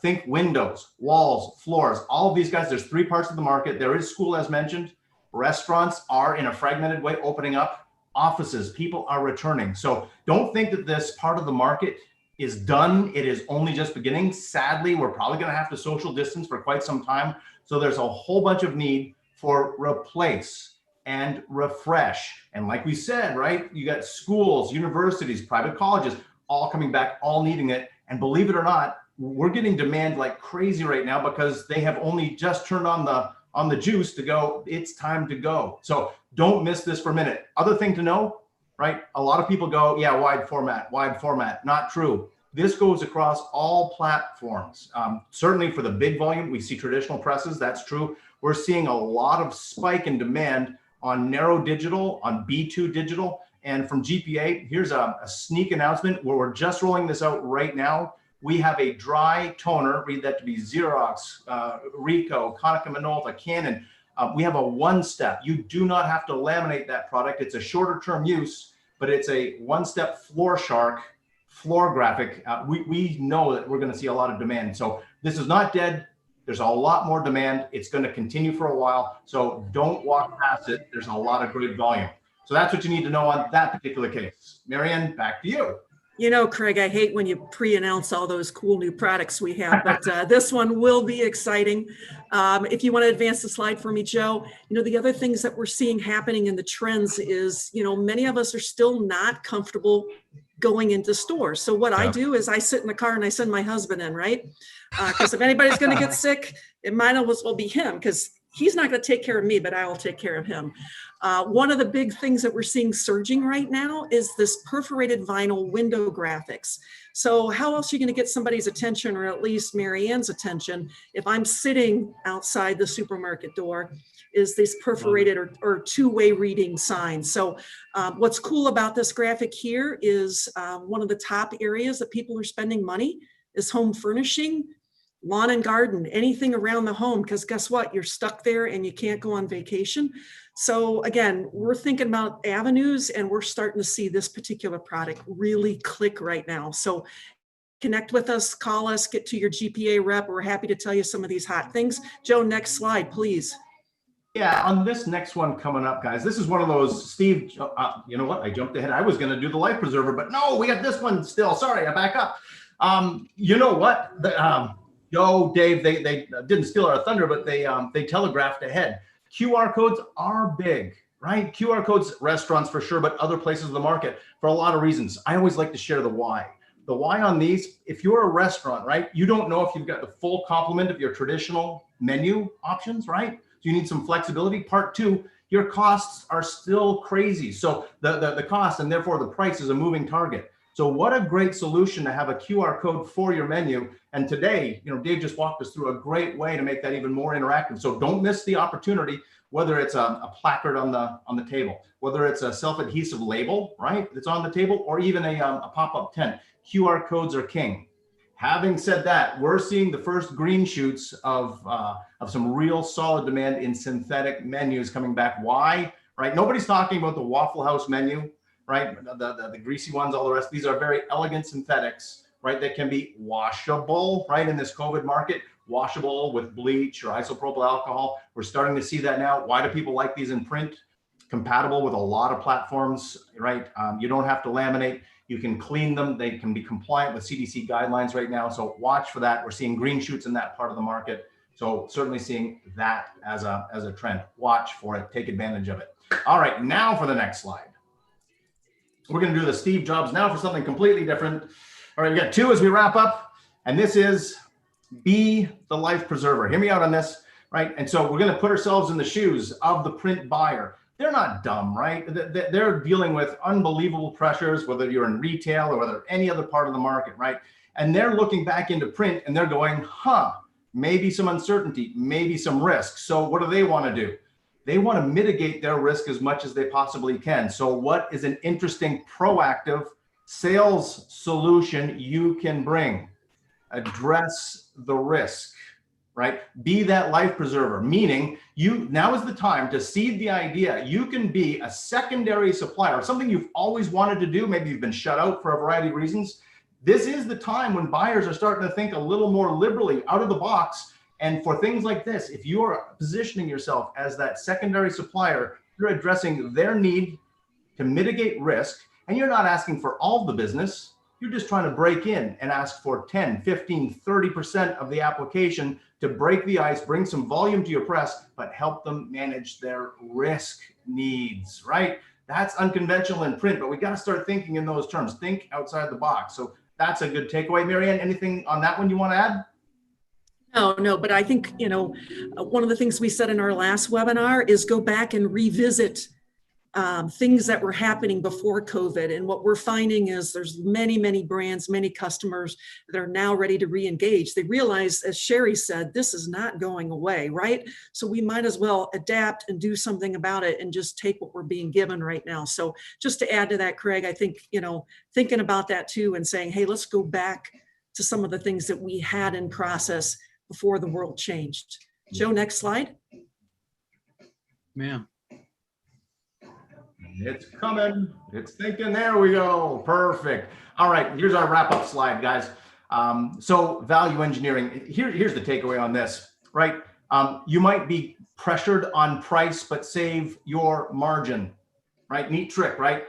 Speaker 9: Think windows, walls, floors, all of these guys. There's three parts of the market. There is school, as mentioned. Restaurants are in a fragmented way opening up. Offices, people are returning. So don't think that this part of the market is done. It is only just beginning. Sadly, we're probably going to have to social distance for quite some time. So there's a whole bunch of need for replace and refresh. And like we said, right, you got schools, universities, private colleges, all coming back, all needing it. And believe it or not, we're getting demand like crazy right now because they have only just turned on the juice to go, it's time to go. So don't miss this for a minute. Other thing to know, right? A lot of people go, yeah, wide format. Not true. This goes across all platforms. Certainly for the big volume, we see traditional presses. That's true. We're seeing a lot of spike in demand on narrow digital, on B2 digital. And from GPA, here's a sneak announcement where we're just rolling this out right now. We have a dry toner, read that to be Xerox, Ricoh, Konica Minolta, Canon. We have a one-step. You do not have to laminate that product. It's a shorter term use, but it's a one-step floor shark, floor graphic. We know that we're going to see a lot of demand. So this is not dead. There's a lot more demand. It's going to continue for a while. So don't walk past it. There's a lot of great volume. So that's what you need to know on that particular case. Marianne, back to you.
Speaker 8: You know, Craig, I hate when you pre-announce all those cool new products we have, but this one will be exciting. If you want to advance the slide for me, Joe, the other things that we're seeing happening in the trends is, many of us are still not comfortable going into stores. So what I do is I sit in the car and I send my husband in, right? Because if anybody's going to get sick, it might as well be him, because he's not going to take care of me, but I will take care of him. One of the big things that we're seeing surging right now is this perforated vinyl window graphics. So how else are you going to get somebody's attention, or at least Marianne's attention, if I'm sitting outside the supermarket door, is this perforated or two-way reading signs. So what's cool about this graphic here is one of the top areas that people are spending money is home furnishing, lawn and garden, anything around the home, because guess what? You're stuck there and you can't go on vacation. So again, we're thinking about avenues, and we're starting to see this particular product really click right now. So connect with us, call us, get to your GPA rep. We're happy to tell you some of these hot things. Joe, next slide, please.
Speaker 9: Yeah, on this next one coming up, guys, this is one of those, Steve, you know what? I jumped ahead. I was going to do the life preserver, but no, we got this one still. Sorry, I back up. You know what? Joe, Dave, they didn't steal our thunder, but they telegraphed ahead. QR codes are big, right? QR codes, restaurants for sure, but other places of the market for a lot of reasons. I always like to share the why. The why on these, if you're a restaurant, right, you don't know if you've got the full complement of your traditional menu options, right? So you need some flexibility. Part two, your costs are still crazy. So the cost and therefore the price is a moving target. So what a great solution to have a QR code for your menu. And today, Dave just walked us through a great way to make that even more interactive. So don't miss the opportunity, whether it's a placard on the table, whether it's a self-adhesive label, right, that's on the table, or even a pop-up tent. QR codes are king. Having said that, we're seeing the first green shoots of some real solid demand in synthetic menus coming back. Why? Right? Nobody's talking about the Waffle House menu, right? The greasy ones, all the rest. These are very elegant synthetics, right? That can be washable, right? In this COVID market, washable with bleach or isopropyl alcohol. We're starting to see that now. Why do people like these in print? Compatible with a lot of platforms, right? You don't have to laminate. You can clean them. They can be compliant with CDC guidelines right now. So watch for that. We're seeing green shoots in that part of the market. So certainly seeing that as a trend. Watch for it. Take advantage of it. All right, now for the next slide. We're going to do the Steve Jobs now for something completely different. All right, we got two as we wrap up. And this is be the life preserver. Hear me out on this, right? And so we're going to put ourselves in the shoes of the print buyer. They're not dumb, right? They're dealing with unbelievable pressures, whether you're in retail or whether any other part of the market, right? And they're looking back into print and they're going, maybe some uncertainty, maybe some risk. So what do they want to do? They want to mitigate their risk as much as they possibly can. So what is an interesting proactive sales solution you can bring? Address the risk, right? Be that life preserver, meaning now is the time to seed the idea. You can be a secondary supplier, something you've always wanted to do. Maybe you've been shut out for a variety of reasons. This is the time when buyers are starting to think a little more liberally out of the box. And for things like this, if you are positioning yourself as that secondary supplier, you're addressing their need to mitigate risk, and you're not asking for all the business. You're just trying to break in and ask for 10, 15, 30% of the application to break the ice, bring some volume to your press, but help them manage their risk needs, right? That's unconventional in print, but we got to start thinking in those terms. Think outside the box. So that's a good takeaway. Marianne, anything on that one you want to add?
Speaker 8: No, but I think, one of the things we said in our last webinar is go back and revisit things that were happening before COVID. And what we're finding is there's many brands, many customers that are now ready to re-engage. They realize, as Sheri said, this is not going away, right? So we might as well adapt and do something about it and just take what we're being given right now. So just to add to that, Craig, I think, thinking about that too and saying, hey, let's go back to some of the things that we had in process before the world changed. Joe, next slide.
Speaker 1: Ma'am.
Speaker 9: It's coming. It's thinking. There we go. Perfect. All right. Here's our wrap-up slide, guys. So value engineering. Here's the takeaway on this, right? You might be pressured on price, but save your margin, right? Neat trick, right?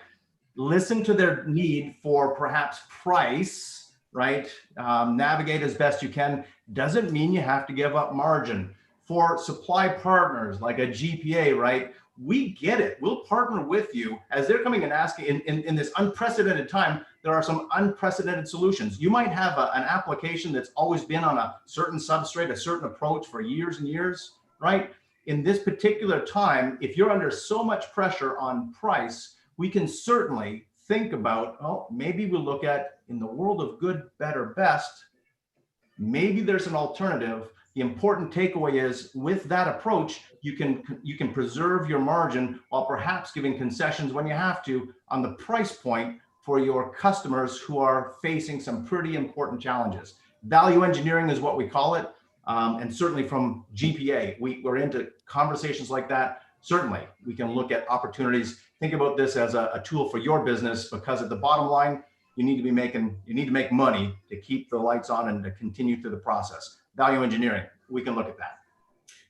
Speaker 9: Listen to their need for perhaps price, right? Navigate as best you can. Doesn't mean you have to give up margin. For supply partners like a GPA, right? We get it. We'll partner with you as they're coming and asking in this unprecedented time. There are some unprecedented solutions. You might have an application that's always been on a certain substrate, a certain approach for years and years, right? In this particular time, if you're under so much pressure on price, we can certainly think about, maybe we'll look at, in the world of good, better, best, maybe there's an alternative. The important takeaway is with that approach, you can preserve your margin while perhaps giving concessions when you have to on the price point for your customers who are facing some pretty important challenges. Value engineering is what we call it. And certainly from GPA, we're into conversations like that. Certainly, we can look at opportunities. Think about this as a tool for your business, because at the bottom line, you need to make money to keep the lights on and to continue through the process. Value engineering, we can look at that.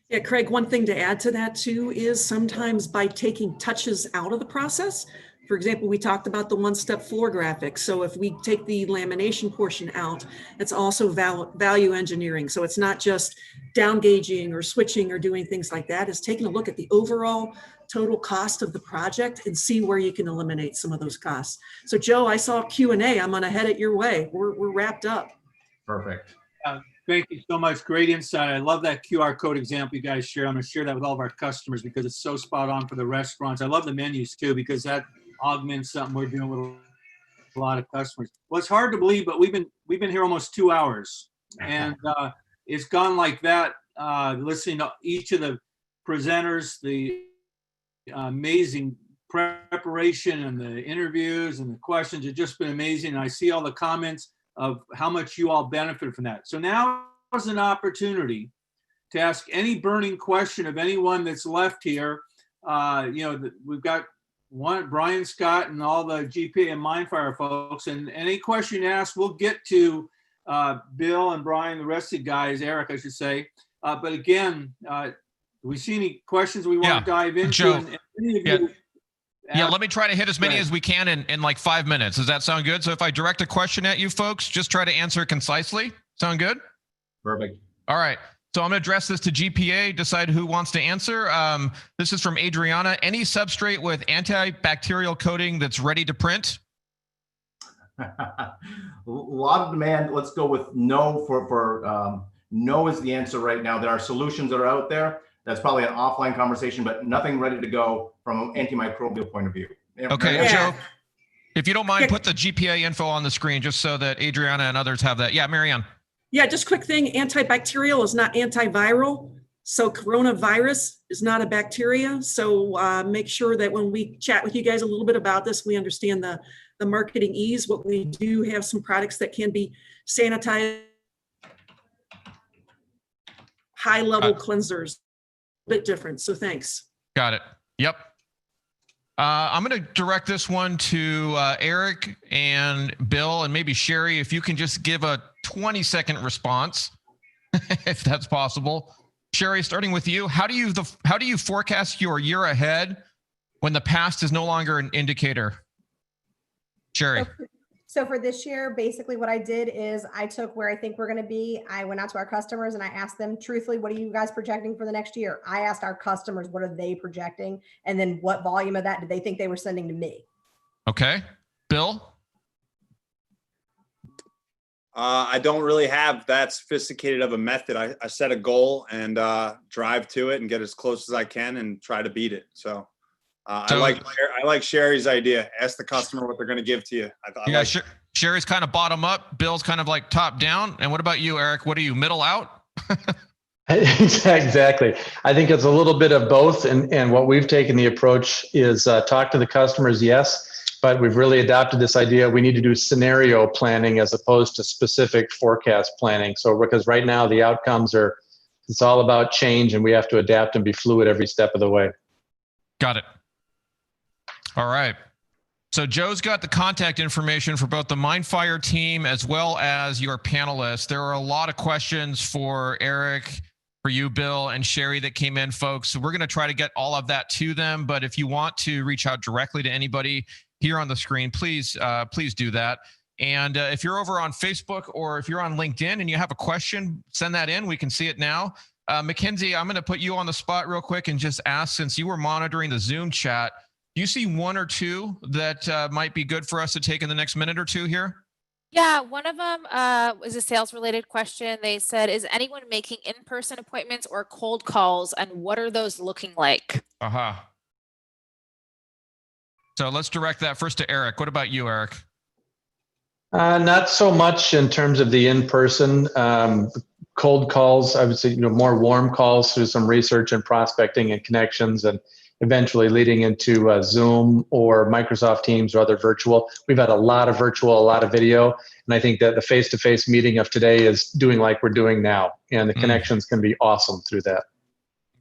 Speaker 8: Yeah, Craig, one thing to add to that too is sometimes by taking touches out of the process. For example, we talked about the one-step floor graphics. So if we take the lamination portion out, it's also value engineering. So it's not just down gauging or switching or doing things like that. It's taking a look at the overall total cost of the project and see where you can eliminate some of those costs. So Joe, I saw Q&A. I'm going to head it your way. We're wrapped up.
Speaker 9: Perfect.
Speaker 1: Thank you so much. Great insight. I love that QR code example you guys share. I'm going to share that with all of our customers because it's so spot on for the restaurants. I love the menus too because that augments something we're doing with a lot of customers. Well, it's hard to believe, but we've been here almost 2 hours, and it's gone like that. Listening to each of the presenters, the amazing preparation and the interviews and the questions have just been amazing. And I see all the comments of how much you all benefit from that. So now is an opportunity to ask any burning question of anyone that's left here. We've got Brian Scott and all the GPA and Mindfire folks, and any question you ask, we'll get to Bill and Brian, the rest of the guys, Erik, I should say. But again, do we see any questions we want to dive into?
Speaker 2: Joe,
Speaker 1: and any of you
Speaker 2: let me try to hit as many as we can in like 5 minutes. Does that sound good? So if I direct a question at you folks, just try to answer concisely. Sound good?
Speaker 9: Perfect.
Speaker 2: All right. So I'm going to address this to GPA, decide who wants to answer. This is from Adriana. Any substrate with antibacterial coating that's ready to print?
Speaker 9: A lot of demand. Let's go with no for no is the answer right now. There are solutions that are out there. That's probably an offline conversation, but nothing ready to go from an antimicrobial point of view.
Speaker 2: Okay, Joe, if you don't mind, put the GPA info on the screen just so that Adriana and others have that. Yeah, Marianne.
Speaker 8: Yeah, just quick thing. Antibacterial is not antiviral. So coronavirus is not a bacteria. So make sure that when we chat with you guys a little bit about this, we understand the marketing ease. What we do have some products that can be sanitized, high level cleansers, a bit different. So thanks.
Speaker 2: Got it. Yep. I'm going to direct this one to Erik and Bill and maybe Sheri, if you can just give a 20-second response, if that's possible. Sheri, starting with you, how do you forecast your year ahead when the past is no longer an indicator? Sheri.
Speaker 6: So for this year, basically what I did is I took where I think we're going to be. I went out to our customers and I asked them truthfully, what are you guys projecting for the next year? I asked our customers, what are they projecting? And then what volume of that did they think they were sending to me?
Speaker 2: Okay. Bill?
Speaker 7: I don't really have that sophisticated of a method. I set a goal and drive to it and get as close as I can and try to beat it. So I like Sheri's idea. Ask the customer what they're going to give to you.
Speaker 2: Sheri's kind of bottom up. Bill's kind of like top down. And what about you, Erik? What are you, middle out?
Speaker 4: Exactly. I think it's a little bit of both. And what we've taken the approach is talk to the customers, yes, but we've really adopted this idea. We need to do scenario planning as opposed to specific forecast planning. So because right now the outcomes it's all about change and we have to adapt and be fluid every step of the way.
Speaker 2: Got it. All right. So Joe's got the contact information for both the Mindfire team as well as your panelists. There are a lot of questions for Erik, for you, Bill, and Sheri that came in, folks. So we're going to try to get all of that to them. But if you want to reach out directly to anybody here on the screen, please do that. And if you're over on Facebook or if you're on LinkedIn and you have a question, send that in. We can see it now. Mackenzie, I'm going to put you on the spot real quick and just ask, since you were monitoring the Zoom chat, do you see one or two that might be good for us to take in the next minute or two here?
Speaker 3: Yeah, one of them was a sales-related question. They said, is anyone making in-person appointments or cold calls, and what are those looking like?
Speaker 2: So let's direct that first to Erik. What about you, Erik?
Speaker 4: Not so much in terms of the in-person cold calls. I would say, more warm calls through some research and prospecting and connections, and eventually leading into Zoom or Microsoft Teams or other virtual. We've had a lot of virtual, a lot of video. And I think that the face-to-face meeting of today is doing like we're doing now. And the connections can be awesome through that.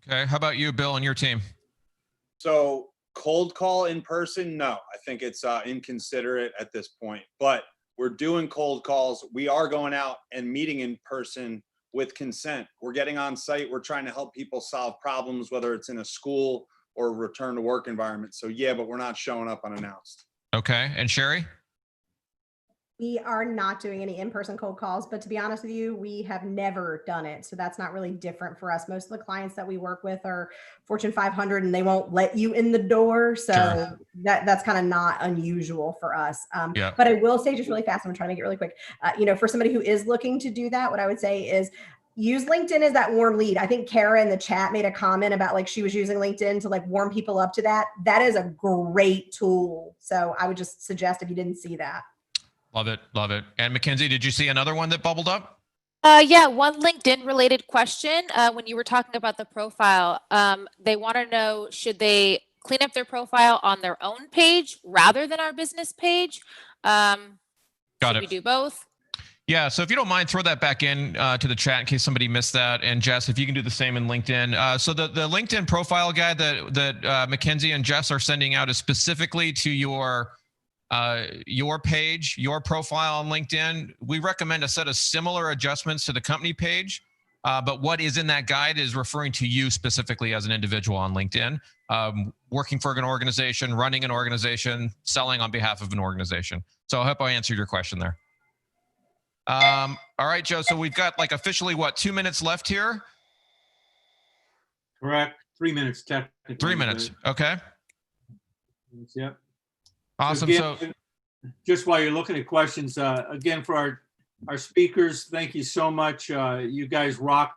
Speaker 2: Okay. How about you, Bill, and your team?
Speaker 7: So cold call in person? No, I think it's inconsiderate at this point. But we're doing cold calls. We are going out and meeting in person with consent. We're getting on site. We're trying to help people solve problems, whether it's in a school or return to work environment. So yeah, but we're not showing up unannounced.
Speaker 2: Okay. And Sheri?
Speaker 6: We are not doing any in-person cold calls, but to be honest with you, we have never done it. So that's not really different for us. Most of the clients that we work with are Fortune 500 and they won't let you in the door. So
Speaker 2: Sure.
Speaker 6: that's kind of not unusual for us.
Speaker 2: Yeah.
Speaker 6: But I will say just really fast, I'm trying to make it really quick. For somebody who is looking to do that, what I would say is use LinkedIn as that warm lead. I think Kara in the chat made a comment about like she was using LinkedIn to like warm people up to that. That is a great tool. So I would just suggest if you didn't see that.
Speaker 2: Love it. Love it. And Mackenzie, did you see another one that bubbled up?
Speaker 3: Yeah, one LinkedIn related question. When you were talking about the profile, they want to know, should they clean up their profile on their own page rather than our business page?
Speaker 2: Got
Speaker 3: Should
Speaker 2: it.
Speaker 3: we do both?
Speaker 2: Yeah. So if you don't mind, throw that back in to the chat in case somebody missed that. And Jess, if you can do the same in LinkedIn. So the LinkedIn profile guide that Mackenzie and Jess are sending out is specifically to your page, your profile on LinkedIn. We recommend a set of similar adjustments to the company page, but what is in that guide is referring to you specifically as an individual on LinkedIn, working for an organization, running an organization, selling on behalf of an organization. So I hope I answered your question there. All right, Joe. So we've got like officially 2 minutes left here?
Speaker 1: Correct. 3 minutes technically.
Speaker 2: 3 minutes. Okay.
Speaker 1: Yep.
Speaker 2: Awesome.
Speaker 1: Again, just while you're looking at questions, again, for our speakers, thank you so much. You guys rocked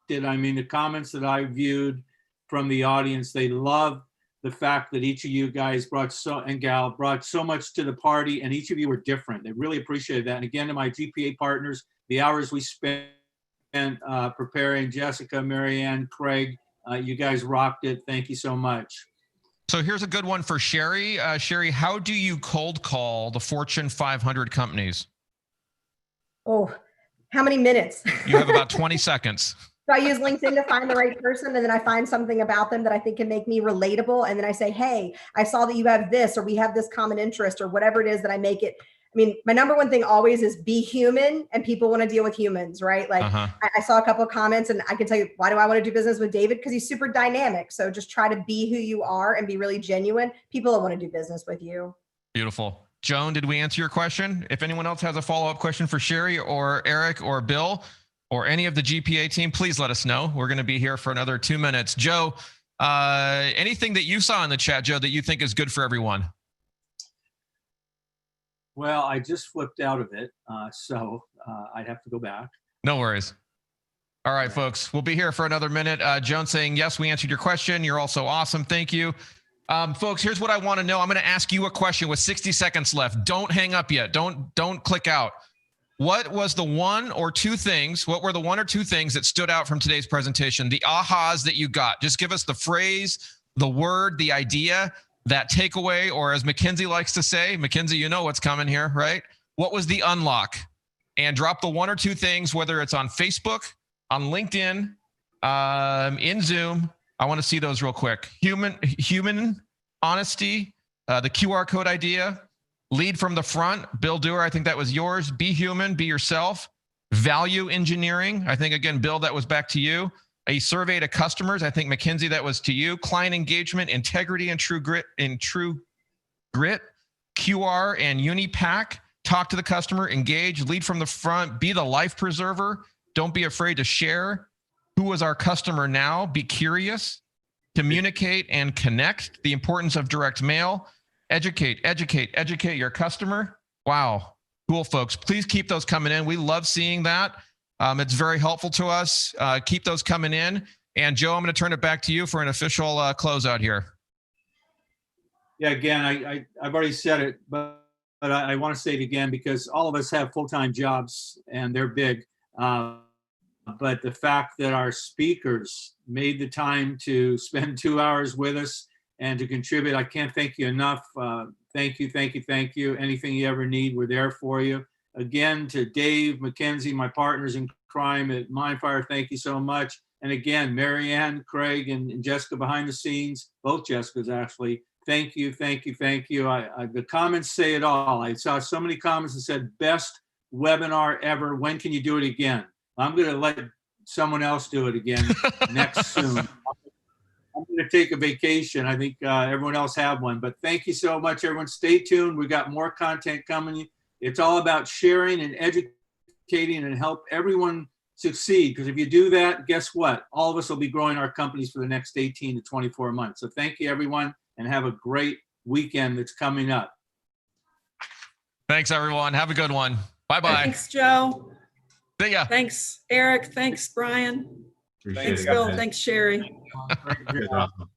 Speaker 1: it. I mean, the comments that I viewed from the audience, they love the fact that each of you guys brought so much to the party, and each of you were different. They really appreciated that. And again, to my GPA partners, the hours we spent preparing, Jessica, Marianne, Craig, you guys rocked it. Thank you so much.
Speaker 2: So here's a good one for Sheri. Sheri, how do you cold call the Fortune 500 companies?
Speaker 6: Oh, how many minutes?
Speaker 2: You have about 20 seconds.
Speaker 6: So I use LinkedIn to find the right person, and then I find something about them that I think can make me relatable. And then I say, hey, I saw that you have this, or we have this common interest, or whatever it is that I make it. I mean, my number one thing always is be human, and people want to deal with humans, right? Like I saw a couple of comments, and I can tell you, why do I want to do business with David? Because he's super dynamic. So just try to be who you are and be really genuine. People will want to do business with you.
Speaker 2: Beautiful. Joan, did we answer your question? If anyone else has a follow-up question for Sheri or Erik or Bill or any of the GPA team, please let us know. We're going to be here for another 2 minutes. Joe, anything that you saw in the chat, Joe, that you think is good for everyone?
Speaker 1: Well, I just flipped out of it, so I'd have to go back.
Speaker 2: No worries. All right, folks, we'll be here for another minute. Joan saying, yes, we answered your question. You're also awesome. Thank you. Folks, here's what I want to know. I'm going to ask you a question with 60 seconds left. Don't hang up yet. Don't click out. What were the one or two things that stood out from today's presentation? The ahas that you got. Just give us the phrase, the word, the idea, that takeaway, or as Mackenzie likes to say, Mackenzie, you know what's coming here, right? What was the unlock? And drop the one or two things, whether it's on Facebook, on LinkedIn, in Zoom. I want to see those real quick. Human honesty, the QR code idea, lead from the front. Bill Duerr, I think that was yours. Be human, be yourself. Value engineering. I think, again, Bill, that was back to you. A survey to customers. I think, Mackenzie, that was to you. Client engagement, integrity, and true grit. QR and Unipack. Talk to the customer, engage, lead from the front, be the life preserver. Don't be afraid to share. Who is our customer now? Be curious. Communicate and connect. The importance of direct mail. Educate your customer. Wow. Cool, folks. Please keep those coming in. We love seeing that. It's very helpful to us. Keep those coming in. And Joe, I'm going to turn it back to you for an official closeout here.
Speaker 1: Yeah, again, I've already said it, but I want to say it again because all of us have full-time jobs and they're big. But the fact that our speakers made the time to spend 2 hours with us and to contribute, I can't thank you enough. Thank you. Anything you ever need, we're there for you. Again, to Dave, Mackenzie, my partners in crime at Mindfire, thank you so much. And again, Marianne, Craig, and Jessica behind the scenes, both Jessicas actually, thank you. The comments say it all. I saw so many comments that said, best webinar ever. When can you do it again? I'm going to let someone else do it again next soon. I'm going to take a vacation. I think everyone else have one. But thank you so much, everyone. Stay tuned. We got more content coming It's all about sharing and educating and help everyone succeed. Because if you do that, guess what? All of us will be growing our companies for the next 18 to 24 months. So thank you, everyone, and have a great weekend that's coming up.
Speaker 2: Thanks, everyone. Have a good one. Bye-bye.
Speaker 8: Thanks, Joe.
Speaker 2: See ya.
Speaker 8: Thanks, Eric. Thanks, Brian.
Speaker 9: Appreciate
Speaker 8: Thanks,
Speaker 9: it,
Speaker 8: Bill.
Speaker 9: guys.
Speaker 8: Thanks, Sherry.
Speaker 9: Awesome.